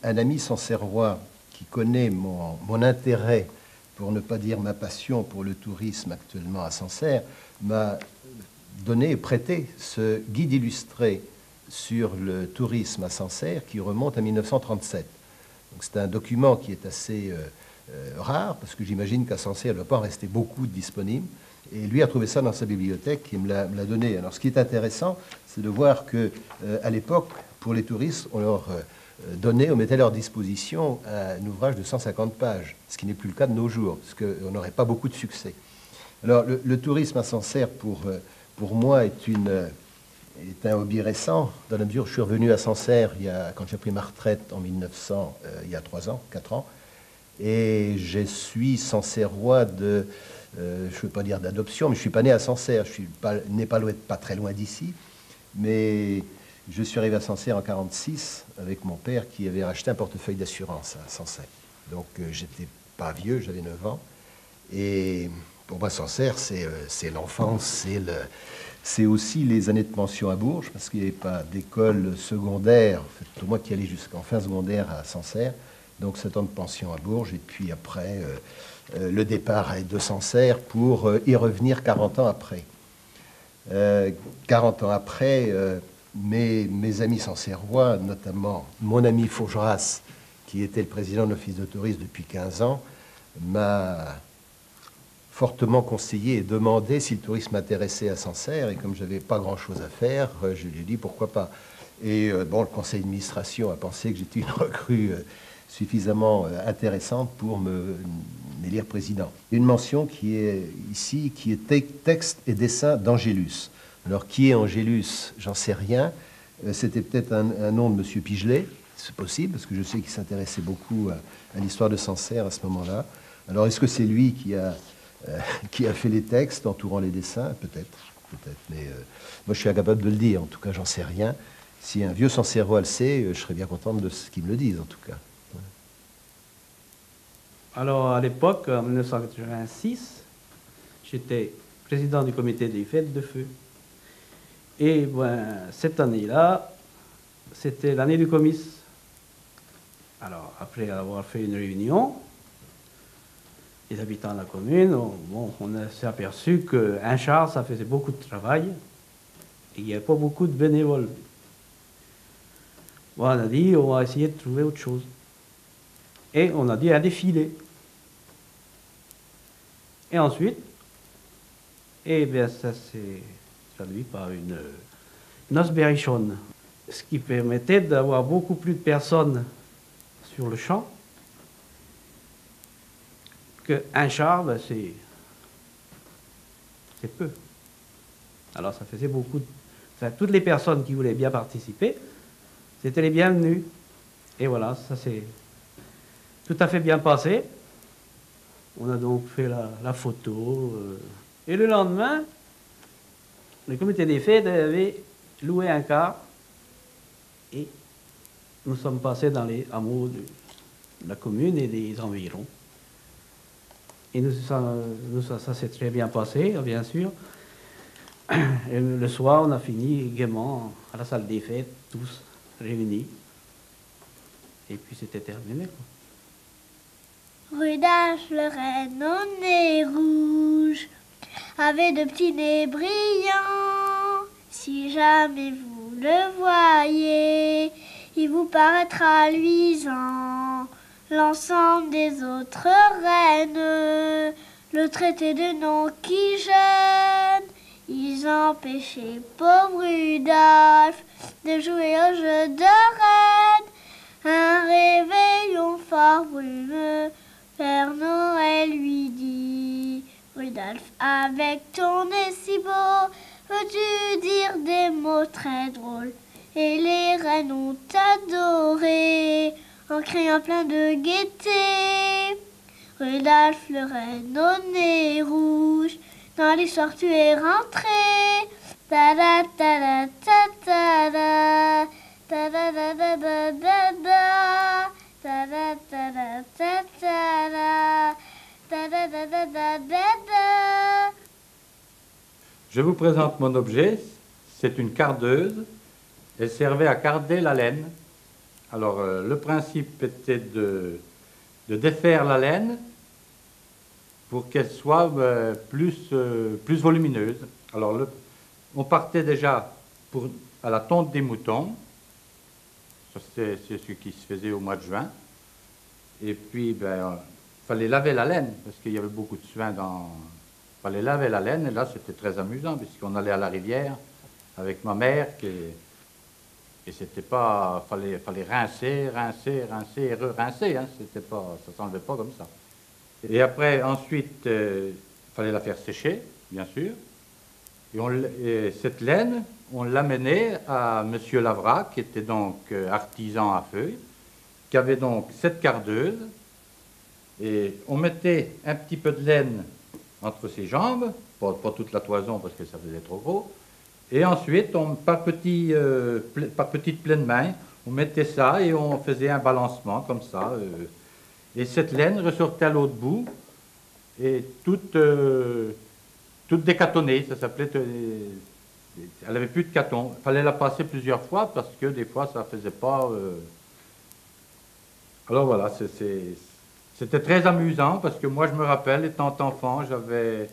un ami sancerrois qui connaît mon intérêt, pour ne pas dire ma passion pour le tourisme actuellement à Sancerre, m'a donné et prêté ce guide illustré sur le tourisme à Sancerre qui remonte à 1937. Donc c'est un document qui est assez rare, parce que j'imagine qu'à Sancerre, il ne doit pas en rester beaucoup de disponibles. Et lui a trouvé ça dans sa bibliothèque et me l'a donné. Alors ce qui est intéressant, c'est de voir qu'à l'époque, pour les touristes, on leur donnait, on mettait à leur disposition un ouvrage de 150 pages, ce qui n'est plus le cas de nos jours, parce qu'on n'aurait pas beaucoup de succès. Alors le tourisme à Sancerre, pour moi, est un hobby récent, dans la mesure où je suis revenu à Sancerre quand j'ai pris ma retraite en 1900, il y a 3 ans, 4 ans, et je suis sancerrois de, je ne veux pas dire d'adoption, mais je ne suis pas né à Sancerre, je suis pas très loin d'ici, mais je suis arrivé à Sancerre en 1946 avec mon père qui avait racheté un portefeuille d'assurance à Sancerre. Donc j'étais pas vieux, j'avais 9 ans, et pour moi Sancerre c'est l'enfance, c'est aussi les années de pension à Bourges, parce qu'il n'y avait pas d'école secondaire, en fait, pour moi qui allait jusqu'en fin secondaire à Sancerre, donc 7 ans de pension à Bourges, et puis après le départ de Sancerre pour y revenir 40 ans après. 40 ans après, mes amis sancerrois, notamment mon ami Faugeras, qui était le président de l'Office de tourisme depuis 15 ans, m'a fortement conseillé et demandé si le tourisme m'intéressait à Sancerre. Et comme je n'avais pas grand-chose à faire, je lui ai dit pourquoi pas. Et bon, le conseil d'administration a pensé que j'étais une recrue suffisamment intéressante pour m'élire président. Une mention qui est ici, qui est texte et dessin d'Angélus. Alors, qui est Angélus? J'en sais rien. C'était peut-être un nom de M. Pigelet, c'est possible, parce que je sais qu'il s'intéressait beaucoup à l'histoire de Sancerre à ce moment-là. Alors, est-ce que c'est lui qui a fait les textes entourant les dessins? Peut-être, mais moi je suis incapable de le dire, en tout cas j'en sais rien. Si un vieux sancerrois le sait, je serais bien contente de ce qu'il me le dise, en tout cas. Alors à l'époque, en 1986, j'étais président du comité des fêtes de feu. Et cette année-là, c'était l'année du comice. Alors après avoir fait une réunion, les habitants de la commune, on s'est aperçu qu'un char, ça faisait beaucoup de travail et il n'y avait pas beaucoup de bénévoles. Bon, on a dit, on va essayer de trouver autre chose. Et on a dit un défilé. Et ensuite, ça s'est traduit par une noce berrichonne, ce qui permettait d'avoir beaucoup plus de personnes sur le champ. Qu'un char, c'est peu. Alors ça faisait beaucoup toutes les personnes qui voulaient bien participer, c'était les bienvenus. Et voilà, ça s'est tout à fait bien passé. On a donc fait la photo. Et le lendemain, le comité des fêtes avait loué un car et nous sommes passés dans les hameaux de la commune et des environs. Et ça s'est très bien passé, bien sûr. Et le soir, on a fini gaiement à la salle des fêtes, tous réunis. Et puis c'était terminé, quoi. Rudolf le renne au nez rouge avait de petits nez brillants. Si jamais vous le voyez, il vous paraîtra luisant. L'ensemble des autres reines le traitaient de noms qui gênent. Ils empêchaient pauvre Rudolf de jouer au jeu de reine. Un réveillon fort brumeux, Père Noël lui dit: Rudolf, avec ton nez si beau, veux-tu dire des mots très drôles? Et les reines ont adoré en criant plein de gaieté. Rudolf le renne au nez rouge, dans l'histoire tu es rentré. Ta da ta da ta ta da, ta da da da da da da, ta da ta da ta ta da, ta da da da da da. Je vous présente mon objet. C'est une cardeuse. Elle servait à carder la laine Alors, le principe était de défaire la laine pour qu'elle soit plus volumineuse. Alors, on partait déjà à la tonte des moutons. Ça, c'est ce qui se faisait au mois de juin. Et puis, il fallait laver la laine, parce qu'il y avait beaucoup de suin dans... Il fallait laver la laine, et là, c'était très amusant, puisqu'on allait à la rivière avec ma mère, et c'était pas... Fallait rincer, et re-rincer, hein. C'était pas... Ça s'enlevait pas comme ça. Et après, ensuite, il fallait la faire sécher, bien sûr. Et cette laine, on l'amenait à M. Lavrat, qui était donc artisan à feuilles, qui avait donc 7 cardeuses. Et on mettait un petit peu de laine entre ses jambes, pas toute la toison parce que ça faisait trop gros. Et ensuite, par petite pleine main, on mettait ça et on faisait un balancement comme ça. Et cette laine ressortait à l'autre bout, et toute décatonnée, ça s'appelait... Elle n'avait plus de caton. Il fallait la passer plusieurs fois parce que des fois, ça ne faisait pas... Alors voilà, c'était très amusant parce que moi, je me rappelle, étant enfant, j'avais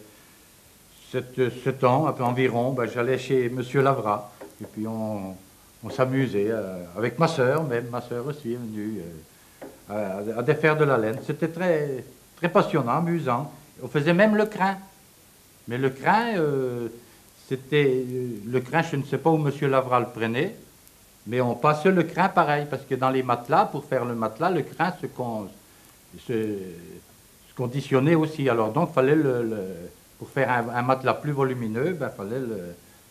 7 ans environ, j'allais chez M. Lavrat, et puis on s'amusait avec ma sœur, même ma sœur aussi est venue à défaire de la laine. C'était très, très passionnant, amusant. On faisait même le crin. Mais le crin, le crin, je ne sais pas où M. Lavrat le prenait, mais on passait le crin pareil, parce que dans les matelas, pour faire le matelas, le crin se conditionnait aussi. Alors donc, fallait pour faire un matelas plus volumineux, il fallait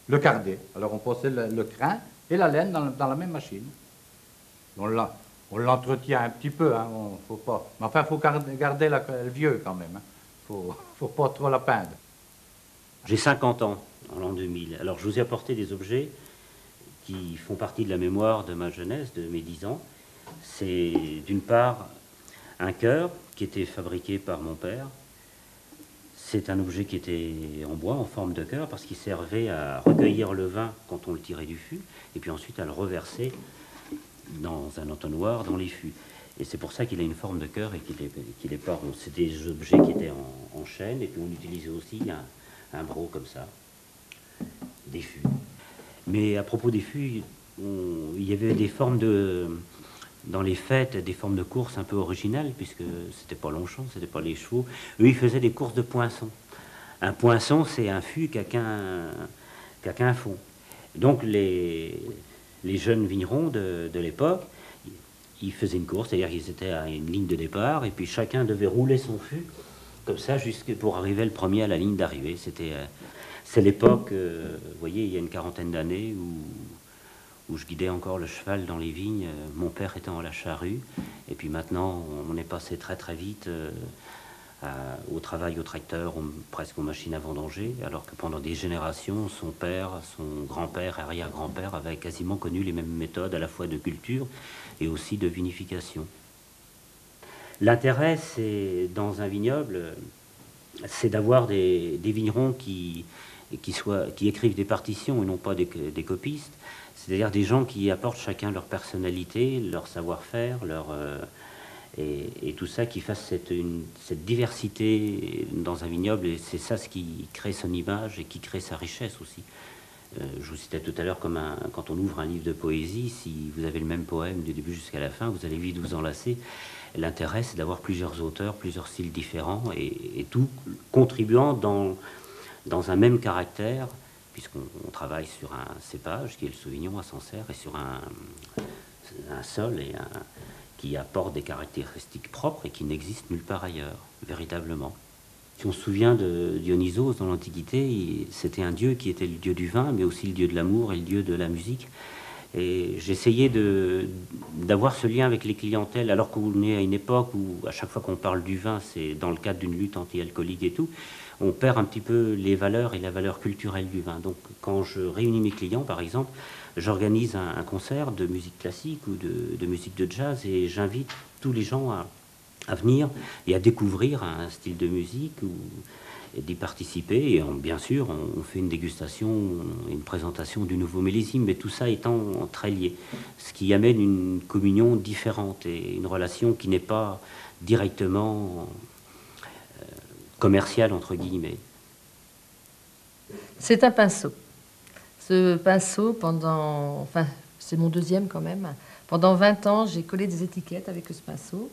le garder. Alors on passait le crin et la laine dans la même machine. On l'entretient un petit peu, hein, faut pas. Mais enfin, il faut garder le vieux quand même. Il ne faut pas trop la peindre. J'ai 50 ans en l'an 2000. Alors je vous ai apporté des objets qui font partie de la mémoire de ma jeunesse, de mes 10 ans. C'est d'une part un cœur qui était fabriqué par mon père. C'est un objet qui était en bois, en forme de cœur, parce qu'il servait à recueillir le vin quand on le tirait du fût, et puis ensuite à le reverser dans un entonnoir, dans les fûts. Et c'est pour ça qu'il a une forme de cœur et qu'il est pas rond. C'est des objets qui étaient en chêne, et puis on utilisait aussi un broc comme ça, des fûts. Mais à propos des fûts, il y avait des formes dans les fêtes, des formes de courses un peu originales, puisque c'était pas Longchamp, c'était pas les chevaux. Eux, ils faisaient des courses de poinçons. Un poinçon, c'est un fût qui a qu'un fond. Donc les jeunes vignerons de l'époque, ils faisaient une course, c'est-à-dire qu'ils étaient à une ligne de départ, et puis chacun devait rouler son fût, comme ça, pour arriver le premier à la ligne d'arrivée. C'est l'époque, vous voyez, il y a une quarantaine d'années, où je guidais encore le cheval dans les vignes, mon père étant à la charrue, et puis maintenant, on est passé très très vite au travail au tracteur, presque aux machines à vendanger, alors que pendant des générations, son père, son grand-père, arrière-grand-père avaient quasiment connu les mêmes méthodes, à la fois de culture et aussi de vinification. L'intérêt, c'est, dans un vignoble, c'est d'avoir des vignerons qui écrivent des partitions et non pas des copistes, c'est-à-dire des gens qui apportent chacun leur personnalité, leur savoir-faire, et tout ça, qui fasse cette diversité dans un vignoble, et c'est ça ce qui crée son image et qui crée sa richesse aussi. Je vous citais tout à l'heure, quand on ouvre un livre de poésie, si vous avez le même poème du début jusqu'à la fin, vous allez vite vous enlacer. L'intérêt, c'est d'avoir plusieurs auteurs, plusieurs styles différents, et tout contribuant dans un même caractère, puisqu'on travaille sur un cépage, qui est le Sauvignon à Sancerre, et sur un sol qui apporte des caractéristiques propres et qui n'existent nulle part ailleurs, véritablement. Si on se souvient de Dionysos dans l'Antiquité, c'était un dieu qui était le dieu du vin, mais aussi le dieu de l'amour et le dieu de la musique. Et j'essayais d'avoir ce lien avec les clientèles, alors qu'on est à une époque où, à chaque fois qu'on parle du vin, c'est dans le cadre d'une lutte anti-alcoolique et tout, on perd un petit peu les valeurs et la valeur culturelle du vin. Donc quand je réunis mes clients, par exemple, j'organise un concert de musique classique ou de musique de jazz, et j'invite tous les gens à venir et à découvrir un style de musique d'y participer. Et bien sûr, on fait une dégustation, une présentation du nouveau millésime, mais tout ça étant très lié. Ce qui amène une communion différente et une relation qui n'est pas directement commerciale, entre guillemets. C'est un pinceau. Ce pinceau, enfin, c'est mon deuxième quand même. Pendant 20 ans, j'ai collé des étiquettes avec ce pinceau.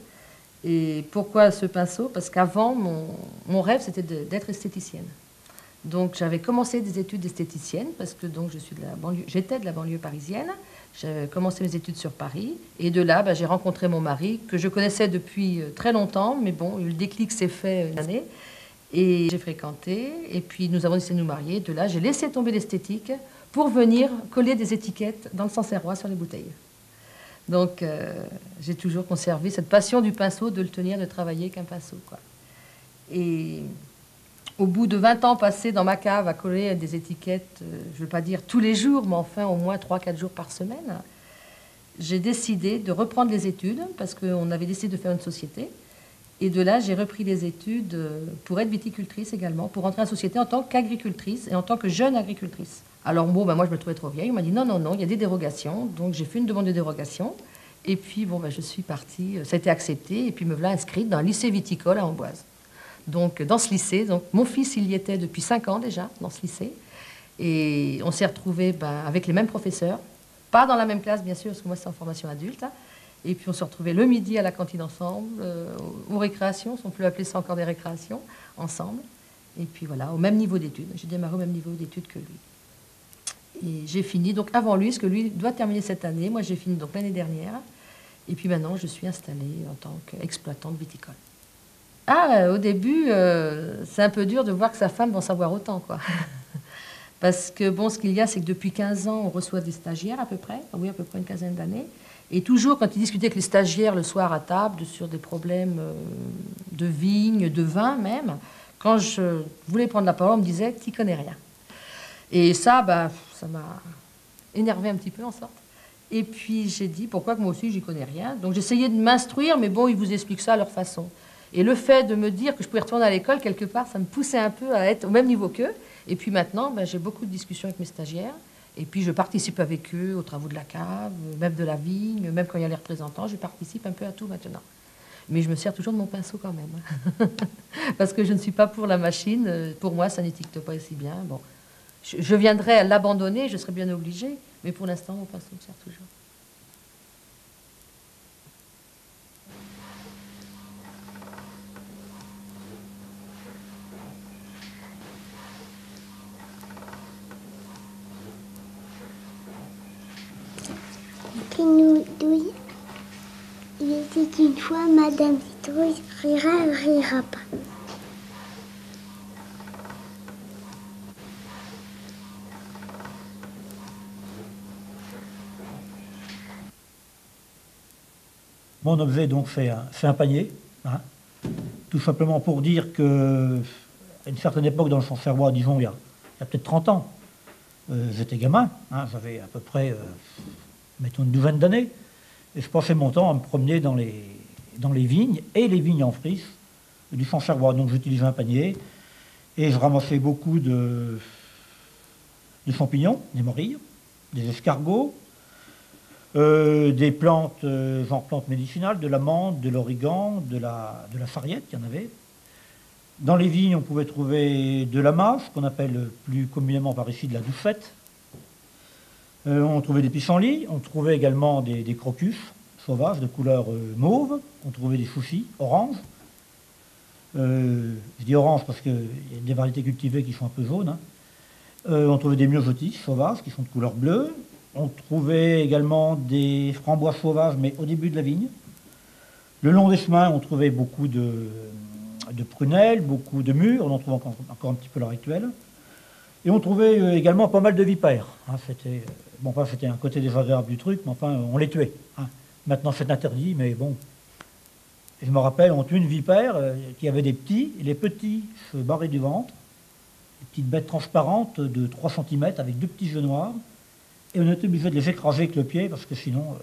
Et pourquoi ce pinceau? Parce qu'avant, mon rêve, c'était d'être esthéticienne. Donc, j'avais commencé des études d'esthéticienne, parce que donc, j'étais de la banlieue parisienne. J'avais commencé mes études sur Paris. Et de là, j'ai rencontré mon mari, que je connaissais depuis très longtemps. Mais bon, le déclic s'est fait une année. Et j'ai fréquenté. Et puis, nous avons décidé de nous marier. De là, j'ai laissé tomber l'esthétique pour venir coller des étiquettes dans le Sancerrois sur les bouteilles. Donc, j'ai toujours conservé cette passion du pinceau, de le tenir, de travailler avec un pinceau, quoi. Et au bout de 20 ans passés dans ma cave à coller des étiquettes, je ne veux pas dire tous les jours, mais enfin au moins 3-4 jours par semaine, j'ai décidé de reprendre les études, parce qu'on avait décidé de faire une société. Et de là, j'ai repris les études pour être viticultrice également, pour rentrer en société en tant qu'agricultrice et en tant que jeune agricultrice. Alors bon, moi je me trouvais trop vieille. On m'a dit non, il y a des dérogations. Donc j'ai fait une demande de dérogation. Et puis bon, je suis partie, ça a été accepté. Et puis me voilà inscrite dans un lycée viticole à Amboise. Donc dans ce lycée, mon fils il y était depuis 5 ans déjà, dans ce lycée. Et on s'est retrouvés avec les mêmes professeurs. Pas dans la même classe bien sûr, parce que moi c'est en formation adulte. Et puis on se retrouvait le midi à la cantine ensemble, aux récréations, si on peut appeler ça encore des récréations, ensemble. Et puis voilà, au même niveau d'études. J'ai démarré au même niveau d'études que lui. Et j'ai fini donc avant lui, parce que lui doit terminer cette année. Moi, j'ai fini donc l'année dernière. Et puis maintenant, je suis installée en tant qu'exploitante viticole. Au début, c'est un peu dur de voir que sa femme va en savoir autant, quoi. Parce que bon, ce qu'il y a, c'est que depuis 15 ans, on reçoit des stagiaires à peu près. Oui, à peu près une quinzaine d'années. Et toujours, quand il discutait avec les stagiaires le soir à table sur des problèmes de vignes, de vin même, quand je voulais prendre la parole, on me disait « tu n'y connais rien ». Et ça, ça m'a énervé un petit peu en sorte. Et puis j'ai dit, pourquoi que moi aussi, j'y connais rien. Donc j'essayais de m'instruire, mais bon, ils vous expliquent ça à leur façon. Et le fait de me dire que je pouvais retourner à l'école, quelque part, ça me poussait un peu à être au même niveau qu'eux. Et puis maintenant, j'ai beaucoup de discussions avec mes stagiaires. Et puis je participe avec eux aux travaux de la cave, même de la vigne, même quand il y a les représentants, je participe un peu à tout maintenant. Mais je me sers toujours de mon pinceau quand même. Parce que je ne suis pas pour la machine. Pour moi, ça n'étiquette pas aussi bien. Bon. Je viendrai à l'abandonner, je serais bien obligée, mais pour l'instant, mon pinceau me sert toujours. Pinouille, il était une fois Madame Citrouille, rira pas. Mon objet, donc, c'est un panier, hein, tout simplement pour dire qu'à une certaine époque, dans le Sancerrois, disons, il y a peut-être 30 ans, j'étais gamin, hein, j'avais à peu près, mettons, une douzaine d'années, et je passais mon temps à me promener dans les vignes, et les vignes en frise du Sancerrois. Donc j'utilisais un panier, et je ramassais beaucoup de champignons, des morilles, des escargots, des plantes, genre plantes médicinales, de la menthe, de l'origan, de la sarriette, il y en avait. Dans les vignes, on pouvait trouver de la mâche, qu'on appelle plus communément par ici de la doucette. On trouvait des pissenlits, on trouvait également des crocus sauvages de couleur mauve, on trouvait des soucis orange. Je dis orange parce qu'il y a des variétés cultivées qui sont un peu jaunes. Hein. On trouvait des myosotis sauvages qui sont de couleur bleue. On trouvait également des framboises sauvages, mais au début de la vigne. Le long des chemins, on trouvait beaucoup de prunelles, beaucoup de mûres, on en trouve encore un petit peu à l'heure actuelle. Et on trouvait également pas mal de vipères. Hein, c'était un côté désagréable du truc, mais enfin, on les tuait. Hein. Maintenant, c'est interdit, mais bon. Je me rappelle, on tuait une vipère qui avait des petits, et les petits se barraient du ventre, des petites bêtes transparentes de 3 cm avec 2 petits yeux noirs, et on était obligé de les écraser avec le pied, parce que sinon,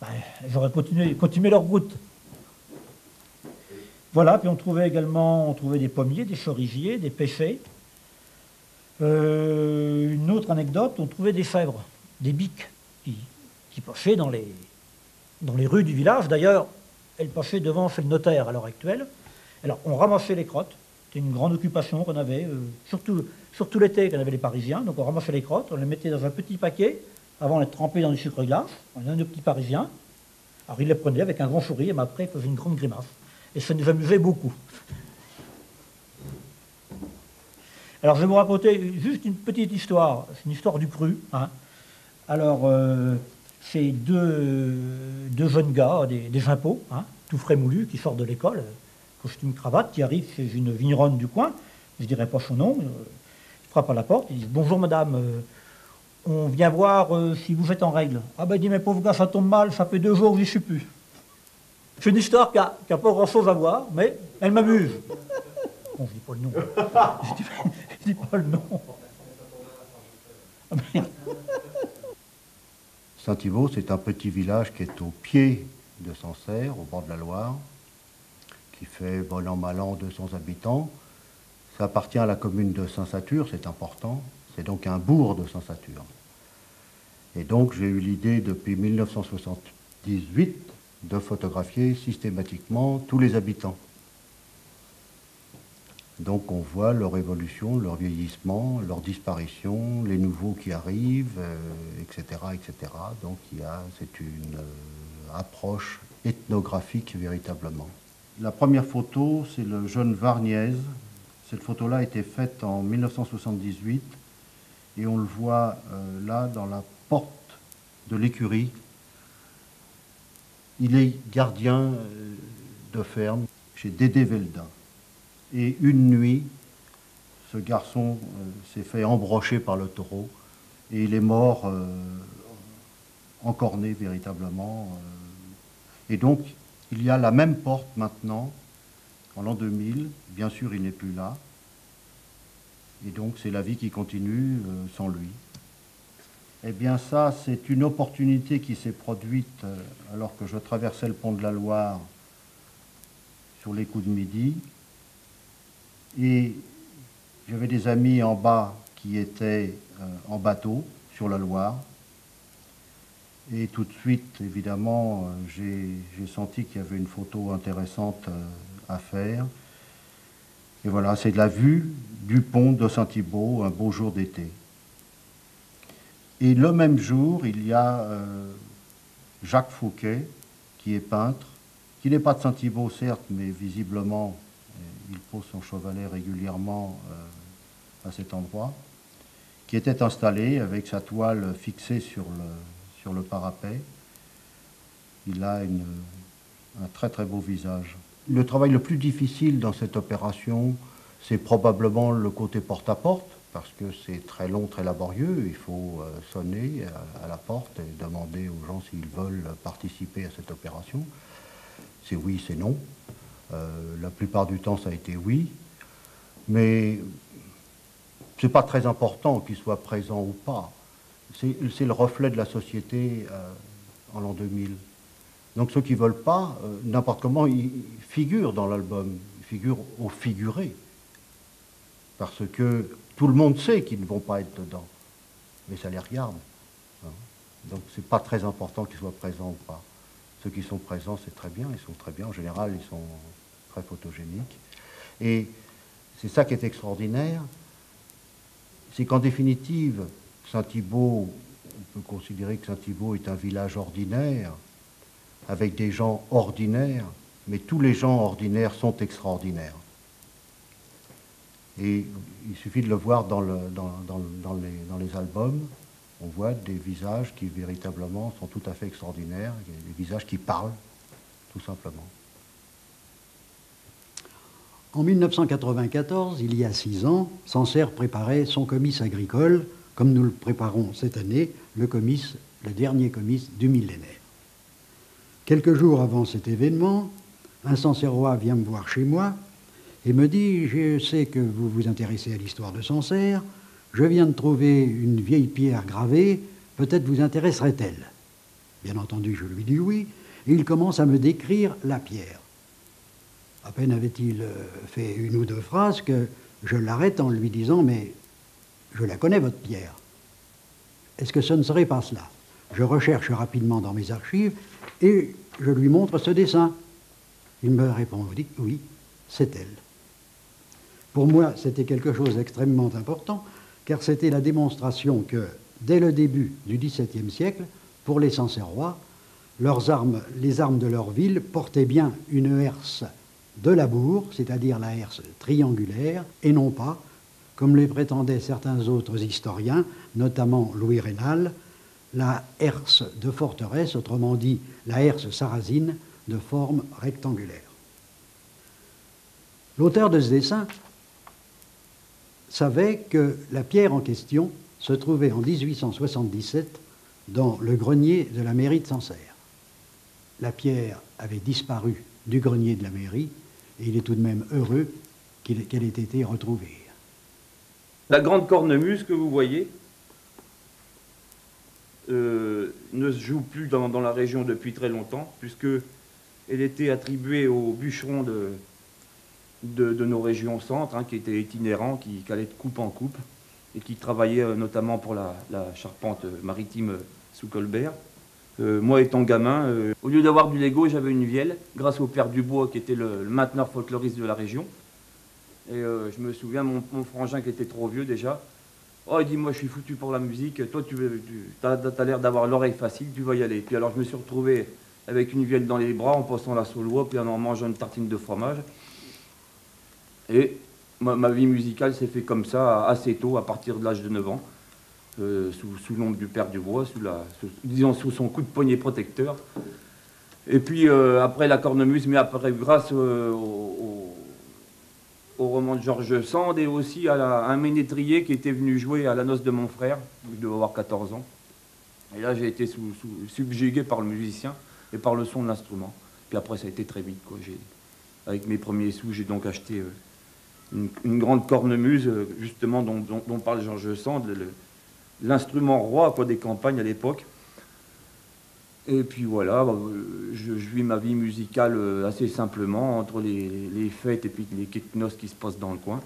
elles auraient continué leur route. Voilà, puis on trouvait des pommiers, des cerisiers, des pêchers. Une autre anecdote, on trouvait des chèvres, des biques, qui passaient dans les rues du village. D'ailleurs, elles passaient devant chez le notaire à l'heure actuelle. Alors, on ramassait les crottes. C'était une grande occupation qu'on avait, surtout l'été, qu'on avait les Parisiens. Donc, on ramassait les crottes, on les mettait dans un petit paquet, avant d'être trempés dans du sucre glace. On avait un petit Parisien. Alors, il les prenait avec un grand sourire, mais après, il faisait une grande grimace. Et ça nous amusait beaucoup. Alors, je vais vous raconter juste une petite histoire. C'est une histoire du cru. Hein. Alors, c'est deux jeunes gars, des impôts, hein, tout frais moulus, qui sortent de l'école, costume cravate, qui arrivent chez une vigneronne du coin. Je ne dirai pas son nom. Ils frappent à la porte. Ils disent « Bonjour madame, on vient voir si vous êtes en règle. » Ah ben, il dit « Mais pauvre gars, ça tombe mal, ça fait 2 jours que j'y suis plus. » C'est une histoire qui n'a pas grand-chose à voir, mais elle m'amuse. Bon, je dis pas le nom. Je dis pas le nom. Ah, merde. Saint-Thibault, c'est un petit village qui est au pied de Sancerre, au bord de la Loire, qui fait, bon an, mal an, 200 habitants. Ça appartient à la commune de Saint-Satur, c'est important. C'est donc un bourg de Saint-Satur. Et donc, j'ai eu l'idée, depuis 1978, de photographier systématiquement tous les habitants. Donc on voit leur évolution, leur vieillissement, leur disparition, les nouveaux qui arrivent, etc., etc. Donc c'est une approche ethnographique véritablement. La première photo, c'est le jeune Varniez. Cette photo-là a été faite en 1978 et on le voit là dans la porte de l'écurie. Il est gardien de ferme chez Dédé Veldin. Et une nuit, ce garçon s'est fait embrocher par le taureau et il est mort encorné véritablement. Et donc, il y a la même porte maintenant, en l'an 2000. Bien sûr, il n'est plus là. Et donc, c'est la vie qui continue sans lui. Eh bien, ça, c'est une opportunité qui s'est produite alors que je traversais le pont de la Loire sur les coups de midi. Et j'avais des amis en bas qui étaient en bateau sur la Loire. Et tout de suite, évidemment, j'ai senti qu'il y avait une photo intéressante à faire. Et voilà, c'est de la vue du pont de Saint-Thibault, un beau jour d'été. Et le même jour, il y a Jacques Fouquet, qui est peintre, qui n'est pas de Saint-Thibault, certes, mais visiblement, il pose son chevalet régulièrement à cet endroit, qui était installé avec sa toile fixée sur le parapet. Il a un très très beau visage. Le travail le plus difficile dans cette opération, c'est probablement le côté porte-à-porte, parce que c'est très long, très laborieux. Il faut sonner à la porte et demander aux gens s'ils veulent participer à cette opération. C'est oui, c'est non. La plupart du temps, ça a été oui. Mais ce n'est pas très important qu'ils soient présents ou pas. C'est le reflet de la société en l'an 2000. Donc ceux qui ne veulent pas, n'importe comment, ils figurent dans l'album. Ils figurent au figuré. Parce que tout le monde sait qu'ils ne vont pas être dedans. Mais ça les regarde. Hein. Donc c'est pas très important qu'ils soient présents ou pas. Ceux qui sont présents, c'est très bien. Ils sont très bien. En général, ils sont très photogéniques. Et c'est ça qui est extraordinaire. C'est qu'en définitive, Saint-Thibault, on peut considérer que Saint-Thibault est un village ordinaire, avec des gens ordinaires, mais tous les gens ordinaires sont extraordinaires. Et il suffit de le voir dans les albums. On voit des visages qui véritablement sont tout à fait extraordinaires, des visages qui parlent, tout simplement. En 1994, il y a 6 ans, Sancerre préparait son comice agricole, comme nous le préparons cette année, le dernier comice du millénaire. Quelques jours avant cet événement, un Sancerrois vient me voir chez moi et me dit « Je sais que vous vous intéressez à l'histoire de Sancerre, je viens de trouver une vieille pierre gravée, peut-être vous intéresserait-elle » Bien entendu, je lui dis oui, et il commence à me décrire la pierre. À peine avait-il fait une ou deux phrases que je l'arrête en lui disant « Mais je la connais, votre pierre. Est-ce que ce ne serait pas cela ?» Je recherche rapidement dans mes archives et je lui montre ce dessin. Il me répond « Oui, c'est elle. » Pour moi, c'était quelque chose d'extrêmement important, car c'était la démonstration que, dès le début du XVIIe siècle, pour les Sancerrois, les armes de leur ville portaient bien une herse de labour, c'est-à-dire la herse triangulaire, et non pas, comme le prétendaient certains autres historiens, notamment Louis Raynal, la herse de forteresse, autrement dit la herse sarrasine, de forme rectangulaire. L'auteur de ce dessin savait que la pierre en question se trouvait en 1877 dans le grenier de la mairie de Sancerre. La pierre avait disparu du grenier de la mairie et il est tout de même heureux qu'elle ait été retrouvée. La grande cornemuse que vous voyez ne se joue plus dans la région depuis très longtemps, puisqu'elle était attribuée aux bûcherons de nos régions centres, hein, qui étaient itinérants, qui allaient de coupe en coupe, et qui travaillaient notamment pour la charpente maritime sous Colbert. Moi, étant gamin, au lieu d'avoir du Lego, j'avais une vielle, grâce au père Dubois, qui était le mainteneur folkloriste de la région. Et je me souviens, mon frangin qui était trop vieux déjà, oh, il dit, moi je suis foutu pour la musique, toi tu as l'air d'avoir l'oreille facile, tu vas y aller. Puis alors je me suis retrouvé avec une vielle dans les bras, en passant la saulois, puis en mangeant une tartine de fromage. Et ma vie musicale s'est fait comme ça, assez tôt, à partir de l'âge de 9 ans, sous l'ombre du père Dubois, disons sous son coup de poignet protecteur. Et puis après la cornemuse, mais après grâce au roman de Georges Sand et aussi à un ménétrier qui était venu jouer à la noce de mon frère, je devais avoir 14 ans. Et là j'ai été subjugué par le musicien et par le son de l'instrument. Puis après ça a été très vite, quoi. Avec mes premiers sous, j'ai donc acheté une grande cornemuse, justement dont parle Georges Sand, l'instrument roi, quoi, des campagnes à l'époque. Et puis voilà, je vis ma vie musicale assez simplement, entre les fêtes et puis les quêtes noces qui se passent dans le coin,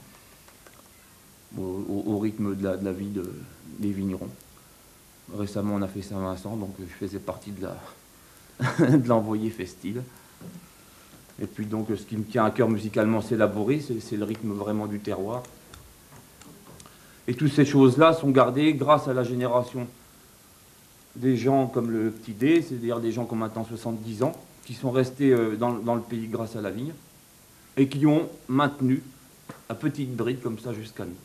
au rythme de la vie des vignerons. Récemment, on a fait Saint-Vincent, donc je faisais partie de l'envoyé festif. Et puis donc, ce qui me tient à cœur musicalement, c'est la Bourrée, c'est le rythme vraiment du terroir. Et toutes ces choses-là sont gardées grâce à la génération des gens comme le petit D, c'est-à-dire des gens qui ont maintenant 70 ans, qui sont restés dans le pays grâce à la vigne, et qui ont maintenu à petite bride comme ça jusqu'à nous.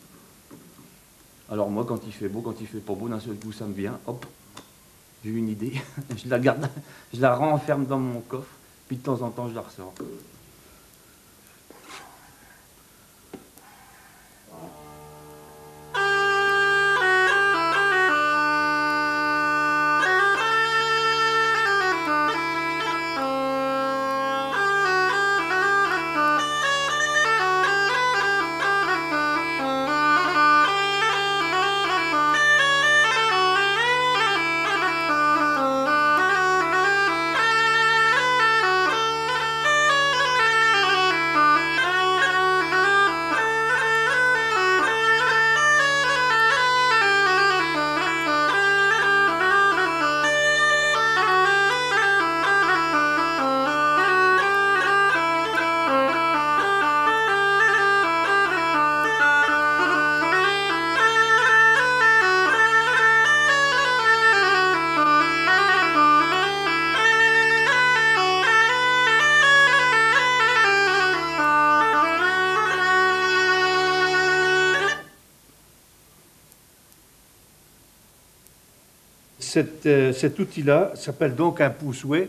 Alors moi, quand il fait beau, quand il fait pas beau, d'un seul coup ça me vient, hop, j'ai une idée, je la garde, je la renferme dans mon coffre, puis de temps en temps je la ressors. Cet outil-là s'appelle donc un poussouet,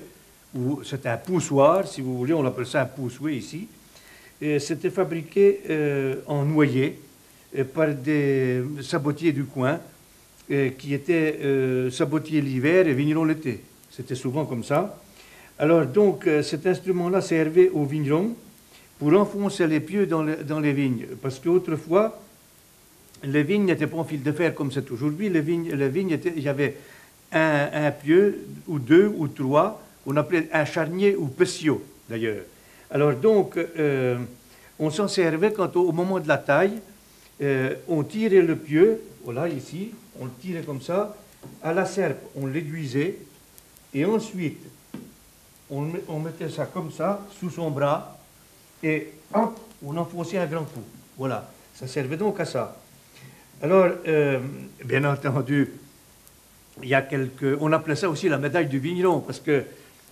ou c'est un poussoir, si vous voulez, on appelle ça un poussouet ici. C'était fabriqué en noyer par des sabotiers du coin qui étaient sabotiers l'hiver et vignerons l'été. C'était souvent comme ça. Alors donc cet instrument-là servait aux vignerons pour enfoncer les pieux dans les vignes, parce qu'autrefois, les vignes n'étaient pas en fil de fer comme c'est aujourd'hui. Les vignes il y avait un pieu, ou deux, ou trois, qu'on appelait un charnier ou pessio, d'ailleurs. Alors donc, on s'en servait quand au moment de la taille, on tirait le pieu, voilà ici, on le tirait comme ça, à la serpe, on l'aiguisait, et ensuite, on mettait ça comme ça, sous son bras, et hop, on enfonçait un grand coup. Voilà, ça servait donc à ça. Alors, bien entendu, il y a on appelait ça aussi la médaille du vigneron, parce que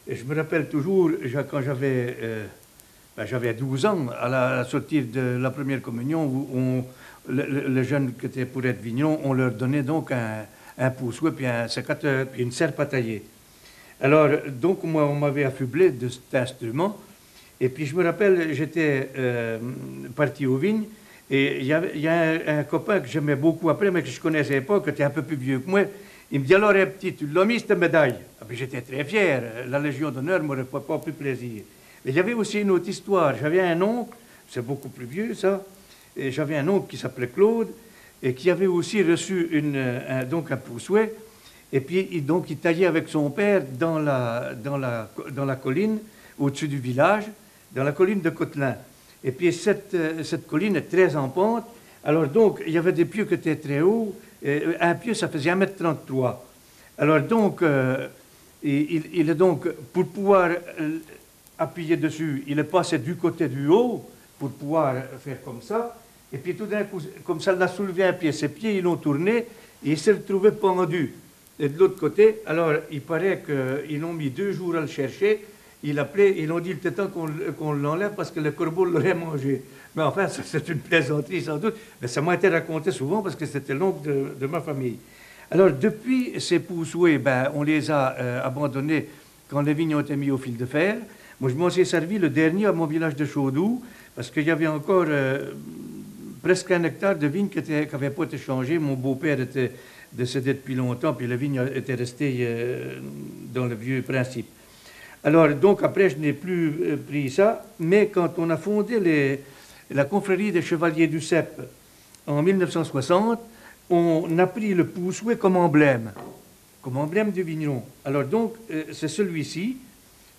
je me rappelle toujours, quand j'avais 12 ans, à la sortie de la première communion, où les jeunes qui étaient pour être vignerons, on leur donnait donc un poussouet, puis un sécateur, puis une serpe à tailler. Alors, donc, moi, on m'avait affublé de cet instrument, et puis je me rappelle, j'étais parti aux vignes, et il y a un copain que j'aimais beaucoup après, mais que je ne connaissais pas, qui était un peu plus vieux que moi. Il me dit, alors, petit, tu l'as mis, cette médaille? Ah, puis j'étais très fier. La Légion d'honneur ne m'aurait pas plus plaisir. Mais il y avait aussi une autre histoire. J'avais un oncle, c'est beaucoup plus vieux, ça, et j'avais un oncle qui s'appelait Claude, et qui avait aussi reçu donc un poussouet, et puis donc, il taillait avec son père dans la colline, au-dessus du village, dans la colline de Cotelin. Et puis cette colline est très en pente. Alors donc, il y avait des pieux qui étaient très hauts. Un pieu, ça faisait 1,33 m. Alors donc, il est donc, pour pouvoir appuyer dessus, il est passé du côté du haut pour pouvoir faire comme ça. Et puis tout d'un coup, comme ça, il a soulevé un pied. Ses pieds, ils l'ont tourné et il s'est retrouvé pendu. Et de l'autre côté, alors il paraît qu'ils ont mis 2 jours à le chercher. Ils ont dit, il était temps qu'on l'enlève parce que le corbeau l'aurait mangé. Mais enfin, c'est une plaisanterie sans doute. Mais ça m'a été raconté souvent parce que c'était l'oncle de ma famille. Alors, depuis ces poussouets, on les a abandonnés quand les vignes ont été mis au fil de fer. Moi, je m'en suis servi le dernier à mon village de Chaudoux parce qu'il y avait encore presque 1 hectare de vignes qui n'avaient pas été changées. Mon beau-père était décédé depuis longtemps, puis la vigne était restée dans le vieux principe. Alors, donc, après, je n'ai plus pris ça, mais quand on a fondé la confrérie des Chevaliers du Cep en 1960, on a pris le poussouet comme emblème du vigneron. Alors, donc, c'est celui-ci.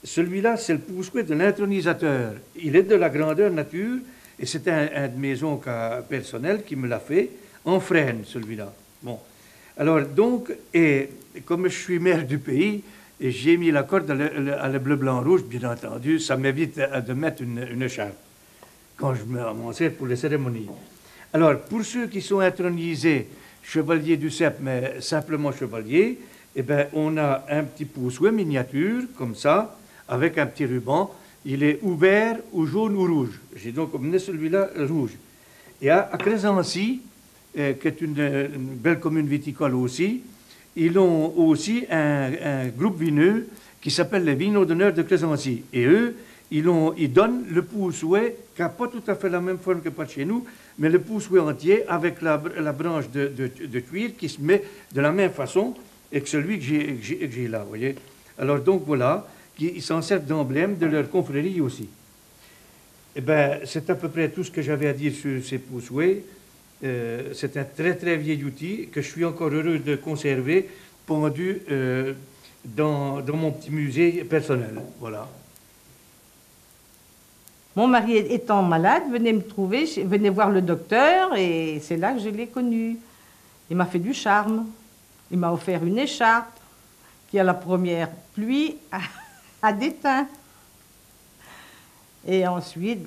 Celui-là, c'est le poussouet de l'intronisateur. Il est de la grandeur nature, et c'est un de mes oncles personnels qui me l'a fait, en frêne, celui-là. Bon. Alors, donc, et comme je suis maire du pays, et j'ai mis la corde à le bleu, blanc, rouge, bien entendu, ça m'évite de mettre une écharpe quand je m'en sers pour les cérémonies. Alors, pour ceux qui sont intronisés chevaliers du Cep, mais simplement chevaliers, eh bien, on a un petit poussouet miniature, comme ça, avec un petit ruban. Il est ou vert, ou jaune, ou rouge. J'ai donc emmené celui-là rouge. Et à Crésancy, qui est une belle commune viticole aussi, ils ont aussi un groupe vineux qui s'appelle les Vignerons d'honneur de Crésancy. Et eux, ils donnent le poussouet, qui n'a pas tout à fait la même forme que pas de chez nous, mais le poussouet entier avec la branche de cuir qui se met de la même façon et que celui que j'ai là, vous voyez. Alors donc voilà, ils s'en servent d'emblème de leur confrérie aussi. Eh bien, c'est à peu près tout ce que j'avais à dire sur ces poussouets. C'est un très très vieil outil que je suis encore heureux de conserver, pendu dans mon petit musée personnel. Voilà. Mon mari étant malade, venait me trouver, venait voir le docteur, et c'est là que je l'ai connu. Il m'a fait du charme. Il m'a offert une écharpe qui, à la première pluie, a déteint. Et ensuite,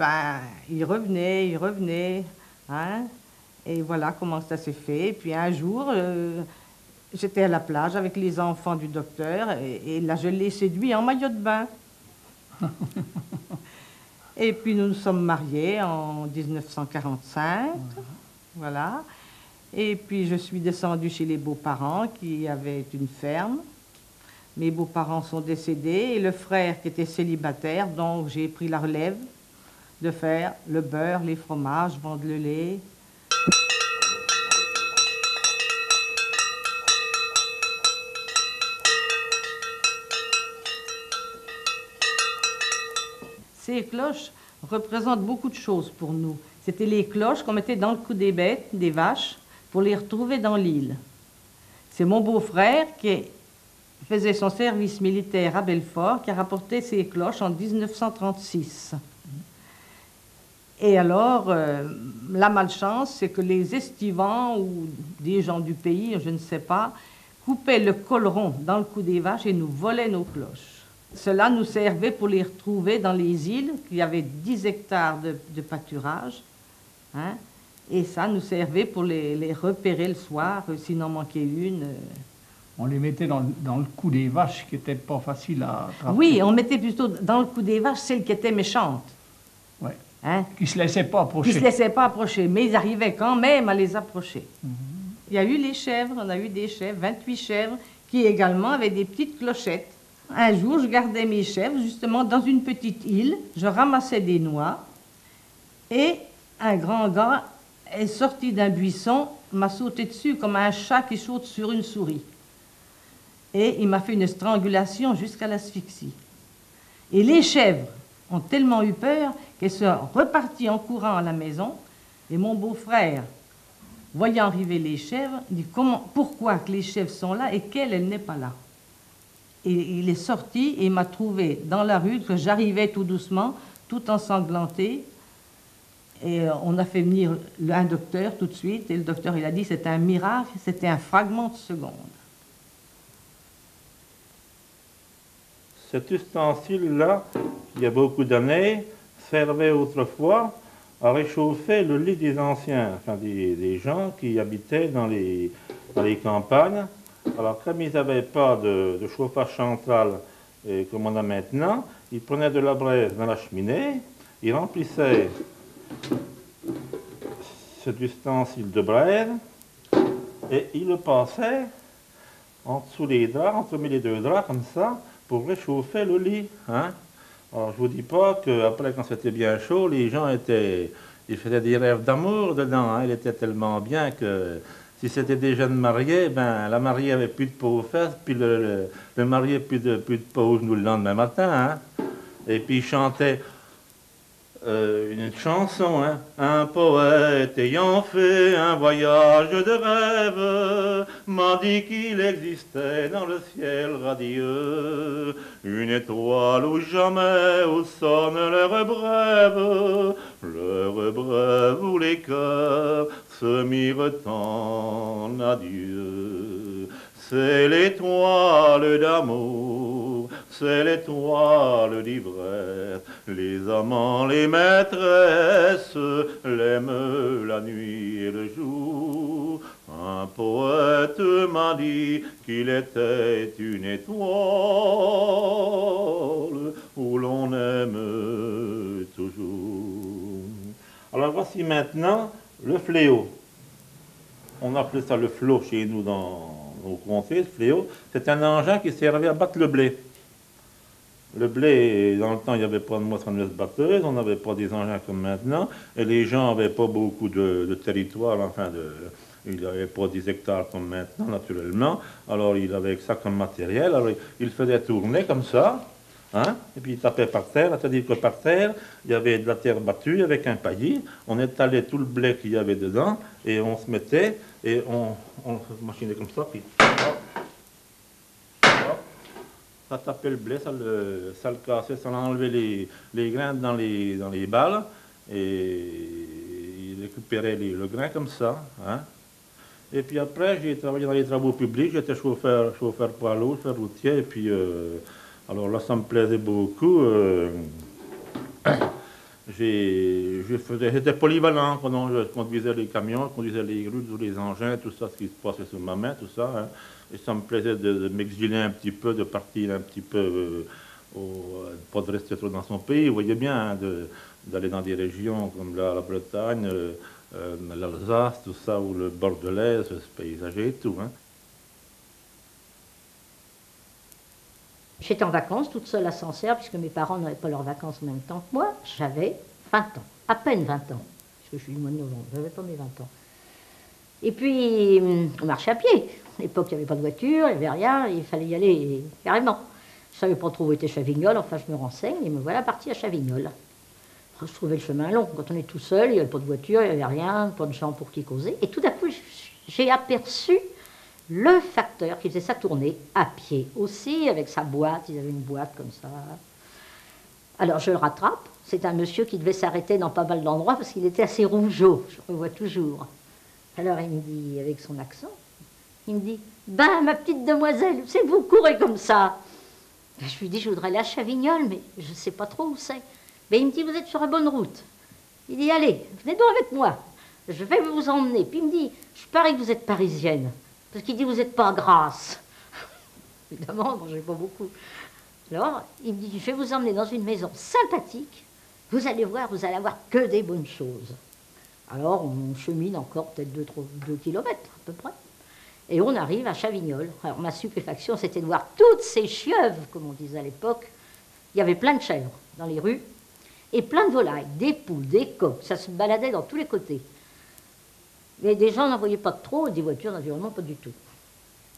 il revenait. Hein. Et voilà comment ça s'est fait. Et puis un jour, j'étais à la plage avec les enfants du docteur, et là, je l'ai séduit en maillot de bain. Et puis nous nous sommes mariés en 1945, voilà. Et puis je suis descendue chez les beaux-parents qui avaient une ferme. Mes beaux-parents sont décédés et le frère qui était célibataire, donc j'ai pris la relève de faire le beurre, les fromages, vendre le lait. Ces cloches représentent beaucoup de choses pour nous. C'était les cloches qu'on mettait dans le cou des bêtes, des vaches, pour les retrouver dans l'île. C'est mon beau-frère qui faisait son service militaire à Belfort qui a rapporté ces cloches en 1936. Et alors, la malchance, c'est que les estivants ou des gens du pays, je ne sais pas, coupaient le colleron dans le cou des vaches et nous volaient nos cloches. Cela nous servait pour les retrouver dans les îles, il y avait 10 hectares de pâturage, hein, et ça nous servait pour les repérer le soir, s'il en manquait une. On les mettait dans le cou des vaches, qui n'était pas facile à attraper. Oui, on mettait plutôt dans le cou des vaches celles qui étaient méchantes. Ouais. Hein? Qui ne se laissaient pas approcher. Qui ne se laissaient pas approcher, mais ils arrivaient quand même à les approcher. Il y a eu les chèvres, on a eu des chèvres, 28 chèvres, qui également avaient des petites clochettes. Un jour, je gardais mes chèvres justement dans une petite île, je ramassais des noix, et un grand gars est sorti d'un buisson, m'a sauté dessus comme un chat qui saute sur une souris. Et il m'a fait une strangulation jusqu'à l'asphyxie. Et les chèvres ont tellement eu peur qu'elles sont reparties en courant à la maison, et mon beau-frère, voyant arriver les chèvres, dit pourquoi que les chèvres sont là et qu'elle, elle n'est pas là. Et il est sorti et il m'a trouvé dans la rue, que j'arrivais tout doucement, tout ensanglanté. Et on a fait venir un docteur tout de suite, et le docteur il a dit c'était un miracle, c'était un fragment de seconde. Cet ustensile-là, il y a beaucoup d'années, servait autrefois à réchauffer le lit des anciens, enfin des gens qui habitaient dans les campagnes. Alors, comme ils n'avaient pas de chauffage central comme on a maintenant, ils prenaient de la braise dans la cheminée, ils remplissaient cet ustensile de braise et ils le passaient en dessous les draps, entre les deux draps, comme ça, pour réchauffer le lit. Hein? Alors, je ne vous dis pas qu'après, quand c'était bien chaud, les gens ils faisaient des rêves d'amour dedans. Hein? Il était tellement bien que si c'était des jeunes mariés, ben, la mariée avait plus de peau aux fesses, puis le marié plus de peau aux genoux le lendemain matin. Hein? Et puis il chantait une chanson, hein? Un poète ayant fait un voyage de rêve m'a dit qu'il existait dans le ciel radieux une étoile où jamais où sonne l'heure brève où les cœurs se mirent en adieu. C'est l'étoile d'amour, c'est l'étoile d'ivresse, les amants, les maîtresses l'aiment la nuit et le jour. Un poète m'a dit qu'il était une étoile où l'on aime toujours. Alors voici maintenant le fléau. On appelait ça le flot chez nous dans nos comtés, le fléau. C'est un engin qui servait à battre le blé. Le blé, dans le temps, il n'y avait pas de moissonneuse batteuse, on n'avait pas des engins comme maintenant, et les gens n'avaient pas beaucoup de territoire, enfin, ils n'avaient pas 10 hectares comme maintenant, naturellement. Alors, ils avaient ça comme matériel. Alors, ils faisaient tourner comme ça, hein, et puis ils tapaient par terre. C'est-à-dire que par terre, il y avait de la terre battue avec un paillis. On étalait tout le blé qu'il y avait dedans, et on se mettait, et on machinait comme ça, puis ça tapait le blé, ça le cassait, ça enlevait les grains dans les balles, et il récupérait le grain comme ça. Hein. Et puis après, j'ai travaillé dans les travaux publics, j'étais chauffeur poids lourd, chauffeur routier, et puis alors là, ça me plaisait beaucoup. J'étais polyvalent quand je conduisais les camions, je conduisais les grues, tous les engins, tout ça, ce qui se passait sur ma main, tout ça. Hein. Et ça me plaisait de m'exiler un petit peu, de partir un petit peu, pas de rester trop dans son pays. Vous voyez bien, hein, d'aller dans des régions comme la Bretagne, l'Alsace, tout ça, ou le Bordelais, ce paysager et tout. Hein. J'étais en vacances, toute seule à Sancerre, puisque mes parents n'avaient pas leurs vacances en même temps que moi. J'avais 20 ans, à peine 20 ans, parce que je suis du mois de novembre, je n'avais pas mes 20 ans. Et puis, on marchait à pied. À l'époque, il n'y avait pas de voiture, il n'y avait rien, il fallait y aller carrément. Je ne savais pas trop où était Chavignol, enfin je me renseigne, et me voilà partie à Chavignol. Je trouvais le chemin long. Quand on est tout seul, il n'y avait pas de voiture, il n'y avait rien, pas de gens pour qui causer. Et tout d'un coup, j'ai aperçu le facteur qui faisait sa tournée à pied aussi, avec sa boîte, ils avaient une boîte comme ça. Et puis, il m'a dit, mais qu'est-ce que tu fais là? Je dis, je suis venu Alors je le rattrape. C'est un monsieur qui devait s'arrêter dans pas mal d'endroits parce qu'il était assez rougeau, je le vois toujours. Alors il me dit, avec son accent, il me dit, « Ben, ma petite demoiselle, c'est que vous courez comme ça ?» Je lui dis, je voudrais aller à Chavignol, mais je ne sais pas trop où c'est. Mais il me dit, vous êtes sur la bonne route. Il dit, allez, venez donc avec moi, je vais vous emmener. Puis il me dit, je parie que vous êtes parisienne, parce qu'il dit, vous n'êtes pas grasse. Évidemment, moi, je n'ai pas beaucoup. Alors, il me dit, je vais vous emmener dans une maison sympathique, vous allez voir, vous allez avoir que des bonnes choses. Alors, on chemine encore peut-être 2 kilomètres, à peu près. Et on arrive à Chavignol. Alors, ma stupéfaction, c'était de voir toutes ces chieuvres, comme on disait à l'époque. Il y avait plein de chèvres dans les rues, et plein de volailles, des poules, des coqs. Ça se baladait dans tous les côtés. Mais des gens n'en voyaient pas trop, et des voitures, naturellement, pas du tout.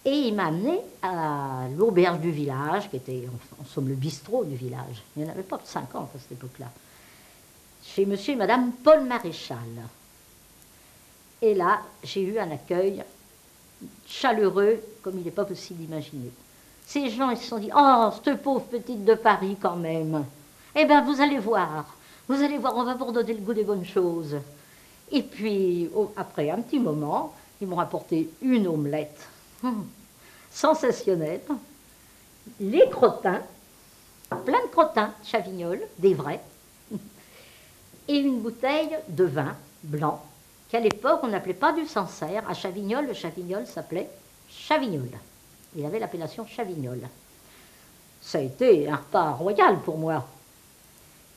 Et il m'a amené à l'auberge du village, qui était, en somme, le bistrot du village. Il n'y en avait pas de 50 à cette époque-là. Chez monsieur et madame Paul Maréchal. Et là, j'ai eu un accueil chaleureux, comme il n'est pas possible d'imaginer. Ces gens, ils se sont dit, « Oh, cette pauvre petite de Paris, quand même. Eh bien, vous allez voir, on va vous redonner le goût des bonnes choses. » Et puis, après un petit moment, ils m'ont rapporté une omelette sensationnelle, les crottins, plein de crottins, Chavignol, des vrais, et une bouteille de vin blanc, qu'à l'époque, on n'appelait pas du Sancerre. À Chavignol, le Chavignol s'appelait Chavignol. Il avait l'appellation Chavignol. Ça a été un repas royal pour moi.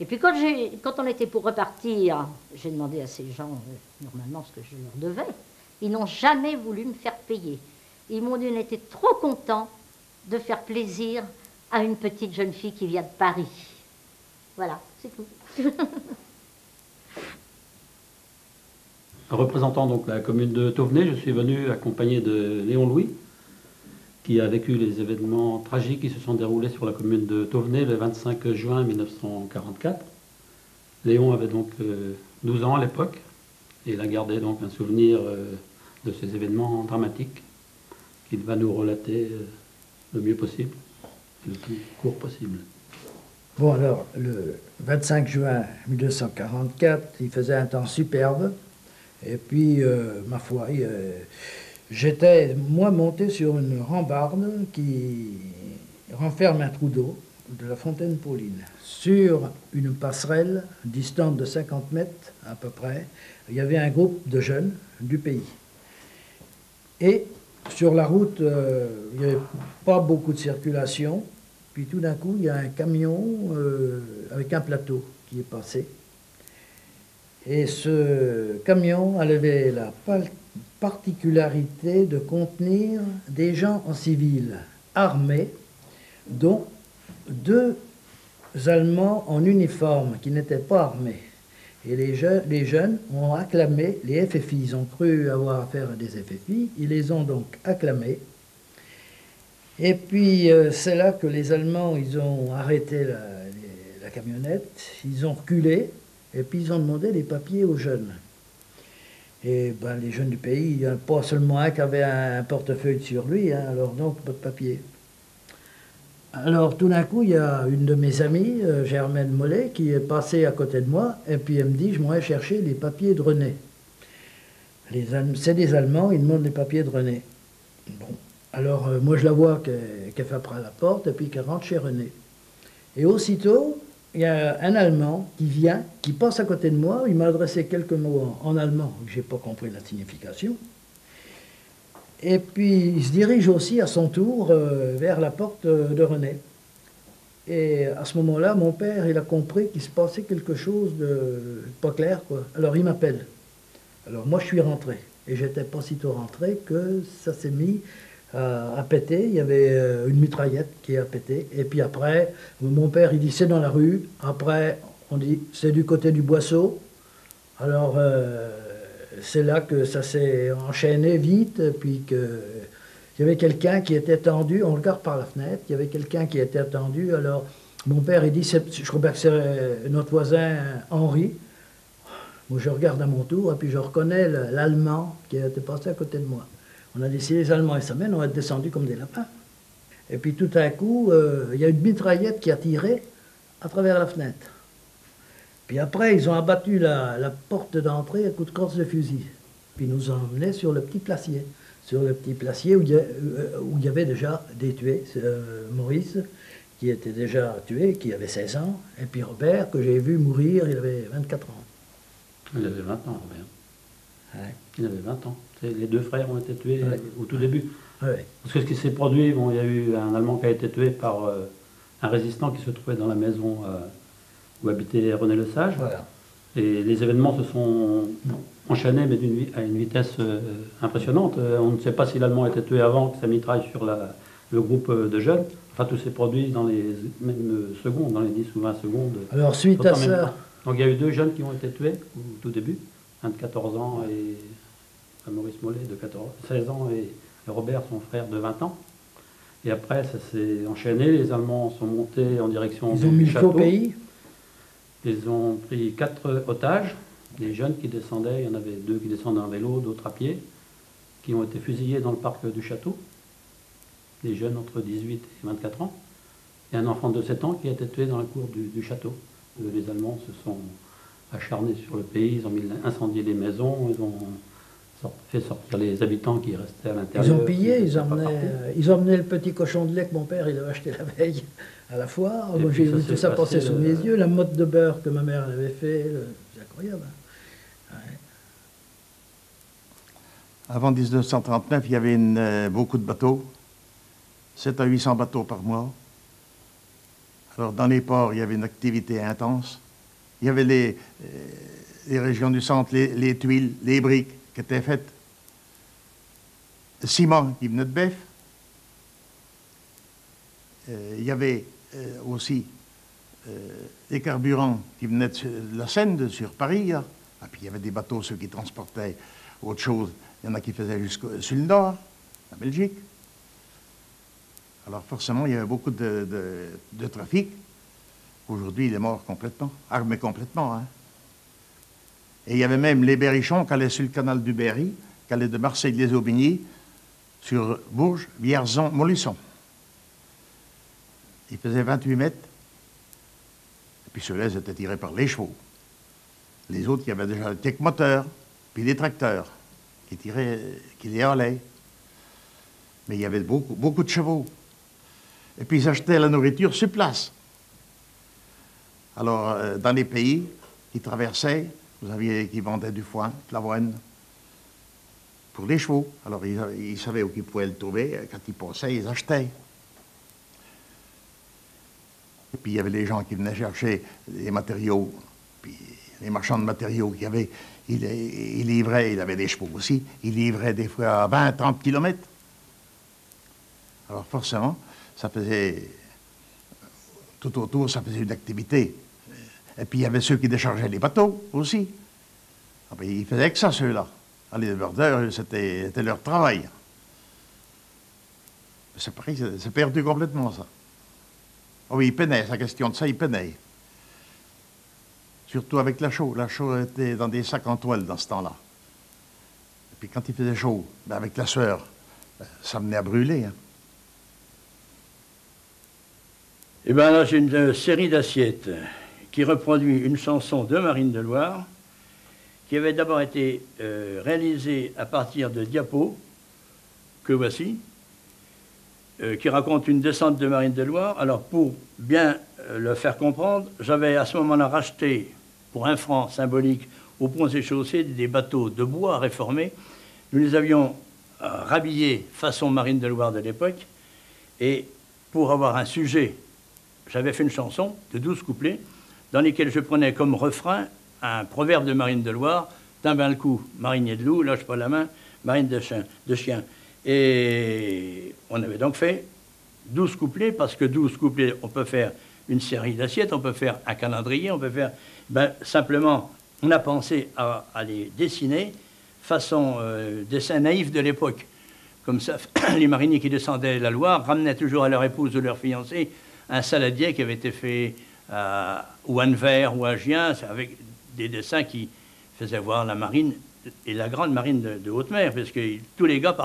Et puis quand on était pour repartir, j'ai demandé à ces gens, normalement, ce que je leur devais. Ils n'ont jamais voulu me faire payer. Ils m'ont dit, on était trop contents de faire plaisir à une petite jeune fille qui vient de Paris. Voilà, c'est tout. Représentant donc la commune de Tauvenet, je suis venu accompagné de Léon Louis, qui a vécu les événements tragiques qui se sont déroulés sur la commune de Tauvenet le 25 juin 1944. Léon avait donc 12 ans à l'époque, et il a gardé donc un souvenir de ces événements dramatiques qu'il va nous relater le mieux possible, et le plus court possible. Bon alors, le 25 juin 1944, il faisait un temps superbe, et puis, ma foi, j'étais, moi, monté sur une rambarde qui renferme un trou d'eau de la fontaine Pauline. Sur une passerelle distante de 50 mètres à peu près, il y avait un groupe de jeunes du pays. Et sur la route, il n'y avait pas beaucoup de circulation. Puis tout d'un coup, il y a un camion avec un plateau qui est passé. Et ce camion avait la particularité de contenir des gens en civil, armés, dont 2 Allemands en uniforme qui n'étaient pas armés. Et les jeunes ont acclamé les FFI. Ils ont cru avoir affaire à des FFI. Ils les ont donc acclamés. Et puis, c'est là que les Allemands, ils ont arrêté la camionnette. Ils ont reculé. Et puis, ils ont demandé les papiers aux jeunes. Et ben, les jeunes du pays, il n'y en a pas seulement un qui avait un portefeuille sur lui, hein, alors donc, pas de papier. Alors, tout d'un coup, il y a une de mes amies, Germaine Mollet, qui est passée à côté de moi, et puis elle me dit, je m'en vais chercher les papiers de René. C'est des Allemands, ils demandent les papiers de René. Bon, alors, moi, je la vois qu'elle frappe à la porte, et puis qu'elle rentre chez René. Et aussitôt, il y a un Allemand qui vient, qui passe à côté de moi, il m'a adressé quelques mots en allemand, que je n'ai pas compris la signification. Et puis, il se dirige aussi à son tour vers la porte de René. Et à ce moment-là, mon père, il a compris qu'il se passait quelque chose de pas clair, quoi. Alors, il m'appelle. Alors, moi, je suis rentré. Et j'étais pas sitôt rentré que ça s'est mis à péter. Il y avait une mitraillette qui a pété. Et puis après, mon père, il dit, c'est dans la rue. Après, on dit, c'est du côté du Boisseau. Alors, c'est là que ça s'est enchaîné vite, puis qu'il y avait quelqu'un qui était tendu, on regarde par la fenêtre, il y avait quelqu'un qui était tendu, alors mon père il dit, je crois que c'est notre voisin Henri. Moi je regarde à mon tour, et puis je reconnais l'Allemand qui était passé à côté de moi. On a dit, si les Allemands s'amènent, on va être descendus comme des lapins. Et puis tout à coup, il y a une mitraillette qui a tiré à travers la fenêtre. Puis après, ils ont abattu la porte d'entrée à coups de corse de fusil. Puis ils nous ont emmenés sur le petit placier. Sur le petit placier où il y avait déjà des tués. Maurice, qui était déjà tué, qui avait 16 ans. Et puis Robert, que j'ai vu mourir, il avait 24 ans. Il avait 20 ans, Robert. Ouais. Il avait 20 ans. Les deux frères ont été tués au tout début. Ouais. Parce que ce qui s'est produit, bon, il y a eu un Allemand qui a été tué par un résistant qui se trouvait dans la maison où habitait René Le Sage. Voilà. Et les événements se sont enchaînés, mais à une vitesse impressionnante. On ne sait pas si l'Allemand a été tué avant que ça mitraille sur le groupe de jeunes. Enfin, tout s'est produit dans les mêmes secondes, dans les 10 ou 20 secondes. Alors, suite à ça... Donc, il y a eu deux jeunes qui ont été tués au tout début, un de 14 ans et Maurice Mollet de 16 ans et Robert, son frère, de 20 ans. Et après, ça s'est enchaîné. Les Allemands sont montés en direction du château. Ils ont mis le feu au pays. Ils ont pris 4 otages, des jeunes qui descendaient. Il y en avait 2 qui descendaient en vélo, d'autres à pied, qui ont été fusillés dans le parc du château. Des jeunes entre 18 et 24 ans. Et un enfant de 7 ans qui a été tué dans la cour du château. Les Allemands se sont acharnés sur le pays. Ils ont incendié les maisons. Ils ont fait sortir les habitants qui restaient à l'intérieur. Ils ont pillé, ils emmenaient le petit cochon de lait que mon père il avait acheté la veille à la foire. Moi j'ai vu tout ça passer sous mes yeux, la motte de beurre que ma mère avait fait, c'est incroyable. Ouais. Avant 1939, il y avait beaucoup de bateaux, 700 à 800 bateaux par mois. Alors dans les ports, il y avait une activité intense. Il y avait les régions du centre, les tuiles, les briques qui étaient faites, le ciment qui venait de Bèf. Il y avait aussi des carburants qui venaient de la Seine, sur Paris. Là. Et puis il y avait des bateaux, ceux qui transportaient autre chose. Il y en a qui faisaient jusqu'au le nord, la Belgique. Alors forcément, il y avait beaucoup de trafic. Aujourd'hui, il est mort complètement, armé complètement. Hein. Et il y avait même les berrichons qui allaient sur le canal du Berry, qui allaient de Marseille-les-Aubigny, sur Bourges, Vierzon, Molisson. Ils faisaient 28 mètres. Et puis ceux-là, ils étaient tirés par les chevaux. Les autres, il y avait déjà le tech moteur, puis les tracteurs, qui les halaient. Mais il y avait beaucoup de chevaux. Et puis ils achetaient la nourriture sur place. Alors, dans les pays qui traversaient, vous aviez qui vendaient du foin, de l'avoine, pour les chevaux. Alors, ils savaient où ils pouvaient le trouver. Quand ils passaient, ils achetaient. Et puis, il y avait les gens qui venaient chercher les matériaux. Puis, les marchands de matériaux qui avaient, ils livraient, il avait des chevaux aussi, ils livraient des fois à 20, 30 kilomètres. Alors, forcément, ça faisait, tout autour, ça faisait une activité. Et puis, il y avait ceux qui déchargeaient les bateaux aussi. Ah ben, ils faisaient que ça, ceux-là. Les débardeurs, c'était leur travail. C'est pareil, c'est perdu complètement, ça. Oh oui, ils peinaient, sa question de ça, ils peinaient. Surtout avec la chaux. La chaux était dans des sacs en toile dans ce temps-là. Et puis, quand il faisait chaud, ben, avec la sueur, ben, ça venait à brûler. Hein. Eh bien là, j'ai une série d'assiettes qui reproduit une chanson de Marine de Loire, qui avait d'abord été réalisée à partir de diapos, que voici, qui raconte une descente de Marine de Loire. Alors, pour bien le faire comprendre, j'avais à ce moment-là racheté, pour 1 franc symbolique, aux ponts et chaussées, des bateaux de bois réformés. Nous les avions rhabillés façon Marine de Loire de l'époque, et pour avoir un sujet, j'avais fait une chanson de 12 couplets, dans lesquels je prenais comme refrain un proverbe de Marine de Loire, « D'un bain le cou, marinier de loup, lâche pas la main, marine de chien. » Et on avait donc fait 12 couplets, parce que 12 couplets, on peut faire une série d'assiettes, on peut faire un calendrier, on peut faire... Ben, simplement, on a pensé à les dessiner façon dessin naïf de l'époque. Comme ça, les mariniers qui descendaient la Loire ramenaient toujours à leur épouse ou leur fiancée un saladier qui avait été fait ou à Nevers ou à Gien, avec des dessins qui faisaient voir la marine et la grande marine de haute mer, parce que tous les gars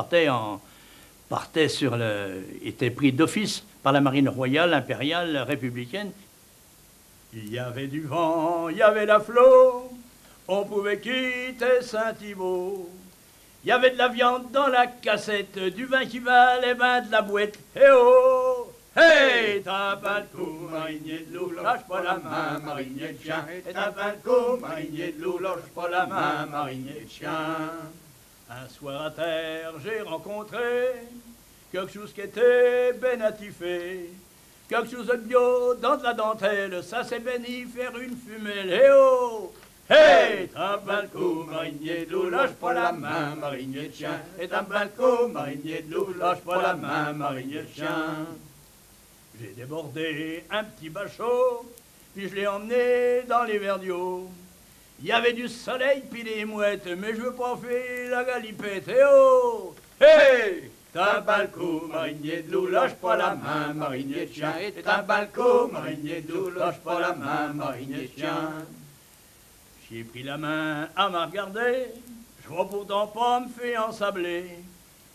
étaient pris d'office par la marine royale, impériale, républicaine. Il y avait du vent, il y avait la flot, on pouvait quitter Saint-Thibault. Il y avait de la viande dans la cassette, du vin qui valait ben de la boîte. Eh oh! Hey! T'as pas le coup, marinier de l'eau, lâche pas la main, marinier de chien. Et t'as pas le coup, marinier de l'eau, lâche pas la main, marinier de chien. Un soir à terre, j'ai rencontré quelque chose qui était ben attifé. Quelque chose de bio dans de la dentelle, ça c'est béni faire une fumée. Eh oh! Hey! T'as pas le coup, marinier de l'eau, lâche pas la main, marinier de chien. Et t'as pas le coup, marinier de l'eau, lâche pas la main, marinier de chien. J'ai débordé un petit bachot, puis je l'ai emmené dans les verdiaux. Il y avait du soleil puis des mouettes, mais je veux pas faire la galipette. Eh oh! Hey! T'as pas le coup, marinier de l'eau, lâche pas la main, marinier de chien. Et t'as pas le coup, marinier de l'eau, lâche pas la main, marinier de chien. J'ai pris la main à me regarder, je vois pourtant pas me faire ensabler.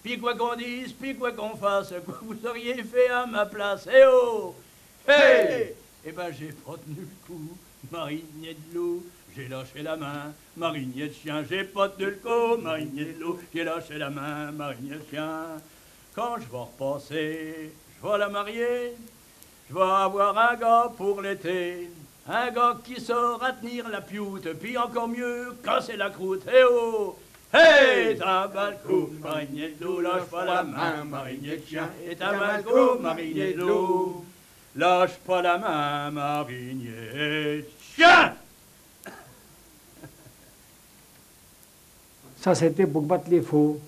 Puis quoi qu'on dise, puis quoi qu'on fasse, quoi vous auriez fait à ma place. Eh oh! Hey! Eh ben j'ai pas tenu le coup, marinier de l'eau, j'ai lâché la main, marinier de chien. J'ai pas tenu le coup, marinier de l'eau, j'ai lâché la main, marinier de chien. Quand je vais repasser, je vais la marier, je vais avoir un gars pour l'été. Un gars qui saura tenir la pioute, puis encore mieux, casser la croûte. Eh oh! Hey! T'as pas le coup, marinier de l'eau, lâche pas la main, marinier de chien. Et t'as pas le coup, marinier de l'eau, lâche pas la main, marinier de chien! Ça, c'était pour battre les faux.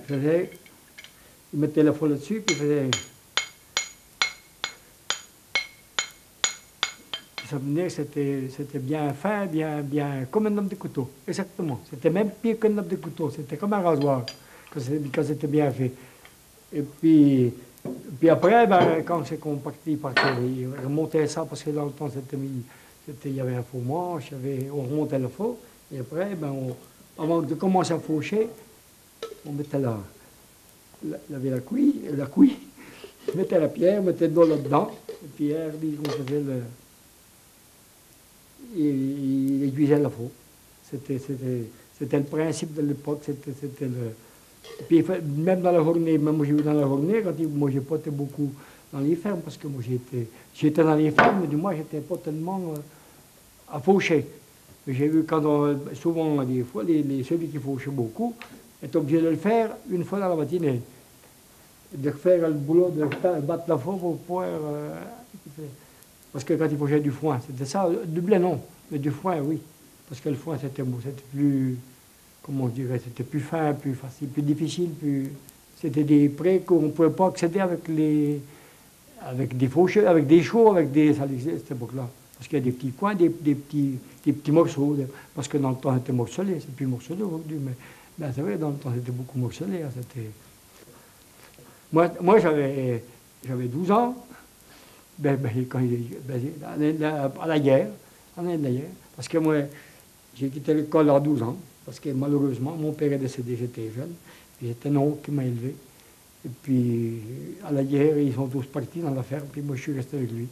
Il mettait la faux là-dessus, puis il faisait... Ça venait, c'était bien fin, bien comme un homme de couteau, exactement. C'était même pire qu'un homme de couteau, c'était comme un rasoir, quand c'était bien fait. Et puis après, ben, quand c'est qu'on partit, il remontait ça, parce que dans le temps, il y avait un faux manche, on remontait le faux, et après, ben, avant de commencer à faucher, on mettait la couille, on mettait la pierre, on mettait de l'eau là-dedans, et puis on faisait le... Il aiguisait la faux. C'était le principe de l'époque. C'était le... Puis même dans la journée, même dans la journée, moi j'ai pas été beaucoup dans les fermes, parce que moi j'étais dans les fermes, mais du moins j'étais pas tellement à faucher. J'ai vu souvent des fois, celui qui fauchait beaucoup est obligé de le faire une fois dans la matinée. De faire le boulot, de battre la faux pour pouvoir... Parce que quand il fauchait du foin, c'était ça, du blé non, mais du foin, oui. Parce que le foin, c'était plus, comment on dirait, c'était plus fin, plus facile, plus difficile, c'était des prés qu'on ne pouvait pas accéder avec des faucheurs, avec des chaux, ça existait à cette époque-là. Parce qu'il y a des petits coins, des petits morceaux, parce que dans le temps, c'était morcelé, c'est plus morcelé aujourd'hui, mais ben, c'est vrai, dans le temps, c'était beaucoup morcelé. Hein, moi j'avais 12 ans. À la guerre, parce que moi, j'ai quitté l'école à 12 ans, parce que malheureusement, mon père est décédé, j'étais jeune, puis c'était un oncle qui m'a élevé. Et puis, à la guerre, ils sont tous partis dans la ferme, puis moi, je suis resté avec lui.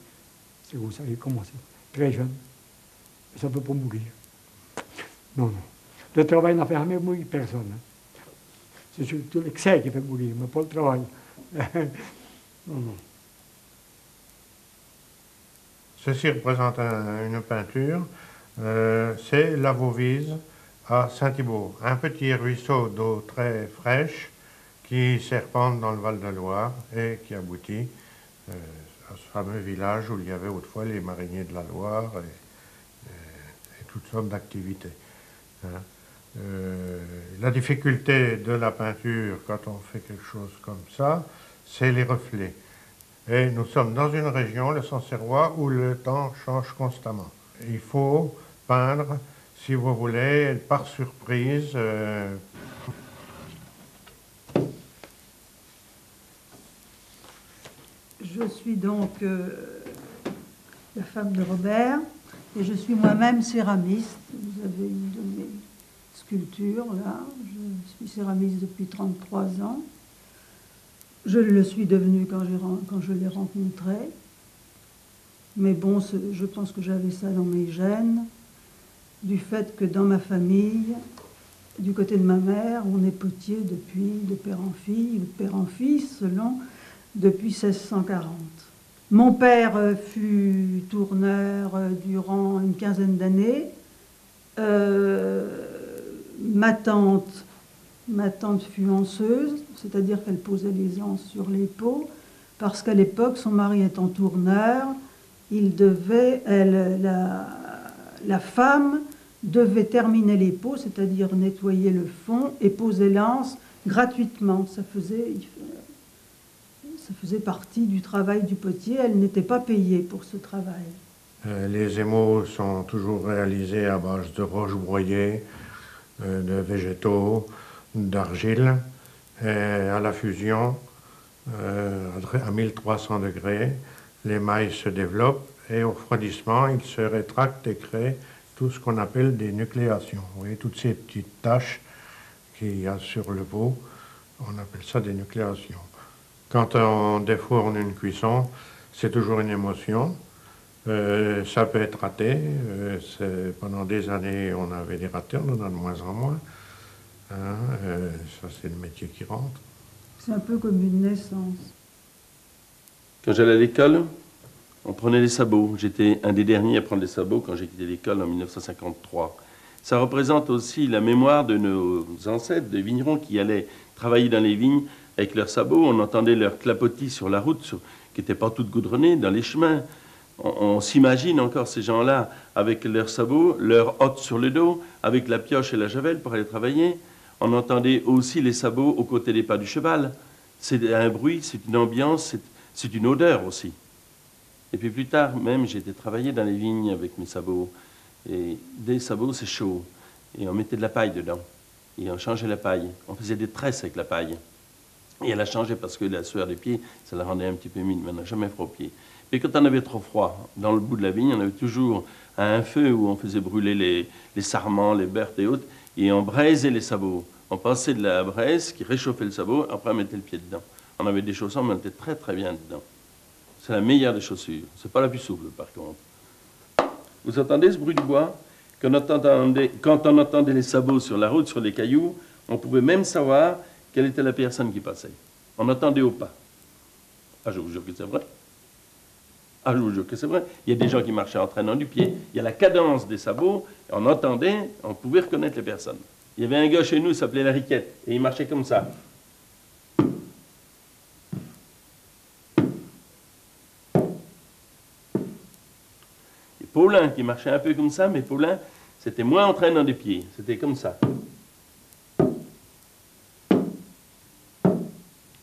C'est comme ça que j'ai commencé, très jeune. Et ça ne peut pas mourir. Non. Le travail n'a fait jamais mourir personne. Hein. C'est surtout l'excès qui fait mourir, mais pas le travail. Non. Ceci représente une peinture, c'est la Vauvise à Saint-Thibault, un petit ruisseau d'eau très fraîche qui serpente dans le Val-de-Loire et qui aboutit à ce fameux village où il y avait autrefois les mariniers de la Loire et toutes sortes d'activités. Hein. La difficulté de la peinture quand on fait quelque chose comme ça, c'est les reflets. Et nous sommes dans une région, le Sancerrois, où le temps change constamment. Il faut peindre, si vous voulez, par surprise. Je suis donc la femme de Robert, et je suis moi-même céramiste. Vous avez une de mes sculptures, là. Je suis céramiste depuis 33 ans. Je le suis devenu quand je l'ai rencontré. Mais bon, je pense que j'avais ça dans mes gènes, du fait que dans ma famille, du côté de ma mère, on est potier depuis de père en fille, ou de père en fils, selon, depuis 1640. Mon père fut tourneur durant une quinzaine d'années. Ma tante fut anseuse, c'est-à-dire qu'elle posait les anses sur les pots, parce qu'à l'époque, son mari étant tourneur, la femme devait terminer les pots, c'est-à-dire nettoyer le fond et poser l'anse gratuitement. Ça faisait partie du travail du potier. Elle n'était pas payée pour ce travail. Les émaux sont toujours réalisés à base de roches broyées, de végétaux, d'argile, et à la fusion, à 1300 degrés, l'émail se développe et au refroidissement, il se rétracte et crée tout ce qu'on appelle des nucléations. Vous voyez, toutes ces petites taches qu'il y a sur le veau, on appelle ça des nucléations. Quand on défourne une cuisson, c'est toujours une émotion. Ça peut être raté. Pendant des années, on avait des ratés, on en a de moins en moins. Hein, ça, c'est le métier qui rentre. C'est un peu comme une naissance. Quand j'allais à l'école, on prenait les sabots. J'étais un des derniers à prendre les sabots quand j'ai quitté l'école en 1953. Ça représente aussi la mémoire de nos ancêtres, des vignerons qui allaient travailler dans les vignes avec leurs sabots. On entendait leurs clapotis sur la route, qui n'étaient pas toutes goudronnées, dans les chemins. On s'imagine encore ces gens-là avec leurs sabots, leurs hottes sur le dos, avec la pioche et la javel pour aller travailler. On entendait aussi les sabots aux côtés des pas du cheval. C'est un bruit, c'est une ambiance, c'est une odeur aussi. Et puis plus tard, même, j'ai été travailler dans les vignes avec mes sabots. Et des sabots, c'est chaud. Et on mettait de la paille dedans. Et on changeait la paille. On faisait des tresses avec la paille. Et elle a changé parce que la sueur des pieds, ça la rendait un petit peu humide, mais on n'a jamais froid aux pieds. Et quand on avait trop froid, dans le bout de la vigne, on avait toujours un feu où on faisait brûler les sarments, les berthes et autres, et on braisait les sabots. On passait de la braise qui réchauffait le sabot, après on mettait le pied dedans. On avait des chaussons, mais on était très très bien dedans. C'est la meilleure des chaussures. C'est pas la plus souple, par contre. Vous entendez ce bruit du bois? Quand on entendait les sabots sur la route, sur les cailloux, on pouvait même savoir quelle était la personne qui passait. On entendait au pas. Ah, je vous jure que c'est vrai. Ah, je vous jure que c'est vrai. Il y a des gens qui marchaient en traînant du pied. Il y a la cadence des sabots. Et on entendait, on pouvait reconnaître les personnes. Il y avait un gars chez nous, il s'appelait la Riquette. Et il marchait comme ça. Et Paulin qui marchait un peu comme ça, mais Paulin, c'était moins en traînant des pieds. C'était comme ça.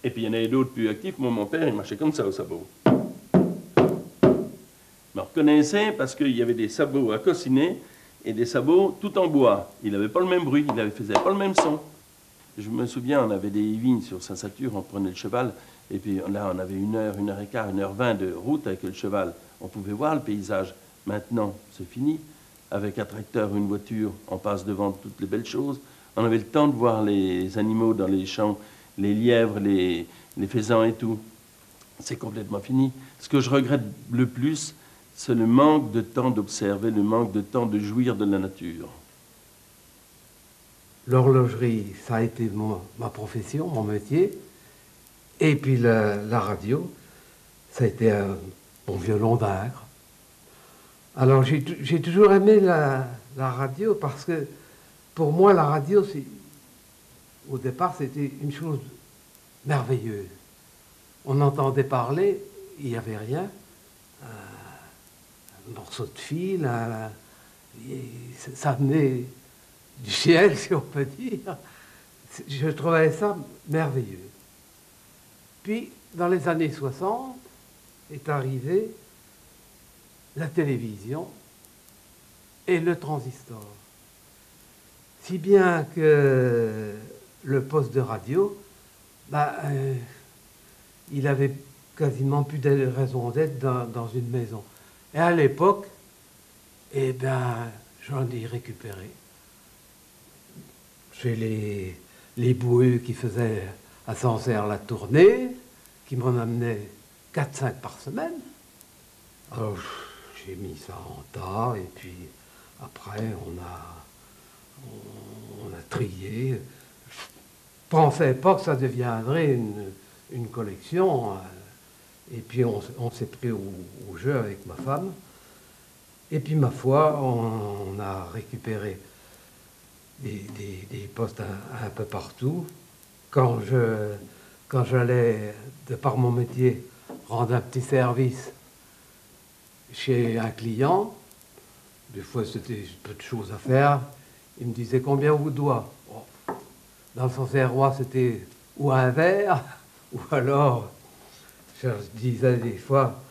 Et puis il y en avait d'autres plus actifs. Moi, mon père, il marchait comme ça au sabot. Mais on reconnaissait parce qu'il y avait des sabots à cossiner et des sabots tout en bois. Il n'avait pas le même bruit, il ne faisait pas le même son. Je me souviens, on avait des vignes sur Saint-Satur, on prenait le cheval, et puis là, on avait 1 heure, 1h15, 1h20 de route avec le cheval. On pouvait voir le paysage. Maintenant, c'est fini. Avec un tracteur, une voiture, on passe devant toutes les belles choses. On avait le temps de voir les animaux dans les champs, les lièvres, les faisans et tout. C'est complètement fini. Ce que je regrette le plus, c'est le manque de temps d'observer, le manque de temps de jouir de la nature. L'horlogerie, ça a été ma profession, mon métier. Et puis la radio, ça a été un bon violon d'Ingres. Alors j'ai toujours aimé la radio parce que pour moi, la radio, au départ, c'était une chose merveilleuse. On entendait parler, il n'y avait rien. Un morceau de fil, ça venait du ciel, si on peut dire. Je trouvais ça merveilleux. Puis, dans les années 60, est arrivée la télévision et le transistor. Si bien que le poste de radio, il avait quasiment plus de raison d'être dans une maison. Et à l'époque, j'en ai récupéré. J'ai les boueux qui faisaient à Sancerre la tournée, qui m'en amenaient 4-5 par semaine. Alors, j'ai mis ça en tas, et puis après, on a trié. Je ne pensais pas que ça deviendrait une collection. Et puis, on s'est pris au jeu avec ma femme. Et puis, ma foi, on a récupéré des postes un peu partout. Quand j'allais, de par mon métier, rendre un petit service chez un client, des fois c'était peu de choses à faire, il me disait combien vous doit. Oh. Dans le Sancerrois, c'était ou un verre, ou alors, je disais des fois,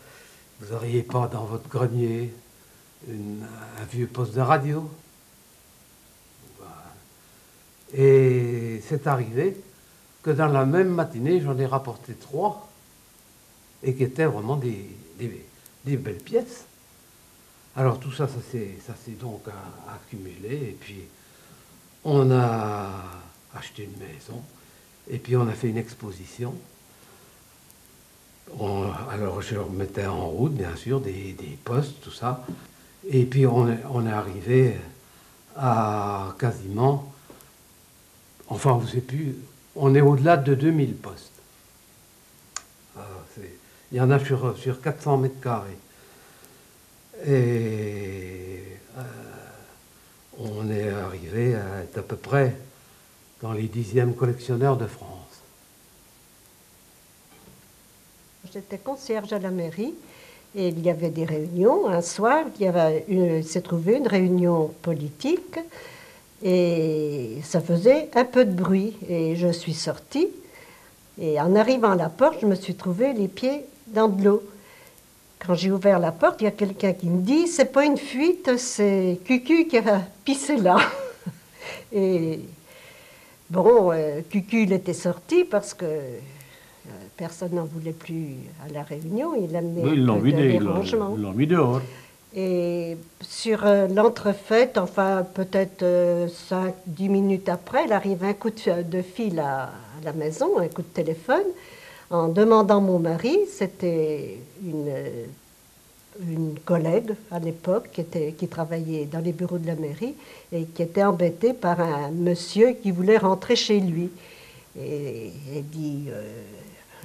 vous n'auriez pas dans votre grenier un vieux poste de radio. Et c'est arrivé que dans la même matinée, j'en ai rapporté 3, et qui étaient vraiment des belles pièces. Alors tout ça, ça s'est donc accumulé, et puis on a acheté une maison, et puis on a fait une exposition. Alors je remettais en route, bien sûr, des postes, tout ça, et puis on est arrivé à quasiment, enfin, je ne sais plus, on est au-delà de 2000 postes. Il y en a sur 400 mètres carrés. Et on est arrivé à être à peu près dans les 10e collectionneurs de France. J'étais concierge à la mairie et il y avait des réunions. Un soir, il s'est trouvé une réunion politique et ça faisait un peu de bruit. Et je suis sortie et en arrivant à la porte, je me suis trouvé les pieds dans de l'eau. Quand j'ai ouvert la porte, il y a quelqu'un qui me dit « C'est pas une fuite, c'est Cucu qui a pissé là. » Et bon, Cucu, il était sorti parce que personne n'en voulait plus à la réunion. Il amenait ils l'ont vidé, ils l'ont mis dehors. Et sur l'entrefaite, enfin peut-être 5-10 minutes après, il arrive un coup de fil à la maison, un coup de téléphone, en demandant mon mari. C'était une collègue à l'époque qui travaillait dans les bureaux de la mairie et qui était embêtée par un monsieur qui voulait rentrer chez lui. Et elle dit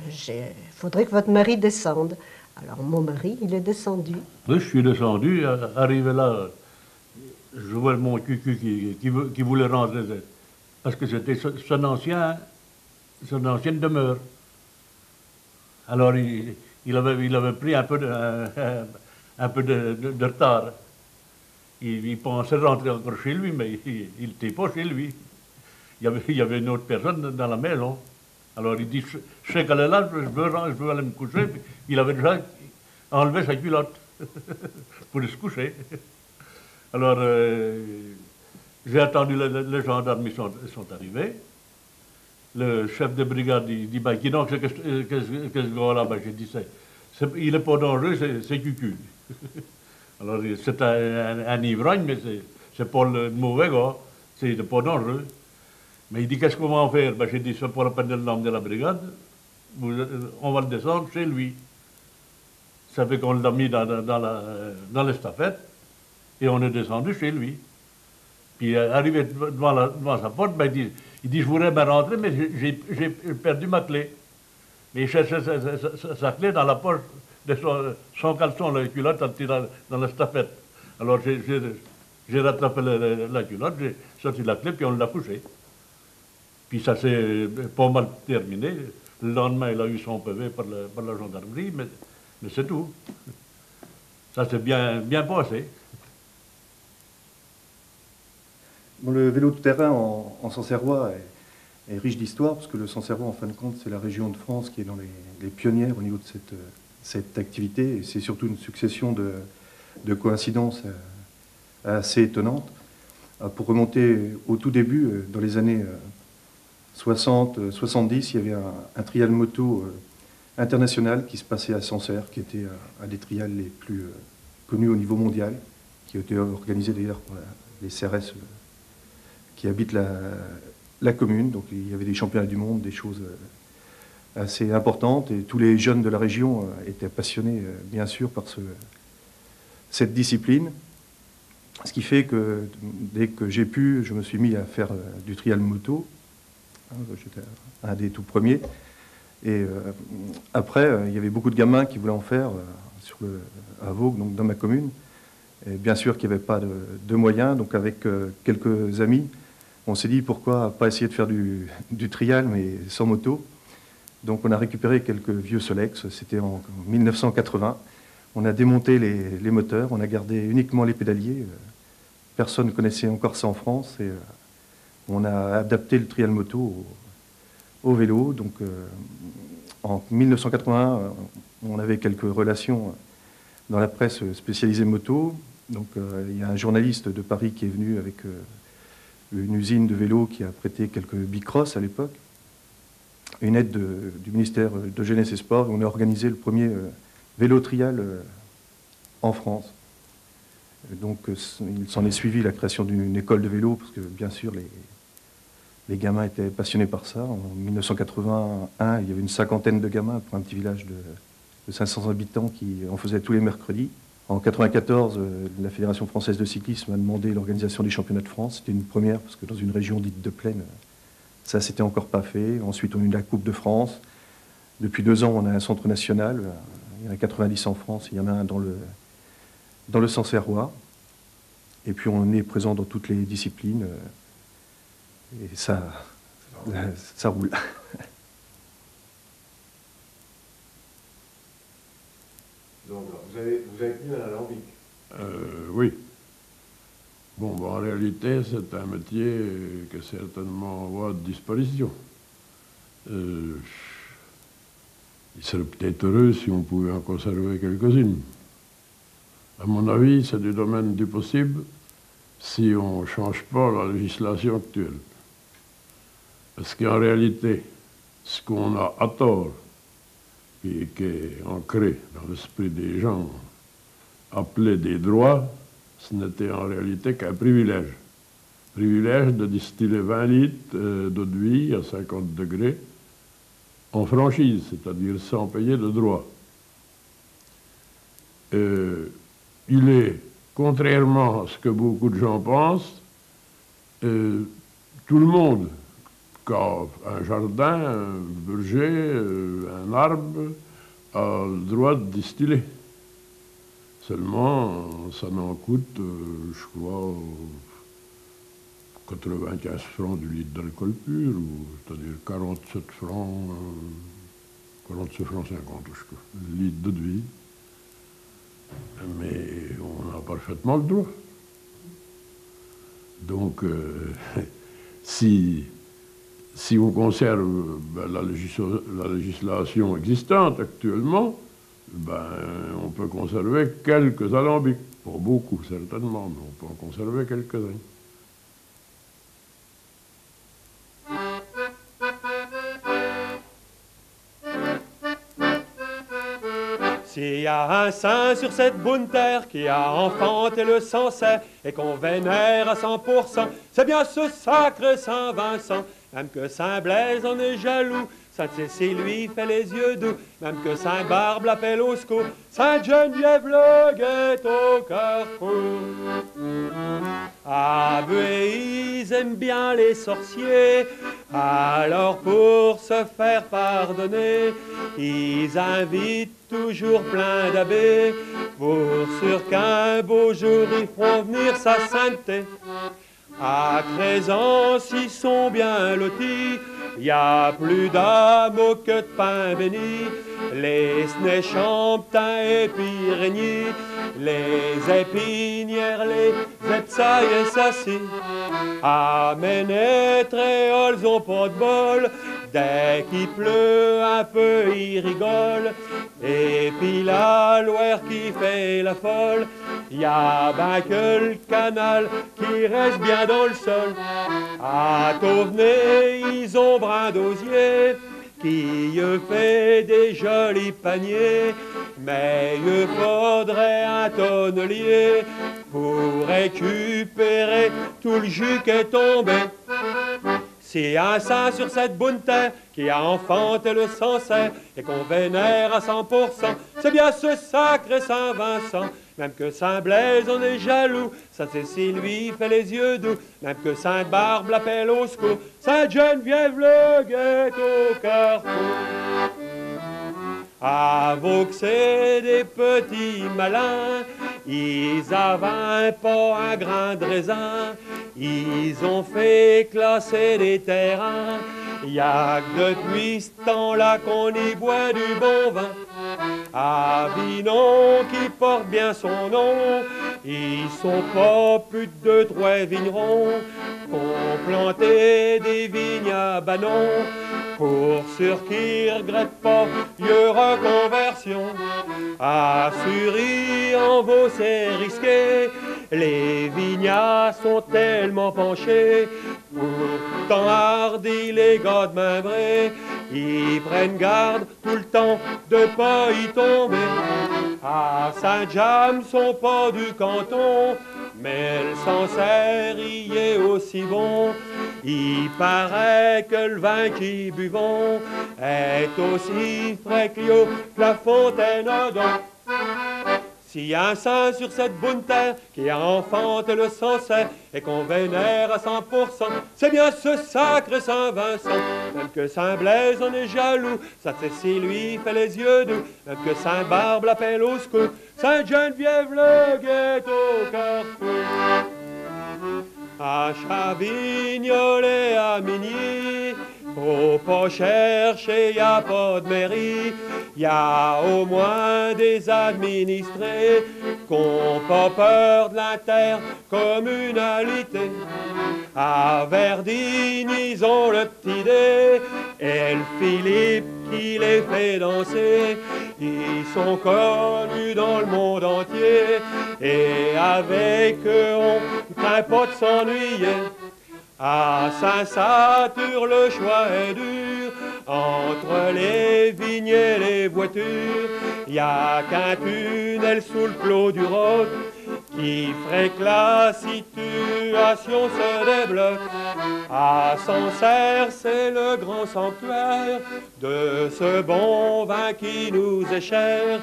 il faudrait que votre mari descende. Alors mon mari, il est descendu. Oui, je suis descendu, arrivé là, je vois mon Cucu qui voulait rentrer, parce que c'était son ancienne demeure. Alors il avait pris un peu de retard. Il pensait rentrer encore chez lui, mais il n'était pas chez lui. Il y avait une autre personne dans la maison. Alors il dit, je sais qu'elle est là, je veux aller me coucher. Puis, il avait déjà enlevé sa culotte pour se coucher. Alors j'ai attendu, les gendarmes sont arrivés. Le chef de brigade dit, ben, qui donc, qu'est-ce que gars-là? Ben, j'ai dit, il n'est pas dangereux, c'est Cucu. Alors c'est un ivrogne, mais c'est pas le mauvais gars, c'est pas dangereux. Mais il dit, qu'est-ce qu'on va en faire? Ben, j'ai dit, c'est pas la peine de l'emmener de la brigade, on va le descendre chez lui. Ça fait qu'on l'a mis dans l'estafette, et on est descendu chez lui. Puis arrivé devant sa porte, ben, il dit, je voudrais bien rentrer, mais j'ai perdu ma clé. Mais il cherchait sa clé dans la poche de son caleçon, la culotte, dans l'estafette. Alors j'ai rattrapé la culotte, j'ai sorti la clé, puis on l'a couché. Puis ça s'est pas mal terminé. Le lendemain, il a eu son PV par la gendarmerie, mais c'est tout. Ça s'est bien passé. Bon, le vélo de terrain en Sancerrois est riche d'histoire, parce que le Sancerrois, en fin de compte, c'est la région de France qui est dans les pionnières au niveau de cette activité. Et c'est surtout une succession de coïncidences assez étonnantes. Pour remonter au tout début, dans les années 60, 70, il y avait un trial moto international qui se passait à Sancerre, qui était un des trials les plus connus au niveau mondial, qui a été organisé d'ailleurs par les CRS qui habitent la commune. Donc il y avait des championnats du monde, des choses assez importantes, et tous les jeunes de la région étaient passionnés, bien sûr, par cette discipline. Ce qui fait que dès que j'ai pu, je me suis mis à faire du trial moto. J'étais un des tout premiers. Et après, il y avait beaucoup de gamins qui voulaient en faire à Vaulx, donc dans ma commune. Et bien sûr qu'il n'y avait pas de moyens. Donc avec quelques amis, on s'est dit pourquoi pas essayer de faire du trial, mais sans moto. Donc on a récupéré quelques vieux Solex. C'était en 1980. On a démonté les moteurs. On a gardé uniquement les pédaliers. Personne ne connaissait encore ça en France. Et on a adapté le trial moto au vélo. Donc, en 1981, on avait quelques relations dans la presse spécialisée moto. Donc, il y a un journaliste de Paris qui est venu avec une usine de vélo qui a prêté quelques bicross à l'époque. Une aide du ministère de Jeunesse et Sport. On a organisé le premier vélo trial en France. Donc, il s'en est suivi la création d'une école de vélo, parce que bien sûr, les gamins étaient passionnés par ça. En 1981, il y avait une cinquantaine de gamins pour un petit village de 500 habitants qui en faisaient tous les mercredis. En 1994, la Fédération française de cyclisme a demandé l'organisation des championnats de France. C'était une première, parce que dans une région dite de plaine, ça s'était encore pas fait. Ensuite, on a eu la Coupe de France. Depuis 2 ans, on a un centre national. Il y en a 90 en France. Il y en a un dans le Sancerrois. Et puis on est présent dans toutes les disciplines. Et ça roule. Donc, vous avez tenu à l'alambic. Oui. Bon, en réalité, c'est un métier qui est certainement en voie de disparition. Il serait peut-être heureux si on pouvait en conserver quelques-unes. À mon avis, c'est du domaine du possible si on ne change pas la législation actuelle. Parce qu'en réalité, ce qu'on a à tort, et qui est ancré dans l'esprit des gens, appelé des droits, ce n'était en réalité qu'un privilège. Privilège de distiller 20 litres d'eau-de-vie à 50 degrés en franchise, c'est-à-dire sans payer de droits. Il est, contrairement à ce que beaucoup de gens pensent, tout le monde qui a un jardin, un verger, un arbre, a le droit de distiller. Seulement, ça n'en coûte, je crois, 95 francs du litre d'alcool pur, c'est-à-dire 47 francs 50, je crois, le litre d'eau de vie. Mais on a parfaitement le droit. Donc, si on conserve la législation existante actuellement, on peut conserver quelques alambics. Pas beaucoup, certainement, mais on peut en conserver quelques-uns. S'il y a un saint sur cette bonne terre qui a enfanté le Sancerre et qu'on vénère à 100%, c'est bien ce sacré Saint Vincent. Même que Saint Blaise en est jaloux, Sainte Cécile lui fait les yeux doux, même que Saint Barbe l'appelle au secours, Sainte Geneviève le guette au cœur fou. Ah, mais ils aiment bien les sorciers, alors pour se faire pardonner, ils invitent toujours plein d'abbés, pour sûr qu'un beau jour ils feront venir sa sainteté. À Crézence, ils sont bien lotis, y a plus d'amour que de pain béni. Les Snéchamptins et Pyrénées, les Épinières, les Epsailles et Sassy. Ah, mais les Tréols ont pas de bol, dès qu'il pleut un peu, ils rigolent. Et puis la Loire qui fait la folle, y a ben que le canal qui reste bien dans le sol. À Tauvenay, ils ont brin d'osier qui fait des jolis paniers, mais il faudrait un tonnelier pour récupérer tout le jus qui est tombé. Si un saint sur cette bonne terre qui a enfanté le Sancerre et qu'on vénère à 100%, c'est bien ce sacré Saint Vincent. Même que Saint Blaise en est jaloux, Sainte Cécile lui fait les yeux doux, même que Sainte Barbe l'appelle au secours, Sainte Geneviève le guette au carrefour. Avoue que c'est des petits malins, ils avaient pas un grain de raisin, ils ont fait classer des terrains, y a que depuis ce temps-là qu'on y boit du bon vin. Avignon qui porte bien son nom, ils sont pas plus de 3 vignerons qu'ont planté des vignes à Banon. Pour ceux qui regrettent pas, y aura conversion. À Sury, en Vaud, c'est risqué, les vignats sont tellement penchés. Pourtant hardi les gars de Mainbré, ils prennent garde tout le temps de pas y tomber. À Saint-James sont pas du canton, mais le Sancerre y est aussi bon. Il paraît que le vin qui buvons est aussi frais que la fontaine d'eau. S'il y a un saint sur cette bonne terre qui a enfanté le Sancerre et qu'on vénère à 100%, c'est bien ce sacré Saint Vincent. Même que Saint Blaise en est jaloux, Sainte Cécile lui fait les yeux doux, même que Saint Barbe l'appelle au secours, Sainte Geneviève le guette au carrefour. À Chavignol et à Migny, faut pas chercher, y a pas de mairie, y a au moins des administrés qu'ont pas peur de l'intercommunalité. À Verdigne, ils ont le petit dé et le Philippe qui les fait danser. Ils sont connus dans le monde entier et avec eux on ne craint pas de s'ennuyer. À Saint-Satur, le choix est dur, entre les vignes et les voitures, y a qu'un tunnel sous le clos du Roc qui ferait que la situation se débloque. À Sancerre, c'est le grand sanctuaire de ce bon vin qui nous est cher,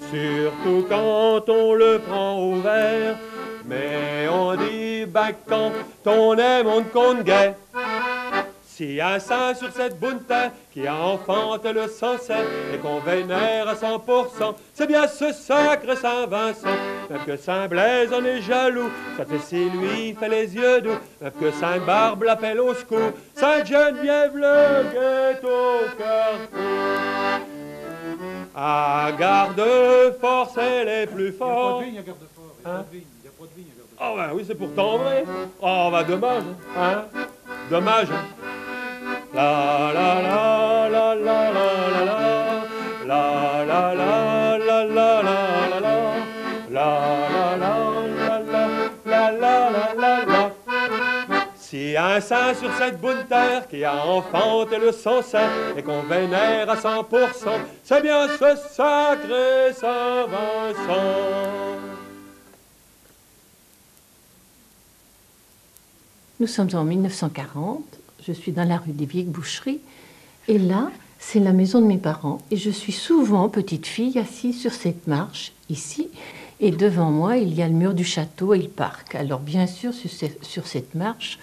surtout quand on le prend au verre. Mais on dit ben quand on aime on ne compte guère. Si un saint sur cette bonne terre qui a enfanté le Sancerre et qu'on vénère à 100%, c'est bien ce sacré Saint Vincent. Même que Saint Blaise en est jaloux, Sainte Cécile lui fait les yeux doux, même que Sainte Barbe l'appelle au secours, Sainte Geneviève le guette au carrefour. À Gardefort, c'est les plus forts. Il n'y a pas de vigne à Gardefort. Il n'y a pas de vigne. Oh ben oui, c'est pourtant vrai. Oh ben dommage, hein. Dommage. La la la la la la la la la la la la la la la la la la. Si un saint sur cette bonne terre qui a enfanté le Sancerre et qu'on vénère à 100%, c'est bien ce sacré Saint Vincent. Nous sommes en 1940, je suis dans la rue des Vieilles Boucheries, et là, c'est la maison de mes parents. Et je suis souvent, petite fille, assise sur cette marche, ici, et devant moi, il y a le mur du château et le parc. Alors bien sûr, sur cette marche,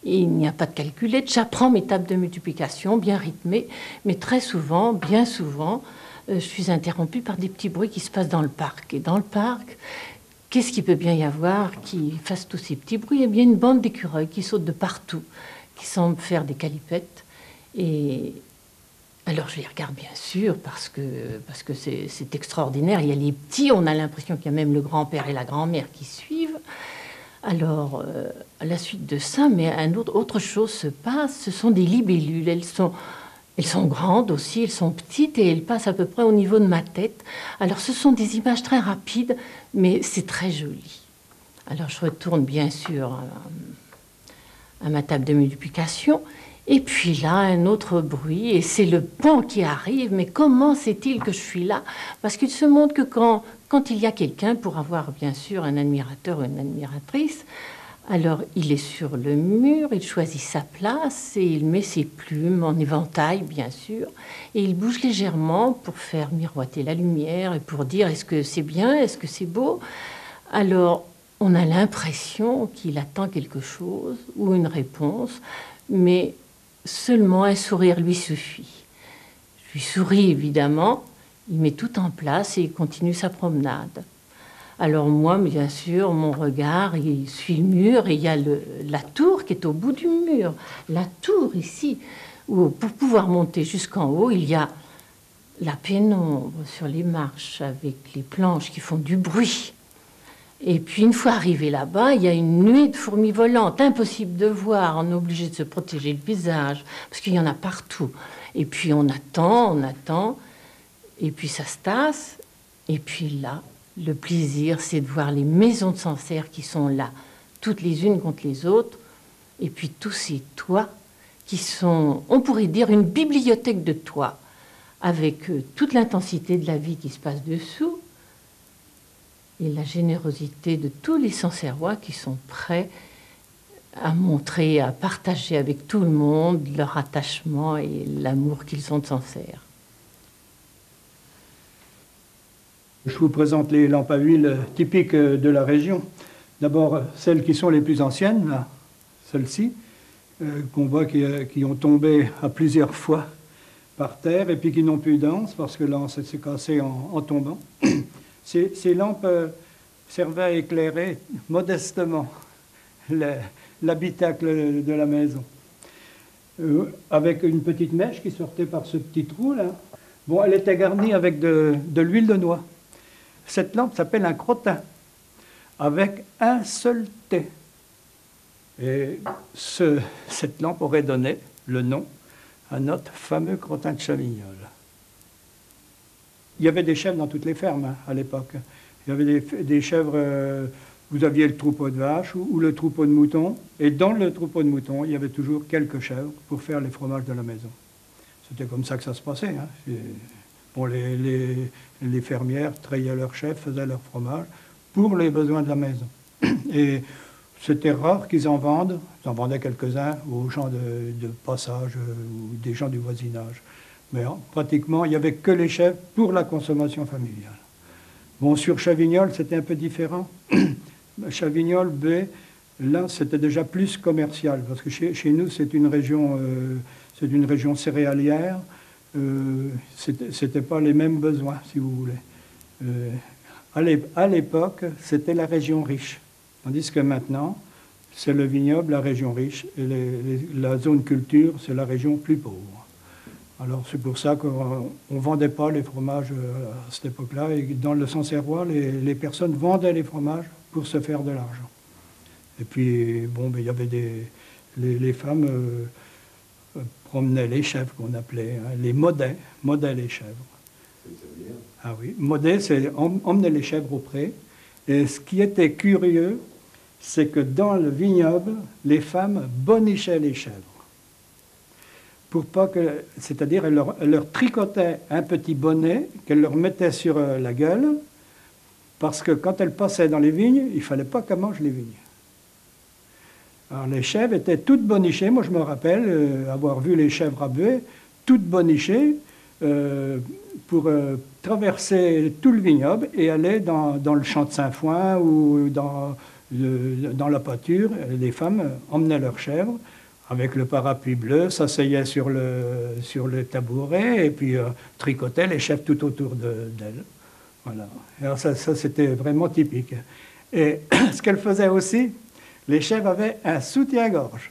il n'y a pas de calculette, j'apprends mes tables de multiplication, bien rythmées, mais très souvent, bien souvent, je suis interrompue par des petits bruits qui se passent dans le parc. Et dans le parc, qu'est-ce qu'il peut bien y avoir qui fasse tous ces petits bruits? Eh bien, une bande d'écureuils qui sautent de partout, qui semblent faire des calipettes. Et alors, je les regarde bien sûr parce que c'est extraordinaire. Il y a les petits, on a l'impression qu'il y a même le grand-père et la grand-mère qui suivent. Alors, à la suite de ça, mais autre chose se passe. Ce sont des libellules. Elles sont grandes aussi, elles sont petites et elles passent à peu près au niveau de ma tête. Alors ce sont des images très rapides, mais c'est très joli. Alors je retourne bien sûr à ma table de multiplication. Et puis là, un autre bruit, et c'est le pont qui arrive. Mais comment sait-il que je suis là? Parce qu'il se montre que quand il y a quelqu'un, pour avoir bien sûr un admirateur ou une admiratrice, Alors, il est sur le mur, il choisit sa place et il met ses plumes en éventail, bien sûr, et il bouge légèrement pour faire miroiter la lumière et pour dire est-ce que c'est bien, est-ce que c'est beau. Alors, on a l'impression qu'il attend quelque chose ou une réponse, mais seulement un sourire lui suffit. Je lui souris évidemment, il met tout en place et il continue sa promenade. Alors moi, bien sûr, mon regard, il suit le mur et il y a la tour qui est au bout du mur. La tour ici, où pour pouvoir monter jusqu'en haut, il y a la pénombre sur les marches avec les planches qui font du bruit. Et puis une fois arrivé là-bas, il y a une nuée de fourmis volantes, impossible de voir, on est obligé de se protéger le visage, parce qu'il y en a partout. Et puis on attend, et puis ça se tasse, et puis là, le plaisir, c'est de voir les maisons de Sancerre qui sont là, toutes les unes contre les autres, et puis tous ces toits qui sont, on pourrait dire, une bibliothèque de toits, avec toute l'intensité de la vie qui se passe dessous, et la générosité de tous les Sancerrois qui sont prêts à montrer, à partager avec tout le monde leur attachement et l'amour qu'ils ont de Sancerre. Je vous présente les lampes à huile typiques de la région. D'abord, celles qui sont les plus anciennes, là, celles-ci, qu'on voit qui ont tombé à plusieurs fois par terre et puis qui n'ont plus d'anse parce que l'anse s'est cassée en tombant. Ces lampes servaient à éclairer modestement l'habitacle de la maison. Avec une petite mèche qui sortait par ce petit trou là. Bon, elle était garnie avec de l'huile de noix. Cette lampe s'appelle un crottin, avec un seul thé. Et cette lampe aurait donné le nom à notre fameux crottin de Chavignol. Il y avait des chèvres dans toutes les fermes hein, à l'époque. Il y avait des chèvres, vous aviez le troupeau de vaches ou le troupeau de moutons, et dans le troupeau de moutons, il y avait toujours quelques chèvres pour faire les fromages de la maison. C'était comme ça que ça se passait. Hein. Bon, les fermières traillaient leurs chèvres, faisaient leur fromage pour les besoins de la maison. Et c'était rare qu'ils en vendent. Ils en vendaient quelques-uns aux gens de passage ou des gens du voisinage. Mais pratiquement, il n'y avait que les chèvres pour la consommation familiale. Bon, sur Chavignol, c'était un peu différent. Chavignol, B, là, c'était déjà plus commercial, parce que chez nous, c'est une région céréalière. C'était pas les mêmes besoins, si vous voulez. À l'époque, c'était la région riche, tandis que maintenant, c'est le vignoble, la région riche, et la zone culture, c'est la région plus pauvre. Alors c'est pour ça qu'on ne vendait pas les fromages à cette époque-là, et dans le Sancerrois, les personnes vendaient les fromages pour se faire de l'argent. Et puis, bon, ben, il y avait les femmes promenaient les chèvres qu'on appelait, hein, les modaient les chèvres. Ah oui, moder, c'est emmener les chèvres au pré. Et ce qui était curieux, c'est que dans le vignoble, les femmes bonichaient les chèvres. Pour pas que, c'est-à-dire, elles leur tricotaient un petit bonnet qu'elles leur mettaient sur la gueule, parce que quand elles passaient dans les vignes, il ne fallait pas qu'elles mangent les vignes. Alors les chèvres étaient toutes bonichées. Moi, je me rappelle avoir vu les chèvres à Buet, toutes bonichées, pour traverser tout le vignoble et aller dans le champ de Saint-Foin ou dans la pâture. Les femmes emmenaient leurs chèvres avec le parapluie bleu, s'asseyaient sur le tabouret et puis tricotaient les chèvres tout autour d'elles. Voilà. Alors ça c'était vraiment typique. Et ce qu'elles faisaient aussi, les chèvres avaient un soutien-gorge.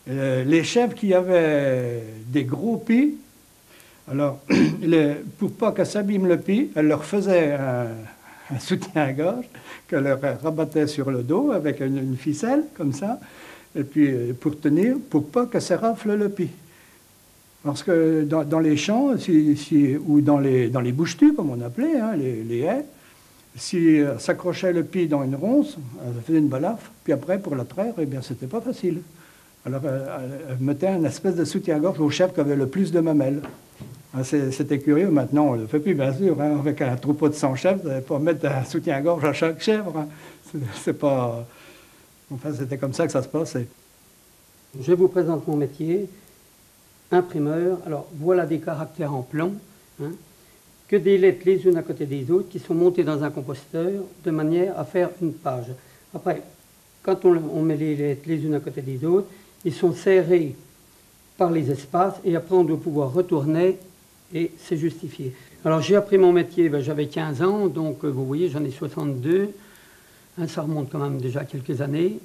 Les chèvres qui avaient des gros pieds, alors pour pas qu'elles s'abîment le pied, elles leur faisaient un soutien-gorge qu'elles leur rabattaient sur le dos avec une ficelle comme ça, et puis pour tenir, pour pas que ça rafle le pied. Parce que dans les champs ou dans les bouches-tues, comme on appelait, hein, les haies, si s'accrochait le pied dans une ronce, elle faisait une balafre, puis après, pour la traire, eh bien, c'était pas facile. Alors, elle mettait une espèce de soutien-gorge aux chèvres qui avaient le plus de mamelles. C'était curieux. Maintenant, on ne le fait plus, bien sûr. Hein. Avec un troupeau de 100 chèvres, vous n'allez pas mettre un soutien-gorge à chaque chèvre. Hein. C'est pas... Enfin, c'était comme ça que ça se passait. Je vous présente mon métier, imprimeur. Alors, voilà des caractères en plomb, hein, que des lettres les unes à côté des autres qui sont montées dans un composteur de manière à faire une page. Après, quand on met les lettres les unes à côté des autres, ils sont serrés par les espaces et après on doit pouvoir retourner et c'est justifié. Alors j'ai appris mon métier, j'avais 15 ans, donc vous voyez j'en ai 62, hein, ça remonte quand même déjà quelques années.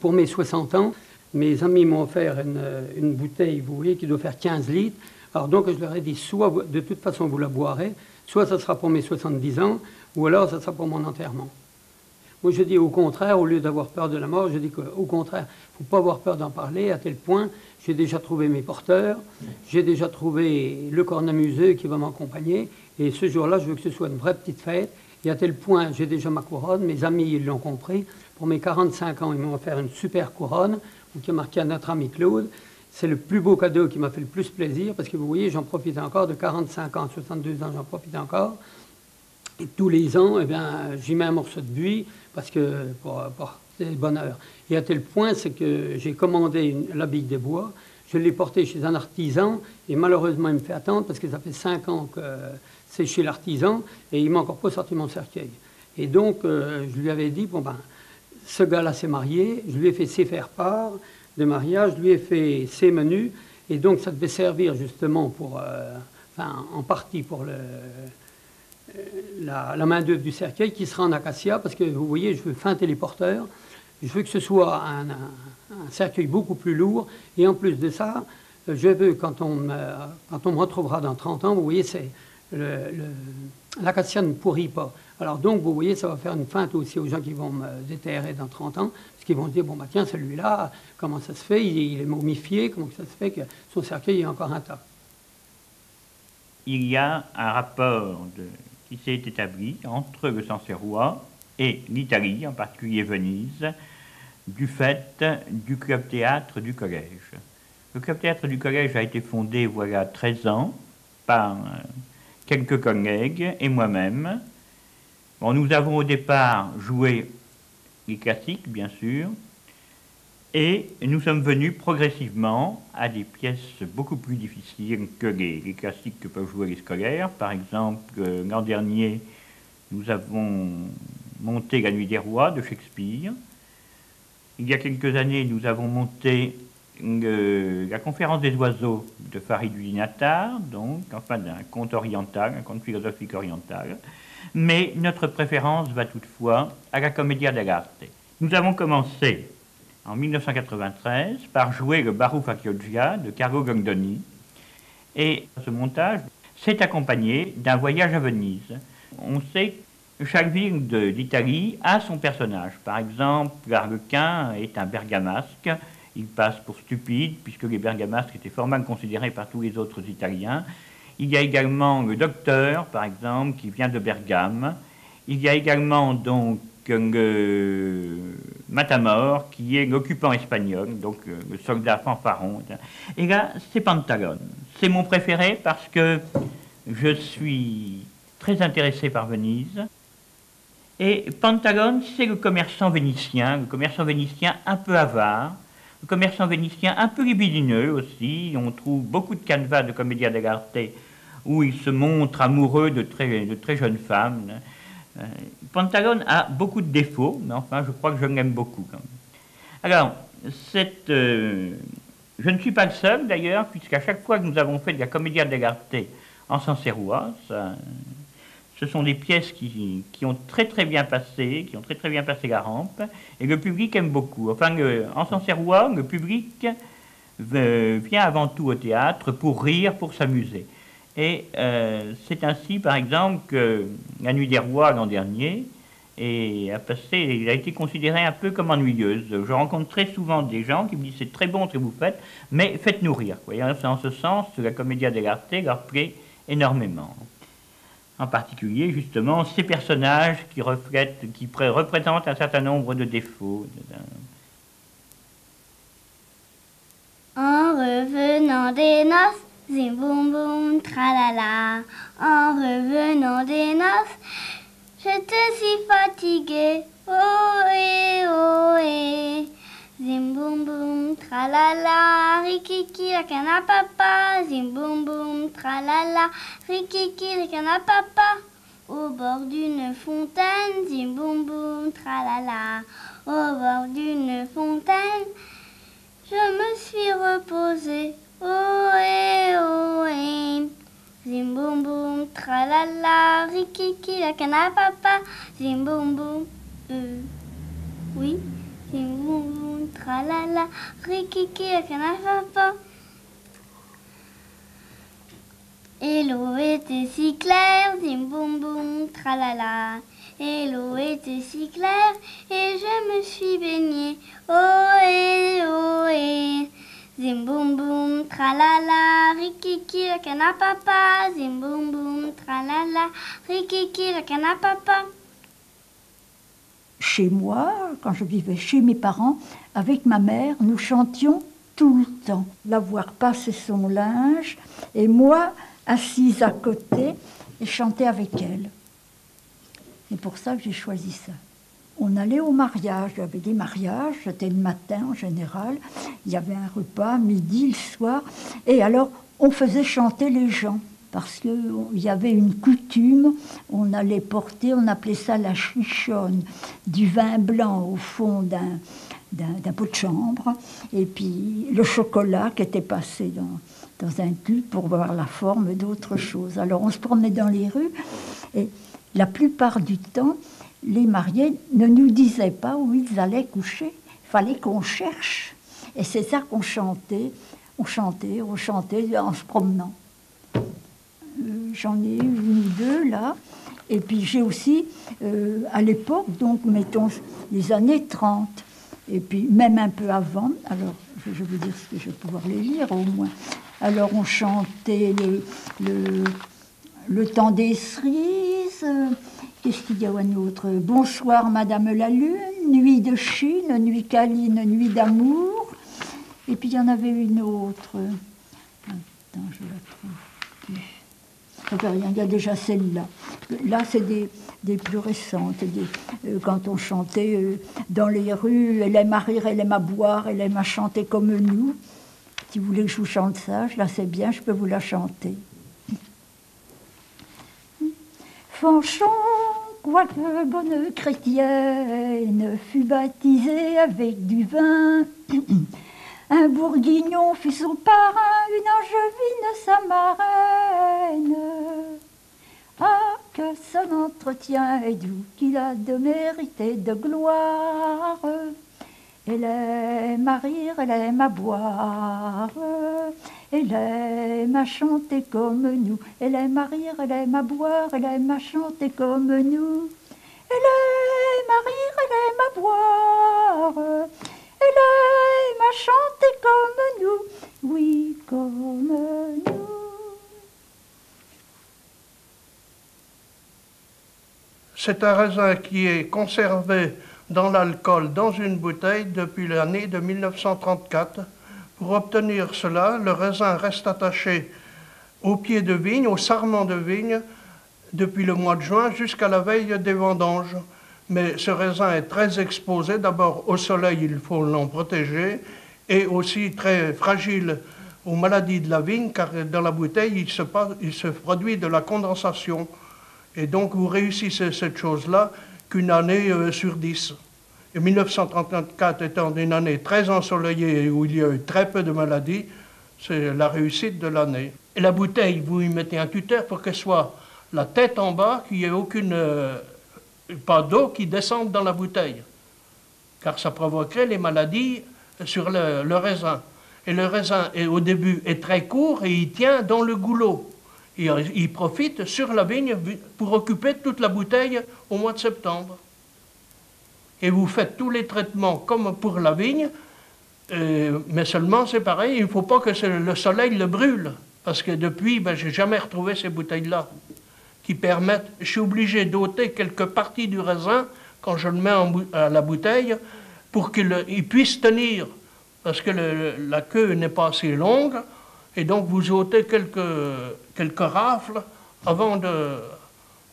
Pour mes 60 ans, mes amis m'ont offert une bouteille, vous voyez, qui doit faire 15 litres. Alors donc je leur ai dit, soit de toute façon vous la boirez, soit ça sera pour mes 70 ans, ou alors ça sera pour mon enterrement. Moi je dis au contraire, au lieu d'avoir peur de la mort, je dis qu'au contraire, il ne faut pas avoir peur d'en parler, à tel point, j'ai déjà trouvé mes porteurs, j'ai déjà trouvé le cornemuseux qui va m'accompagner, et ce jour-là, je veux que ce soit une vraie petite fête, et à tel point, j'ai déjà ma couronne, mes amis, ils l'ont compris, pour mes 45 ans, ils m'ont offert une super couronne, qui a marqué à notre ami Claude. C'est le plus beau cadeau qui m'a fait le plus plaisir, parce que vous voyez, j'en profite encore, de 45 ans, 62 ans, j'en profite encore. Et tous les ans, eh bien, j'y mets un morceau de buis, parce que pour porter le bonheur. Et à tel point, c'est que j'ai commandé la bille de bois, je l'ai porté chez un artisan, et malheureusement, il me fait attendre, parce que ça fait 5 ans que c'est chez l'artisan, et il m'a encore pas sorti mon cercueil. Et donc, je lui avais dit, bon ben, ce gars-là s'est marié, je lui ai fait ses faire-part de mariage, je lui ai fait ses menus, et donc ça devait servir justement pour, enfin, en partie pour la main-d'œuvre du cercueil qui sera en acacia, parce que vous voyez, je veux feinter les porteurs, je veux que ce soit un cercueil beaucoup plus lourd, et en plus de ça, je veux, quand on me retrouvera dans 30 ans, vous voyez, l'acacia ne pourrit pas. Alors donc, vous voyez, ça va faire une feinte aussi aux gens qui vont me déterrer dans 30 ans, parce qu'ils vont se dire, bon, bah tiens, celui-là, comment ça se fait, il est momifié, comment ça se fait que son cercueil est encore intact. Il y a un rapport qui s'est établi entre le Sancerrois et l'Italie, en particulier Venise, du fait du club-théâtre du collège. Le club-théâtre du collège a été fondé, voilà, 13 ans, par quelques collègues et moi-même. Bon, nous avons au départ joué les classiques, bien sûr, et nous sommes venus progressivement à des pièces beaucoup plus difficiles que les classiques que peuvent jouer les scolaires. Par exemple, l'an dernier, nous avons monté La Nuit des Rois de Shakespeare. Il y a quelques années, nous avons monté la Conférence des oiseaux de Farid Udinatar, donc, enfin, d'un conte oriental, un conte philosophique oriental. Mais notre préférence va toutefois à la Commedia dell'arte. Nous avons commencé en 1993 par jouer le Baruch Chioggia de Carlo Gongdoni. Et ce montage s'est accompagné d'un voyage à Venise. On sait que chaque ville d'Italie a son personnage. Par exemple, l'Arlequin est un bergamasque. Il passe pour stupide, puisque les bergamasques étaient fort mal considérés par tous les autres Italiens. Il y a également le docteur, par exemple, qui vient de Bergame. Il y a également donc le Matamor, qui est l'occupant espagnol, donc le soldat fanfaron. Et là, c'est Pantalone. C'est mon préféré parce que je suis très intéressé par Venise. Et Pantalone, c'est le commerçant vénitien un peu avare, le commerçant vénitien un peu libidineux aussi. On trouve beaucoup de canevas de Commedia dell'arte où il se montre amoureux de très jeunes femmes. Pantalone a beaucoup de défauts, mais enfin, je crois que je l'aime beaucoup. Quand même. Alors, je ne suis pas le seul, d'ailleurs, puisqu'à chaque fois que nous avons fait de la Commedia dell'arte en Sancerrois, ce sont des pièces qui ont très bien passé, qui ont très bien passé la rampe, et le public aime beaucoup. Enfin, en Sancerrois, le public vient avant tout au théâtre pour rire, pour s'amuser. Et c'est ainsi, par exemple, que La Nuit des Rois, l'an dernier, a été considérée un peu comme ennuyeuse. Je rencontre très souvent des gens qui me disent « c'est très bon ce que vous faites, mais faites-nous rire ». En ce sens, la Commedia dell'arte leur plaît énormément. En particulier, justement, ces personnages qui représentent un certain nombre de défauts. En revenant des noces, zim boum boum tralala, en revenant des noces, je j'étais si fatiguée. Ohé, zim boum boum, tralala, rikiki la canapapa, zim boum boum, tralala, rikiki la canapapa. Au bord d'une fontaine, zim boum boum, tralala, au bord d'une fontaine, je me suis reposée. Ohé, zim boum boum, tralala, rikiki la canapapa, zim boum boum, oui, zim boum boum, tralala, rikiki la canapapa. Et l'eau était si claire, zim boum boum, tralala. Et l'eau était si claire, et je me suis baignée. Ohé, zim boum boum, tralala, rikiki la canapapa, zim boum boum, tralala, rikiki la canapapa. Chez moi, quand je vivais chez mes parents, avec ma mère, nous chantions tout le temps. La voir passer son linge, et moi, assise à côté, et chanter avec elle. C'est pour ça que j'ai choisi ça. On allait au mariage, il y avait des mariages, c'était le matin en général, il y avait un repas, midi, le soir, et alors on faisait chanter les gens, parce qu'il y avait une coutume, on allait porter, on appelait ça la chichonne, du vin blanc au fond d'un pot de chambre, et puis le chocolat qui était passé dans un tube pour voir la forme d'autre chose. Alors on se promenait dans les rues, et la plupart du temps, les mariés ne nous disaient pas où ils allaient coucher. Il fallait qu'on cherche. Et c'est ça qu'on chantait. On chantait en se promenant. J'en ai une ou deux là. Et puis j'ai aussi, à l'époque, donc mettons les années 30, et puis même un peu avant, alors je veux dire ce que je vais pouvoir les lire au moins. Alors on chantait le temps des cerises, qu'est-ce qu'il y a un autre? Bonsoir Madame la Lune, Nuit de Chine, Nuit câline, Nuit d'amour. Et puis il y en avait une autre. Attends, je la trouve plus. Enfin, il y a déjà celle-là. Là, c'est des plus récentes. Quand on chantait dans les rues, elle aime à rire, elle aime à boire, elle aime à chanter comme nous. Si vous voulez que je vous chante ça, je la sais bien, je peux vous la chanter. Fanchon, quoique bonne chrétienne, fut baptisée avec du vin. Un bourguignon fut son parrain, une angevine sa marraine. Ah, que son entretien est doux, qu'il a de mérite et de gloire. Elle aime à rire, elle aime à boire, elle aime à chanter comme nous. Elle aime à rire, elle aime à boire, elle aime à chanter comme nous. Elle aime à rire, elle aime à boire, elle aime à chanter comme nous. Oui, comme nous. C'est un raisin qui est conservé dans l'alcool dans une bouteille depuis l'année de 1934. Pour obtenir cela, le raisin reste attaché au pied de vigne, au sarment de vigne, depuis le mois de juin jusqu'à la veille des vendanges. Mais ce raisin est très exposé. D'abord au soleil, il faut l'en protéger, et aussi très fragile aux maladies de la vigne, car dans la bouteille, il se produit de la condensation. Et donc vous réussissez cette chose-là qu'une année sur 10. Et 1934 étant une année très ensoleillée où il y a eu très peu de maladies, c'est la réussite de l'année. Et la bouteille, vous y mettez un tuteur pour qu'elle soit la tête en bas, qu'il n'y ait pas d'eau qui descende dans la bouteille. Car ça provoquerait les maladies sur le raisin. Et le raisin, au début, est très court et il tient dans le goulot. Et il profite sur la vigne pour occuper toute la bouteille au mois de septembre. Et vous faites tous les traitements comme pour la vigne, mais seulement c'est pareil, il ne faut pas que le soleil le brûle. Parce que depuis, je n'ai jamais retrouvé ces bouteilles-là qui permettent... Je suis obligé d'ôter quelques parties du raisin quand je le mets à la bouteille pour qu'il puisse tenir. Parce que la queue n'est pas assez longue. Et donc vous ôtez quelques rafles avant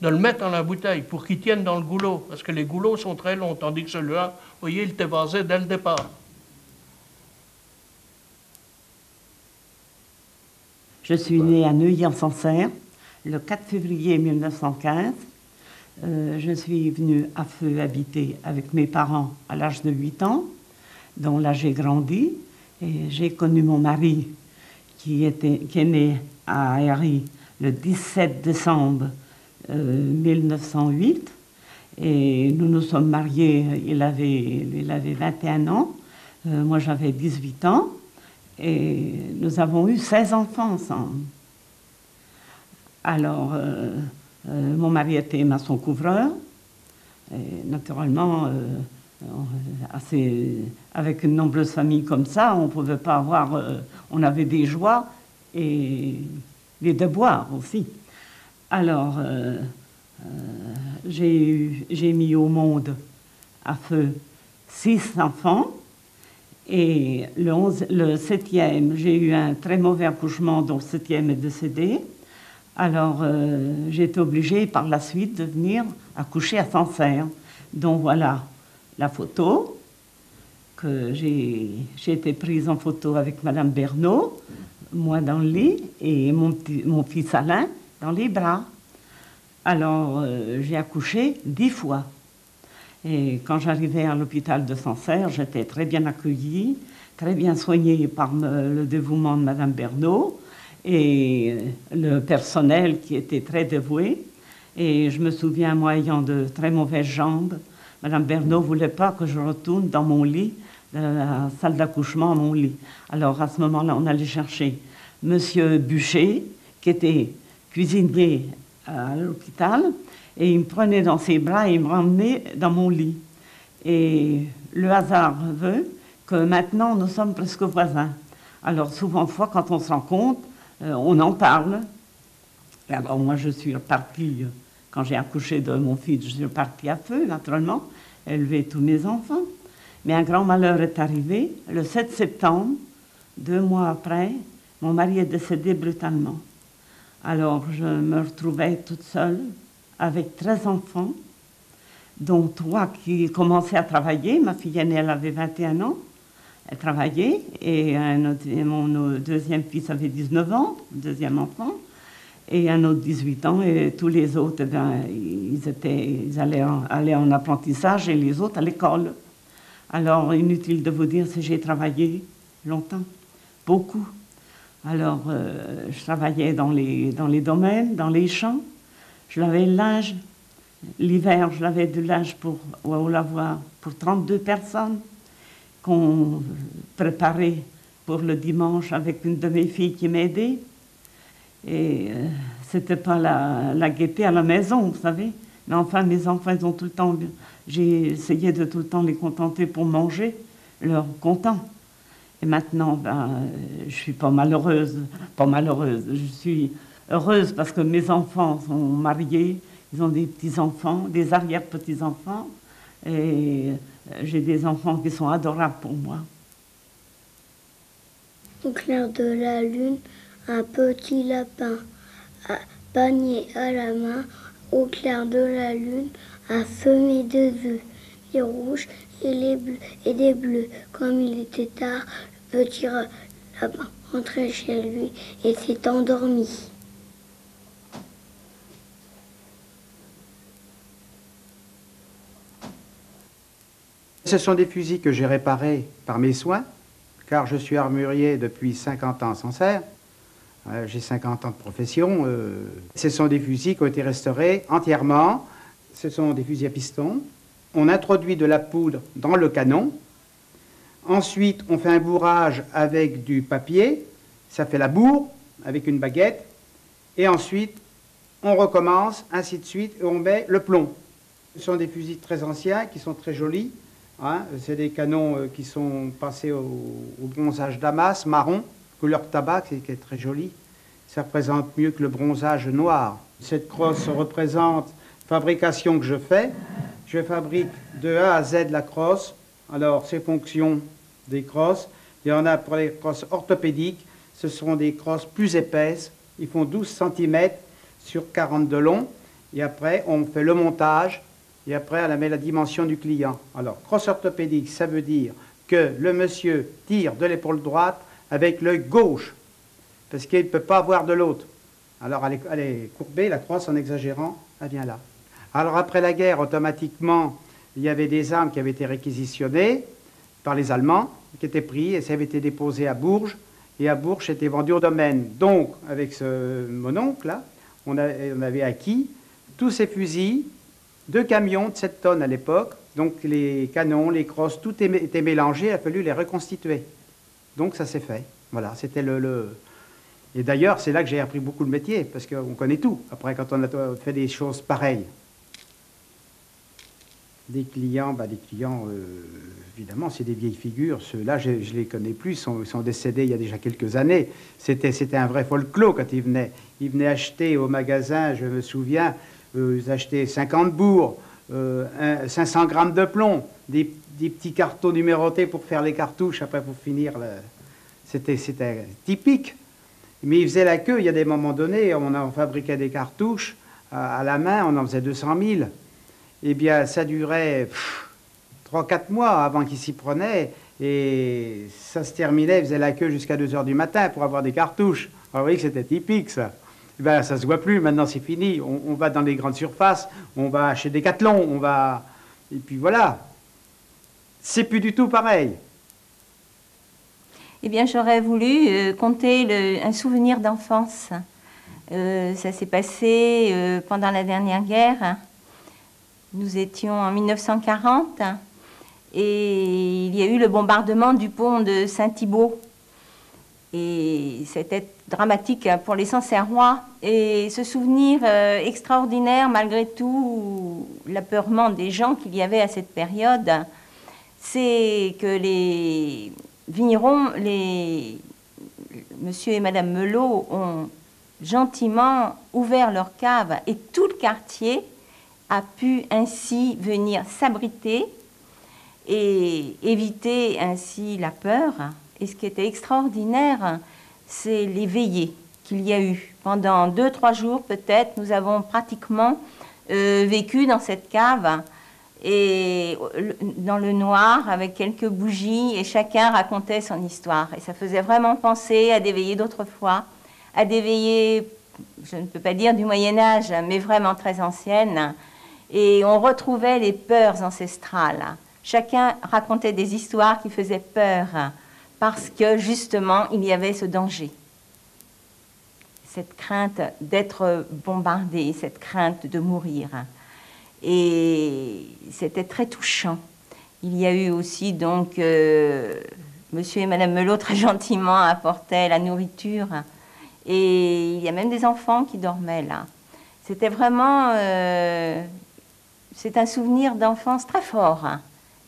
de le mettre dans la bouteille pour qu'il tienne dans le goulot, parce que les goulots sont très longs, tandis que celui-là, vous voyez, il était vasé dès le départ. Je suis née à Neuilly-en-Sancerre le 4 février 1915. Je suis venue à Feu habiter avec mes parents à l'âge de 8 ans, dont là j'ai grandi. Et j'ai connu mon mari qui est né à Herry le 17 décembre 1908. Et nous nous sommes mariés, il avait 21 ans, moi j'avais 18 ans. Et nous avons eu 16 enfants ensemble. Alors, mon mari était maçon couvreur. Et naturellement, avec une nombreuse famille comme ça, on ne pouvait pas avoir... on avait des joies et des devoirs aussi. Alors, j'ai mis au monde à Feu 6 enfants. Et le 7e, j'ai eu un très mauvais accouchement, dont le 7e est décédé. Alors, j'ai été obligée par la suite de venir accoucher à Sancerre. Donc voilà la photo, que j'ai été prise en photo avec Madame Bernot, moi dans le lit, et mon fils Alain dans les bras. Alors, j'ai accouché 10 fois. Et quand j'arrivais à l'hôpital de Sancerre, j'étais très bien accueillie, très bien soignée par le dévouement de Madame Bernot et le personnel qui était très dévoué. Et je me souviens, moi, ayant de très mauvaises jambes, Madame Bernot ne voulait pas que je retourne dans mon lit, dans la salle d'accouchement, mon lit. Alors, à ce moment-là, on allait chercher Monsieur Bûcher, qui était cuisinier à l'hôpital, et il me prenait dans ses bras et il me ramenait dans mon lit. Et le hasard veut que maintenant, nous sommes presque voisins. Alors, souvent, quand on se rencontre, on en parle. Et alors, moi, je suis repartie, quand j'ai accouché de mon fils, je suis repartie à Feu, naturellement, élever tous mes enfants. Mais un grand malheur est arrivé. Le 7 septembre, 2 mois après, mon mari est décédé brutalement. Alors, je me retrouvais toute seule, avec 13 enfants, dont 3 qui commençaient à travailler. Ma fille aînée, elle avait 21 ans, elle travaillait, et mon deuxième fils avait 19 ans, deuxième enfant, et un autre 18 ans, et tous les autres, eh bien, ils allaient en apprentissage, et les autres à l'école. Alors, inutile de vous dire si j'ai travaillé longtemps, beaucoup. Alors, je travaillais dans les domaines, dans les champs. Je lavais le linge. L'hiver, je lavais du linge au lavoir pour 32 personnes qu'on préparait pour le dimanche avec une de mes filles qui m'aidait. Et c'était pas la gaieté à la maison, vous savez. Mais enfin, mes enfants, ils ont tout le temps... J'ai essayé de tout le temps les contenter pour manger, leur content. Et maintenant, je suis pas malheureuse. Je suis heureuse parce que mes enfants sont mariés, ils ont des petits-enfants, des arrière-petits-enfants, et j'ai des enfants qui sont adorables pour moi. Au clair de la lune, un petit lapin, un panier à la main, au clair de la lune, un semé de œufs, les rouges et les bleus, et des bleus. Comme il était tard, le petit lapin rentrait chez lui et s'est endormi. Ce sont des fusils que j'ai réparés par mes soins, car je suis armurier depuis 50 ans à Sancerre. J'ai 50 ans de profession. Ce sont des fusils qui ont été restaurés entièrement. Ce sont des fusils à piston. On introduit de la poudre dans le canon. Ensuite, on fait un bourrage avec du papier. Ça fait la bourre avec une baguette. Et ensuite, on recommence, ainsi de suite, et on met le plomb. Ce sont des fusils très anciens qui sont très jolis. C'est des canons qui sont passés au bronzage damas, marron, couleur tabac, qui est très joli. Ça représente mieux que le bronzage noir. Cette crosse représente la fabrication que je fais. Je fabrique de A à Z la crosse. Alors, ces fonctions des crosses. Il y en a pour les crosses orthopédiques. Ce sont des crosses plus épaisses. Ils font 12 cm sur 40 de long. et après on fait le montage, et après on met la dimension du client. Alors, crosse orthopédique, ça veut dire que le monsieur tire de l'épaule droite avec l'œil gauche, parce qu'il ne peut pas voir de l'autre. Alors elle est courbée, la crosse, en exagérant, elle vient là. Alors après la guerre, automatiquement, il y avait des armes qui avaient été réquisitionnées par les Allemands, qui étaient pris, et ça avait été déposé à Bourges, et à Bourges, c'était vendu au domaine. Donc, avec mon oncle, là, on avait acquis tous ces fusils, 2 camions de 7 tonnes à l'époque, donc les canons, les crosses, tout était mélangé, il a fallu les reconstituer. Donc ça s'est fait. Voilà, c'était Et d'ailleurs, c'est là que j'ai appris beaucoup le métier, parce qu'on connaît tout, après, quand on a fait des choses pareilles. Des clients, évidemment, c'est des vieilles figures. Ceux-là, je ne les connais plus, ils sont décédés il y a déjà quelques années. C'était un vrai folklore quand ils venaient. Ils venaient acheter au magasin, je me souviens, ils achetaient 50 bourgs, 500 grammes de plomb, des petits cartons numérotés pour faire les cartouches, après pour finir. C'était typique. Mais ils faisaient la queue, il y a des moments donnés, on fabriquait des cartouches à la main, on en faisait 200 000. Eh bien, ça durait 3-4 mois avant qu'ils s'y prenaient, et ça se terminait, ils faisaient la queue jusqu'à 2 h du matin pour avoir des cartouches. Alors, vous voyez que c'était typique, ça. Eh bien, ça ne se voit plus, maintenant c'est fini. On va dans les grandes surfaces, on va chez Decathlon, on va... Et puis voilà. C'est plus du tout pareil. Eh bien, j'aurais voulu conter un souvenir d'enfance. Ça s'est passé pendant la dernière guerre. Nous étions en 1940 et il y a eu le bombardement du pont de Saint-Thibault. Et c'était dramatique pour les Sancerrois. Et ce souvenir extraordinaire, malgré tout l'apeurement des gens qu'il y avait à cette période, c'est que les vignerons, monsieur et madame Melot, ont gentiment ouvert leur cave et tout le quartier a pu ainsi venir s'abriter et éviter ainsi la peur. Et ce qui était extraordinaire, c'est les veillées qu'il y a eu. Pendant 2-3 jours peut-être, nous avons pratiquement vécu dans cette cave et dans le noir avec quelques bougies et chacun racontait son histoire. Et ça faisait vraiment penser à des veillées d'autrefois, à des veillées, je ne peux pas dire du Moyen-Âge, mais vraiment très anciennes. Et on retrouvait les peurs ancestrales. Chacun racontait des histoires qui faisaient peur parce que justement il y avait ce danger. Cette crainte d'être bombardé, cette crainte de mourir. Et c'était très touchant. Il y a eu aussi donc monsieur et madame Melot très gentiment apportaient la nourriture. Et il y a même des enfants qui dormaient là. C'était vraiment... c'est un souvenir d'enfance très fort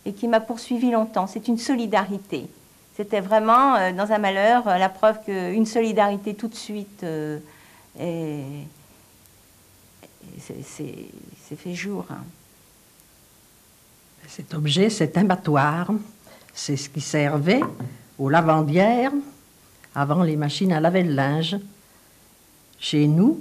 et qui m'a poursuivi longtemps. C'est une solidarité. C'était vraiment, dans un malheur, la preuve qu'une solidarité tout de suite c'est fait jour. Cet objet, c'est un battoir. C'est ce qui servait aux lavandières avant les machines à laver le linge. Chez nous,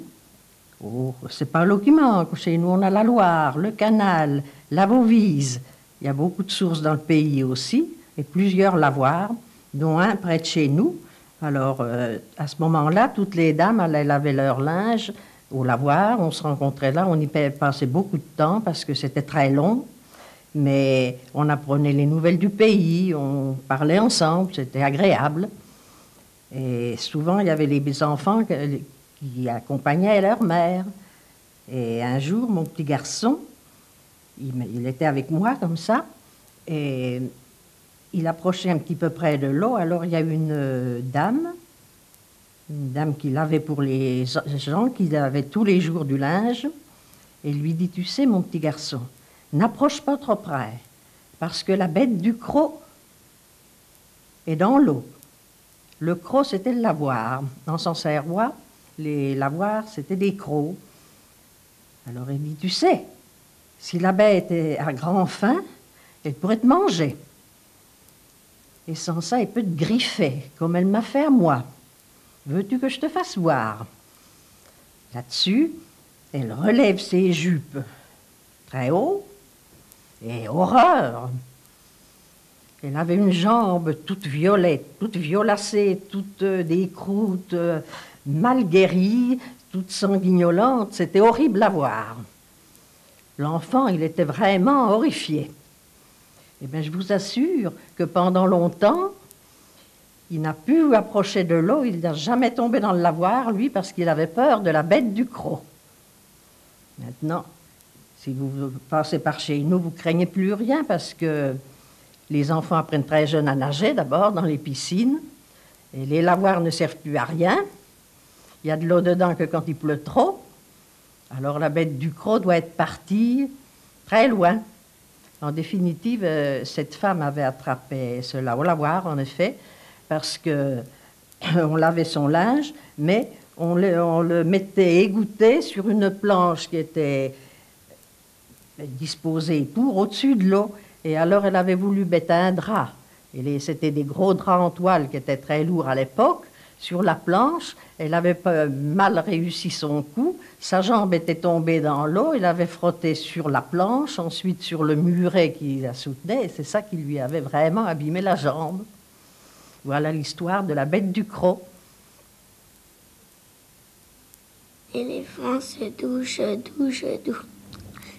c'est pas un document. Chez nous, on a la Loire, le canal, la Vauvise. Il y a beaucoup de sources dans le pays aussi, et plusieurs lavoirs, dont un près de chez nous. Alors, à ce moment-là, toutes les dames allaient laver leur linge au lavoir. On se rencontrait là, on y passait beaucoup de temps parce que c'était très long. Mais on apprenait les nouvelles du pays, on parlait ensemble, c'était agréable. Et souvent, il y avait les enfants qui accompagnaient leur mère. Et un jour, mon petit garçon, il était avec moi comme ça, et il approchait un petit peu près de l'eau. Alors il y a une dame qui lavait pour les gens, qui lavaient tous les jours du linge, et lui dit, tu sais, mon petit garçon, n'approche pas trop près, parce que la bête du croc est dans l'eau. Le croc, c'était le lavoir. Dans Sancerrois, les lavoirs, c'était des crocs. Alors il dit, tu sais, si la bête est à grand faim, elle pourrait te manger. Et sans ça, elle peut te griffer, comme elle m'a fait à moi. Veux-tu que je te fasse voir? Là-dessus, elle relève ses jupes très haut, et horreur! Elle avait une jambe toute violette, toute violacée, toute des croûtes mal guérie, toute sanguignolante, c'était horrible à voir. L'enfant, il était vraiment horrifié. Eh bien, je vous assure que pendant longtemps, il n'a pu approcher de l'eau, il n'a jamais tombé dans le lavoir, lui, parce qu'il avait peur de la bête du croc. Maintenant, si vous passez par chez nous, vous ne craignez plus rien, parce que les enfants apprennent très jeunes à nager, d'abord, dans les piscines, et les lavoirs ne servent plus à rien. Il y a de l'eau dedans que quand il pleut trop. Alors la bête du croc doit être partie très loin. En définitive, cette femme avait attrapé cela au lavoir, en effet, parce que on lavait son linge, mais on le mettait égoutté sur une planche qui était disposée pour au-dessus de l'eau. Et alors elle avait voulu mettre un drap. Et c'était des gros draps en toile qui étaient très lourds à l'époque. Sur la planche, elle avait mal réussi son coup, sa jambe était tombée dans l'eau, il avait frotté sur la planche, ensuite sur le muret qui la soutenait, et c'est ça qui lui avait vraiment abîmé la jambe. Voilà l'histoire de la bête du croc. L'éléphant se douche, douche, douche.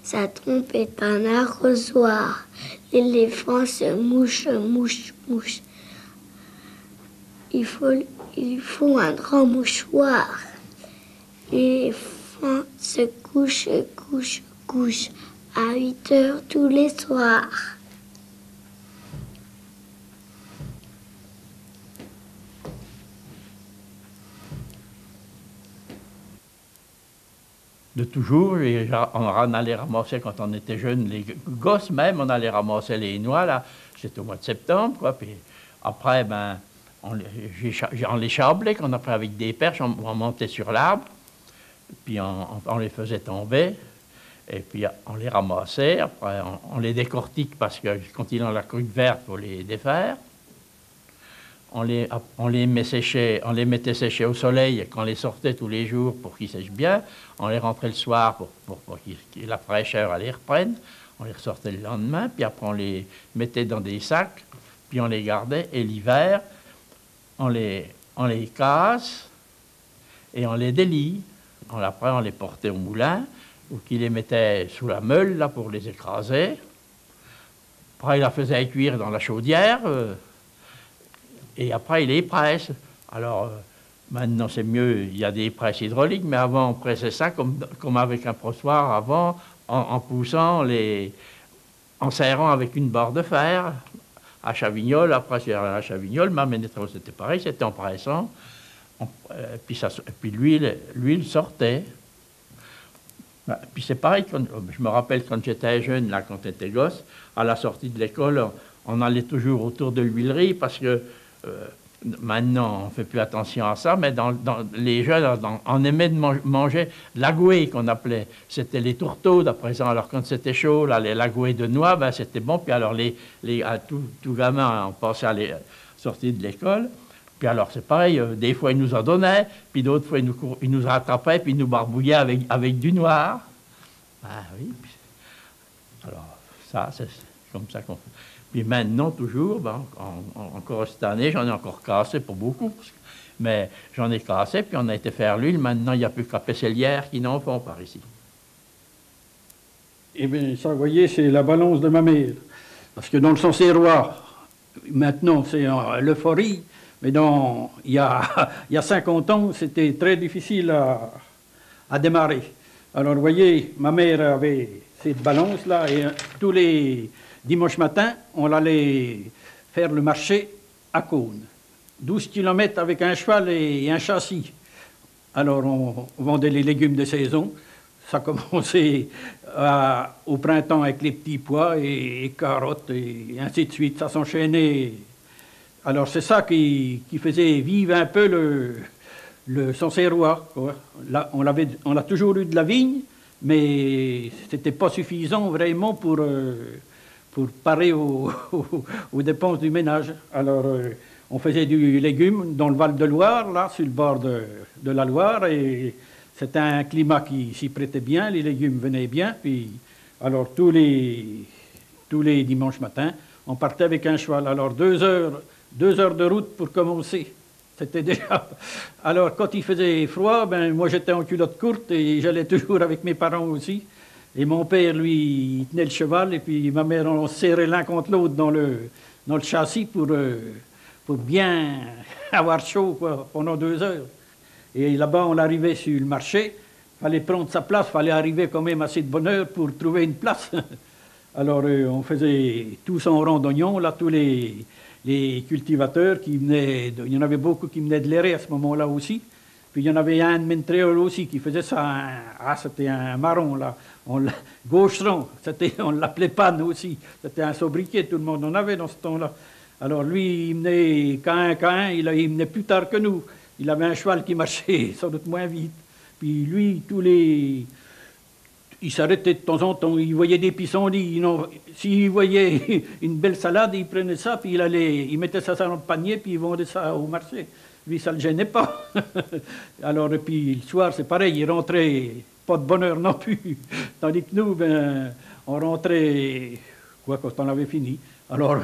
Sa trompe est un arrosoir. L'éléphant se mouche, mouche, mouche. Il faut un grand mouchoir. L'éléphant se couche, couche, couche à 8 heures tous les soirs. De toujours, et on allait ramasser quand on était jeunes, les gosses même, on allait ramasser les noix, là, c'était au mois de septembre, quoi, puis après, ben, on les chablait, qu'on a pris avec des perches, on montait sur l'arbre, puis on les faisait tomber, et puis on les ramassait, après on les décortique parce que quand ils ont la croûte verte, il faut les défaire. On les mettait sécher au soleil, quand on les sortait tous les jours pour qu'ils sèchent bien. On les rentrait le soir pour que la fraîcheur les reprenne. On les ressortait le lendemain, puis après on les mettait dans des sacs, puis on les gardait. Et l'hiver, on les casse et on les délie. Après, on les portait au moulin, ou qu'ils les mettaient sous la meule là, pour les écraser. Après, ils la faisaient cuire dans la chaudière. Et après, il les presse. Alors, maintenant, c'est mieux, il y a des presses hydrauliques, mais avant, on pressait ça comme avec un pressoir avant, en poussant, en serrant avec une barre de fer à Chavignol. Après, c'est à Chavignol, ma ménétro, c'était pareil, c'était en pressant. Puis l'huile sortait. Puis c'est pareil, je me rappelle quand j'étais jeune, là, quand j'étais gosse, à la sortie de l'école, on allait toujours autour de l'huilerie parce que maintenant, on ne fait plus attention à ça, mais dans les jeunes, on aimait de manger l'agoué qu'on appelait. C'était les tourteaux, à présent. Alors, quand c'était chaud, là, l'agoué de noix, ben, c'était bon. Puis alors, tout gamin, on passait à la sortie de l'école. Puis alors, c'est pareil, des fois, ils nous en donnaient, puis d'autres fois, ils nous rattrapaient, puis ils nous barbouillaient avec du noir. Ah oui. Alors, ça, c'est comme ça qu'on fait. Puis maintenant, toujours, ben, encore cette année, j'en ai encore cassé pour beaucoup, mais j'en ai cassé, puis on a été faire l'huile. Maintenant, il n'y a plus qu'à Pesselière qui n'en font par ici. Eh bien, ça, vous voyez, c'est la balance de ma mère. Parce que dans le Sancerrois, maintenant, c'est l'euphorie, mais il y a 50 ans, c'était très difficile à démarrer. Alors, vous voyez, ma mère avait cette balance-là, et tous les dimanche matin, on allait faire le marché à Cône. 12 km avec un cheval et un châssis. Alors, on vendait les légumes de saison. Ça commençait au printemps avec les petits pois et carottes et ainsi de suite. Ça s'enchaînait. Alors, c'est ça qui faisait vivre un peu le Sancerrois. On a toujours eu de la vigne, mais c'était pas suffisant vraiment pour parer aux dépenses du ménage. Alors, on faisait du légume dans le Val de Loire, là, sur le bord de la Loire, et C'était un climat qui s'y prêtait bien, les légumes venaient bien. Puis, alors tous les dimanches matins, on partait avec un cheval. Alors 2 heures de route pour commencer. C'était déjà... Alors quand il faisait froid, ben, moi j'étais en culotte courte et j'allais toujours avec mes parents aussi. Et mon père, lui, il tenait le cheval et puis ma mère, on se serrait l'un contre l'autre dans le châssis pour bien avoir chaud quoi, pendant 2 heures. Et là-bas, on arrivait sur le marché, il fallait prendre sa place, il fallait arriver quand même assez de bonne heure pour trouver une place. Alors on faisait tous en rang d'oignons, là, tous les cultivateurs qui venaient, il y en avait beaucoup qui venaient de l'Éré à ce moment-là aussi. Puis il y en avait un de Montréal aussi qui faisait ça, c'était un marron là, gaucheron, on ne l'appelait Panne aussi, c'était un sobriquet, tout le monde en avait dans ce temps-là. Alors lui, il venait qu'un, il venait plus tard que nous. Il avait un cheval qui marchait sans doute moins vite. Puis lui, il s'arrêtait de temps en temps, il voyait des pissenlits. S'il voyait une belle salade, il prenait ça, puis il mettait ça dans le panier, puis il vendait ça au marché. Lui, ça ne le gênait pas. Alors, et puis le soir, c'est pareil, il rentrait pas de bonne heure non plus. Tandis que nous, ben, on rentrait quand on avait fini. Alors,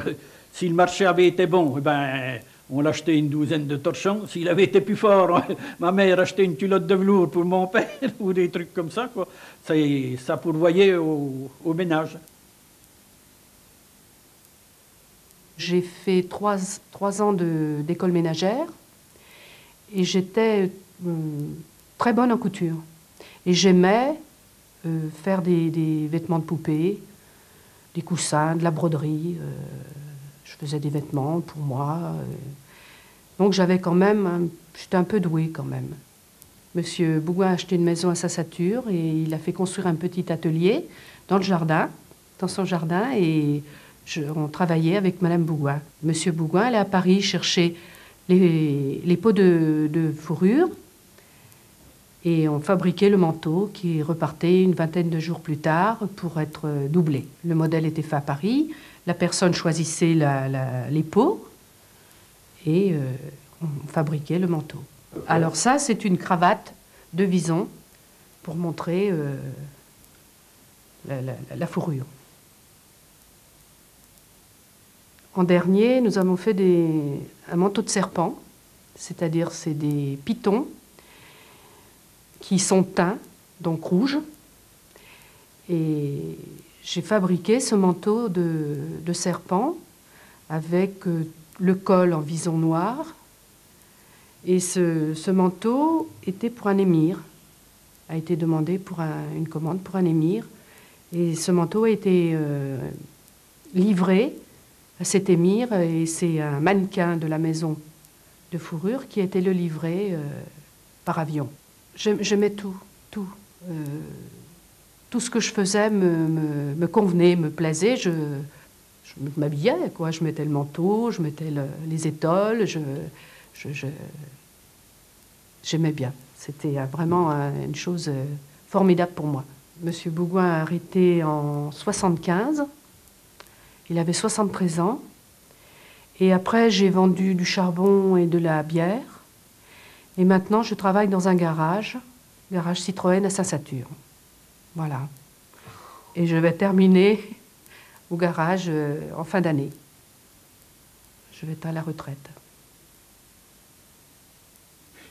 si le marché avait été bon, ben, on l'achetait une douzaine de torchons. S'il avait été plus fort, ma mère achetait une culotte de velours pour mon père, ou des trucs comme ça, quoi. Ça pourvoyait au ménage. J'ai fait 3 ans d'école ménagère et j'étais très bonne en couture. Et j'aimais faire des vêtements de poupée, des coussins, de la broderie. Je faisais des vêtements pour moi. Donc j'avais quand même, j'étais un peu douée quand même. Monsieur Bougoin a acheté une maison à Sasature et il a fait construire un petit atelier dans le jardin, dans son jardin, et on travaillait avec Madame Bougoin. Monsieur Bougoin allait à Paris chercher les pots de fourrure et on fabriquait le manteau qui repartait une vingtaine de jours plus tard pour être doublé. Le modèle était fait à Paris, la personne choisissait les pots et on fabriquait le manteau. Alors ça, c'est une cravate de vison pour montrer la fourrure. En dernier, nous avons fait un manteau de serpent, c'est-à-dire c'est des pitons qui sont teints, donc rouges. Et j'ai fabriqué ce manteau de serpent avec le col en vison noir. Et ce manteau était pour un émir, a été demandé pour une commande pour un émir. Et ce manteau a été livré à cet émir et c'est un mannequin de la maison de fourrure qui a été le livrer par avion. J'aimais tout. Tout ce que je faisais me convenait, me plaisait. Je m'habillais, quoi. Je mettais le manteau, je mettais les étoiles, j'aimais bien. C'était vraiment une chose formidable pour moi. Monsieur Bougoin a arrêté en 1975. Il avait 73 ans. Et après, j'ai vendu du charbon et de la bière. Et maintenant, je travaille dans un garage Citroën à Saint-Satur. Voilà. Et je vais terminer au garage en fin d'année. Je vais être à la retraite.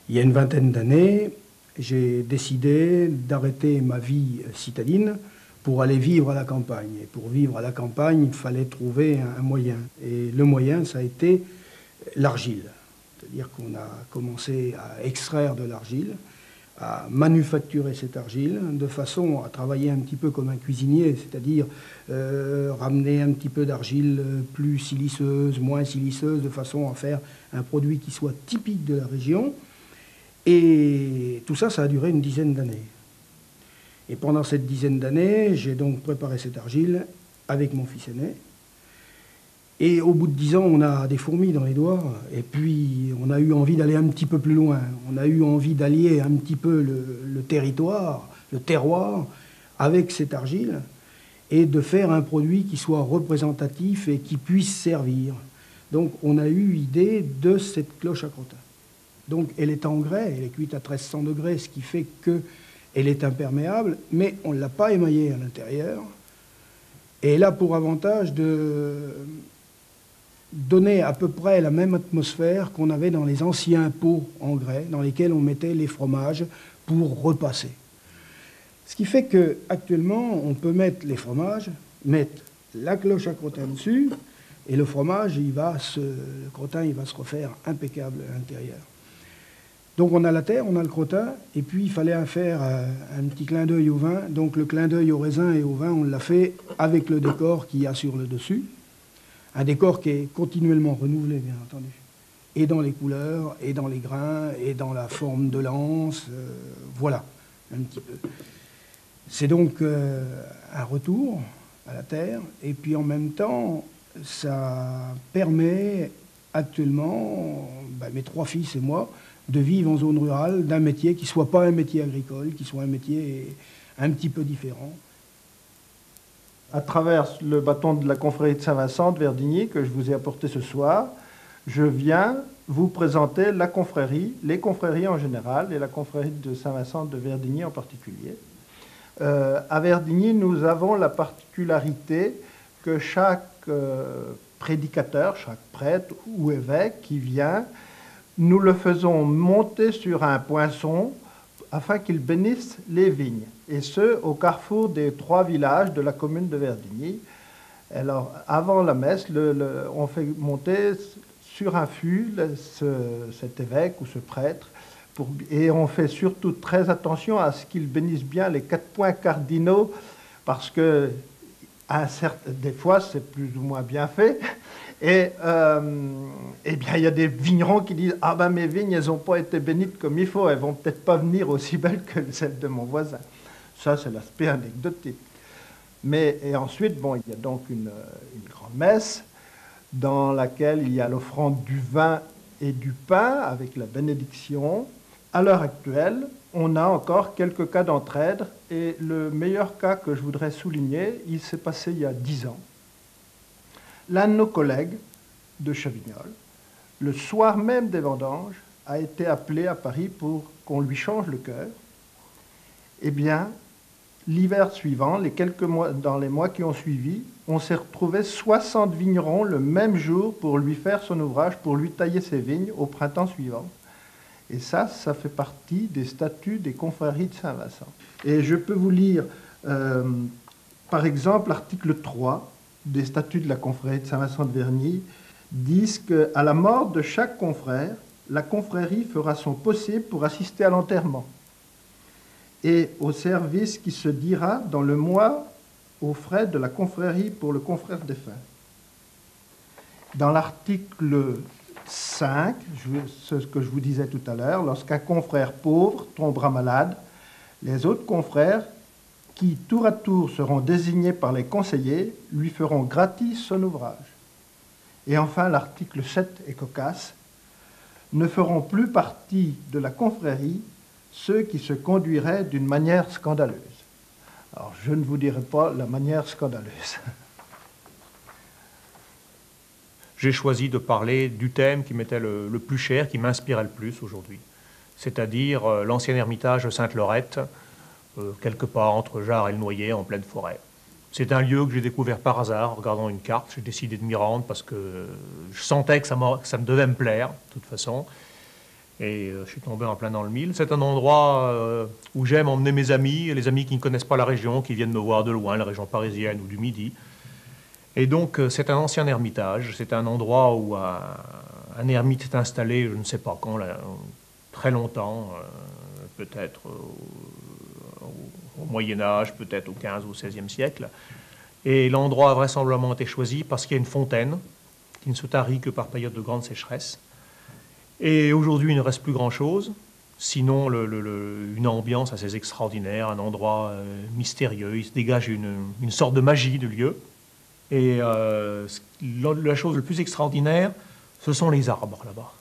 Il y a une vingtaine d'années, j'ai décidé d'arrêter ma vie citadine pour aller vivre à la campagne. Et pour vivre à la campagne, il fallait trouver un moyen. Et le moyen, ça a été l'argile. C'est-à-dire qu'on a commencé à extraire de l'argile, à manufacturer cette argile, de façon à travailler un petit peu comme un cuisinier, c'est-à-dire ramener un petit peu d'argile plus siliceuse, moins siliceuse, de façon à faire un produit qui soit typique de la région. Et tout ça, ça a duré une dizaine d'années. Et pendant cette dizaine d'années, j'ai donc préparé cette argile avec mon fils aîné. Et au bout de 10 ans, on a des fourmis dans les doigts. Et puis, on a eu envie d'aller un petit peu plus loin. On a eu envie d'allier un petit peu le territoire, le terroir, avec cette argile, et de faire un produit qui soit représentatif et qui puisse servir. Donc, on a eu idée de cette cloche à crottin. Donc elle est en grès, elle est cuite à 1300 degrés, ce qui fait qu'elle est imperméable, mais on ne l'a pas émaillée à l'intérieur. Et elle a pour avantage de donner à peu près la même atmosphère qu'on avait dans les anciens pots en grès, dans lesquels on mettait les fromages pour repasser. Ce qui fait qu'actuellement, on peut mettre les fromages, mettre la cloche à crottin dessus, et le fromage, le crottin, il va se refaire impeccable à l'intérieur. Donc on a la terre, on a le crottin, et puis il fallait faire un petit clin d'œil au vin. Donc le clin d'œil au raisin et au vin, on l'a fait avec le décor qu'il y a sur le dessus. Un décor qui est continuellement renouvelé, bien entendu. Et dans les couleurs, et dans les grains, et dans la forme de l'anse, voilà, un petit peu. C'est donc un retour à la terre, et puis en même temps, ça permet actuellement, mes 3 fils et moi, de vivre en zone rurale d'un métier qui ne soit pas un métier agricole, qui soit un métier un petit peu différent. À travers le bâton de la confrérie de Saint-Vincent de Verdigny que je vous ai apporté ce soir, je viens vous présenter la confrérie, les confréries en général et la confrérie de Saint-Vincent de Verdigny en particulier. À Verdigny, nous avons la particularité que chaque prédicateur, chaque prêtre ou évêque qui vient, nous le faisons monter sur un poinçon afin qu'il bénisse les vignes, et ce, au carrefour des 3 villages de la commune de Verdigny. Alors, avant la messe, on fait monter sur un fût cet évêque ou ce prêtre, et on fait surtout très attention à ce qu'il bénisse bien les 4 points cardinaux, parce que des fois, c'est plus ou moins bien fait. Et eh bien, il y a des vignerons qui disent « Ah ben mes vignes, elles n'ont pas été bénites comme il faut, elles vont peut-être pas venir aussi belles que celles de mon voisin. » Ça, c'est l'aspect anecdotique. Et ensuite, bon, il y a donc une grande messe dans laquelle il y a l'offrande du vin et du pain avec la bénédiction. À l'heure actuelle, on a encore quelques cas d'entraide, et le meilleur cas que je voudrais souligner, il s'est passé il y a 10 ans. L'un de nos collègues de Chavignol, le soir même des vendanges, a été appelé à Paris pour qu'on lui change le cœur. Eh bien, l'hiver suivant, dans les mois qui ont suivi, on s'est retrouvé 60 vignerons le même jour pour lui faire son ouvrage, pour lui tailler ses vignes au printemps suivant. Et ça fait partie des statuts des confréries de Saint-Vincent. Et je peux vous lire, par exemple, l'article 3 des statuts de la confrérie de Saint-Vincent de Verdigny, disent qu'à la mort de chaque confrère, la confrérie fera son possible pour assister à l'enterrement et au service qui se dira dans le mois aux frais de la confrérie pour le confrère défunt. Dans l'article 5, ce que je vous disais tout à l'heure, lorsqu'un confrère pauvre tombera malade, les autres confrères qui, tour à tour, seront désignés par les conseillers, lui feront gratis son ouvrage. Et enfin, l'article 7 est cocasse. Ne feront plus partie de la confrérie ceux qui se conduiraient d'une manière scandaleuse. Alors, je ne vous dirai pas la manière scandaleuse. J'ai choisi de parler du thème qui m'était le plus cher, qui m'inspirait le plus aujourd'hui, c'est-à-dire l'ancien ermitage de Sainte-Laurette, quelque part entre Jard et le Noyer, en pleine forêt. C'est un lieu que j'ai découvert par hasard en regardant une carte. J'ai décidé de m'y rendre parce que je sentais que ça me devait me plaire, de toute façon. Et je suis tombé en plein dans le mille. C'est un endroit où j'aime emmener mes amis, les amis qui ne connaissent pas la région, qui viennent me voir de loin, la région parisienne ou du Midi. Et donc, c'est un ancien ermitage. C'est un endroit où un ermite est installé, je ne sais pas quand, là, très longtemps, peut-être au Moyen-Âge, peut-être au XV ou au XVIe siècle. Et l'endroit a vraisemblablement été choisi parce qu'il y a une fontaine qui ne se tarit que par période de grande sécheresse. Et aujourd'hui, il ne reste plus grand-chose, sinon une ambiance assez extraordinaire, un endroit mystérieux. Il se dégage une sorte de magie du lieu. Et la chose la plus extraordinaire, ce sont les arbres là-bas.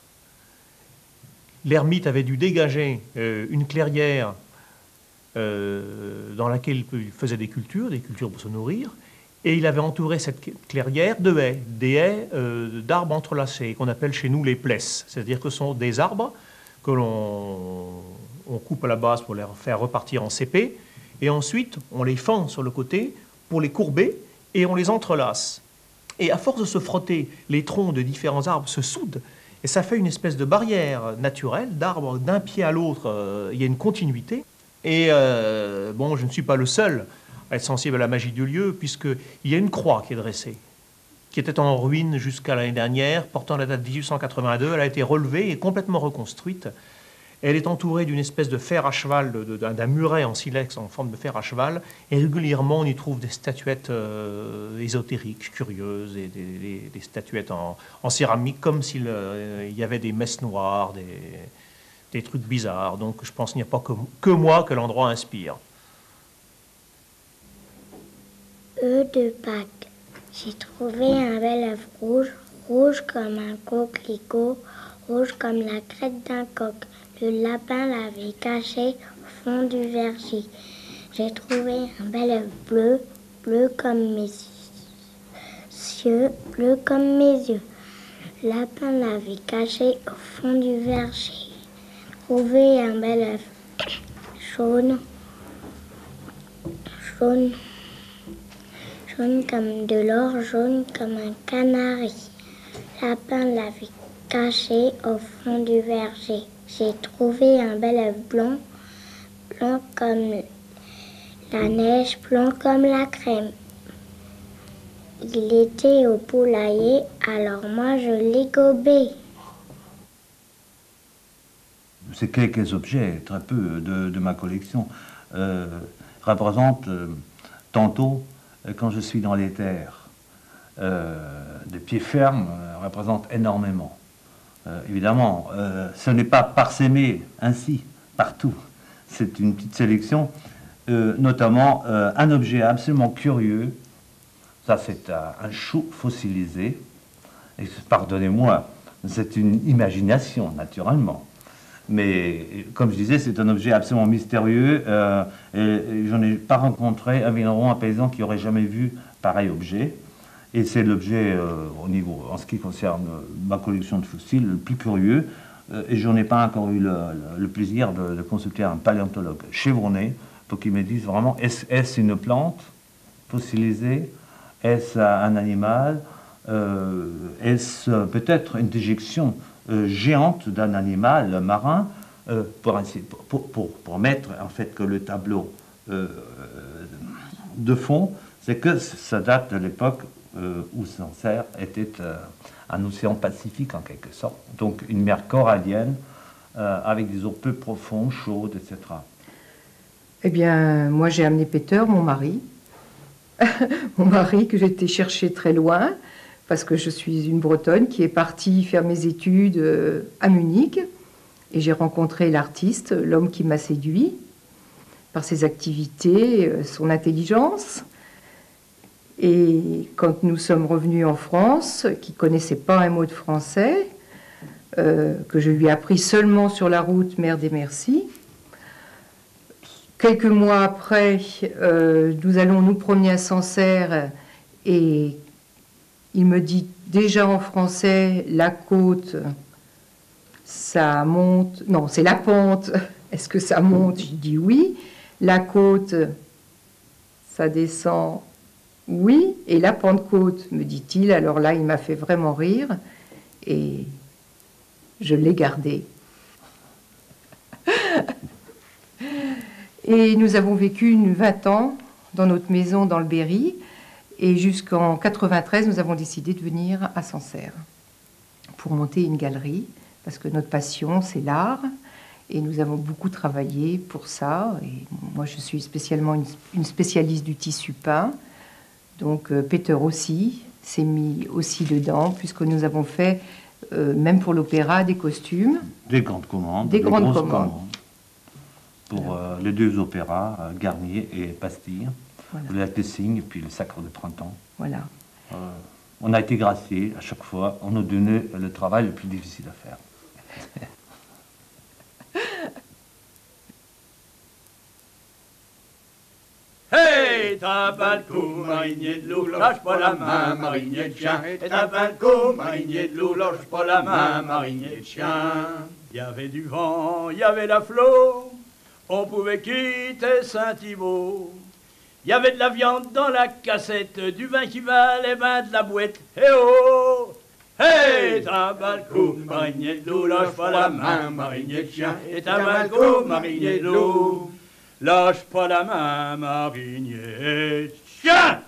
L'ermite avait dû dégager une clairière dans laquelle il faisait des cultures pour se nourrir, et il avait entouré cette clairière de haies, des haies d'arbres entrelacés, qu'on appelle chez nous les plesses. C'est-à-dire que ce sont des arbres que on coupe à la base pour les faire repartir en CP, et ensuite on les fend sur le côté pour les courber et on les entrelace. Et à force de se frotter, les troncs de différents arbres se soudent et ça fait une espèce de barrière naturelle d'arbres d'un pied à l'autre. Il y a une continuité. Et bon, je ne suis pas le seul à être sensible à la magie du lieu, puisqu'il y a une croix qui est dressée, qui était en ruine jusqu'à l'année dernière, portant la date 1882. Elle a été relevée et complètement reconstruite. Elle est entourée d'une espèce de fer à cheval, d'un muret en silex en forme de fer à cheval, et régulièrement on y trouve des statuettes ésotériques, curieuses, et des statuettes en céramique, comme s'il y avait des messes noires, des trucs bizarres. Donc je pense qu'il n'y a pas que moi que l'endroit inspire. De Pâques. J'ai trouvé un bel œuf rouge, rouge comme un coquelicot, rouge comme la crête d'un coq. Le lapin l'avait caché au fond du verger. J'ai trouvé un bel œuf bleu, bleu comme mes yeux, bleu comme mes yeux. Le lapin l'avait caché au fond du verger. J'ai trouvé un bel œuf jaune, jaune, jaune comme de l'or, jaune comme un canari. Le lapin l'avait caché au fond du verger. J'ai trouvé un bel œuf blanc, blanc comme la neige, blanc comme la crème. Il était au poulailler, alors moi je l'ai gobé. Ces quelques objets, très peu de ma collection, représentent tantôt, quand je suis dans les terres, des pieds fermes représentent énormément. Évidemment, ce n'est pas parsemé ainsi, partout. C'est une petite sélection, notamment un objet absolument curieux. Ça, c'est un chou fossilisé. Et pardonnez-moi, c'est une imagination, naturellement. Mais, comme je disais, c'est un objet absolument mystérieux. Et je n'ai pas rencontré un vigneron, un paysan qui aurait jamais vu pareil objet. Et c'est l'objet, en ce qui concerne ma collection de fossiles, le plus curieux. Et je n'ai pas encore eu le plaisir de consulter un paléontologue chevronné pour qu'il me dise vraiment, est-ce une plante fossilisée? Est-ce un animal? Est-ce peut-être une déjection géante d'un animal marin pour mettre en fait que le tableau de fond, c'est que ça date de l'époque où Sancerre était un océan Pacifique en quelque sorte, donc une mer corallienne avec des eaux peu profondes, chaudes, etc. Eh bien, moi j'ai amené Peter, mon mari, mon mari que j'ai été chercher très loin, parce que je suis une Bretonne qui est partie faire mes études à Munich, et j'ai rencontré l'artiste, l'homme qui m'a séduit, par ses activités, son intelligence. Et quand nous sommes revenus en France, qui ne connaissait pas un mot de français, que je lui ai appris seulement sur la route Merde et Merci. Quelques mois après, nous allons nous promener à Sancerre et il me dit déjà en français, la côte, ça monte, non, c'est la pente, est-ce que ça monte? Je dis oui. La côte, ça descend. Oui, et la Pentecôte, me dit-il. Alors là, il m'a fait vraiment rire et je l'ai gardé. Et nous avons vécu 20 ans dans notre maison dans le Berry et jusqu'en 93, nous avons décidé de venir à Sancerre pour monter une galerie parce que notre passion, c'est l'art et nous avons beaucoup travaillé pour ça. Et moi, je suis spécialement une spécialiste du tissu peint. Donc Peter aussi s'est mis aussi dedans, puisque nous avons fait, même pour l'opéra, des costumes. Des grandes commandes. Des grosses commandes. Pour les deux opéras, Garnier et Pastille. Voilà. Le Lac des Cygnes et puis le Sacre de Printemps. Voilà. On a été graciés à chaque fois. On nous donnait le travail le plus difficile à faire. Hey, t'as pas le coup, marinier de loup, lâche pas la main, marinier de chien. Et t'as pas le coup, marinier de loup, lâche pas la main, marinier de chien. Il y avait du vent, il y avait la flot, on pouvait quitter Saint-Thibault. Il y avait de la viande dans la cassette, du vin qui valait ben de la boîte. Eh oh! Hey, t'as pas le coup, marinier de loup, lâche pas la main, marinier de chien. Et t'as pas le coup, marinier de loup, lâche pas la main, marinier de chien.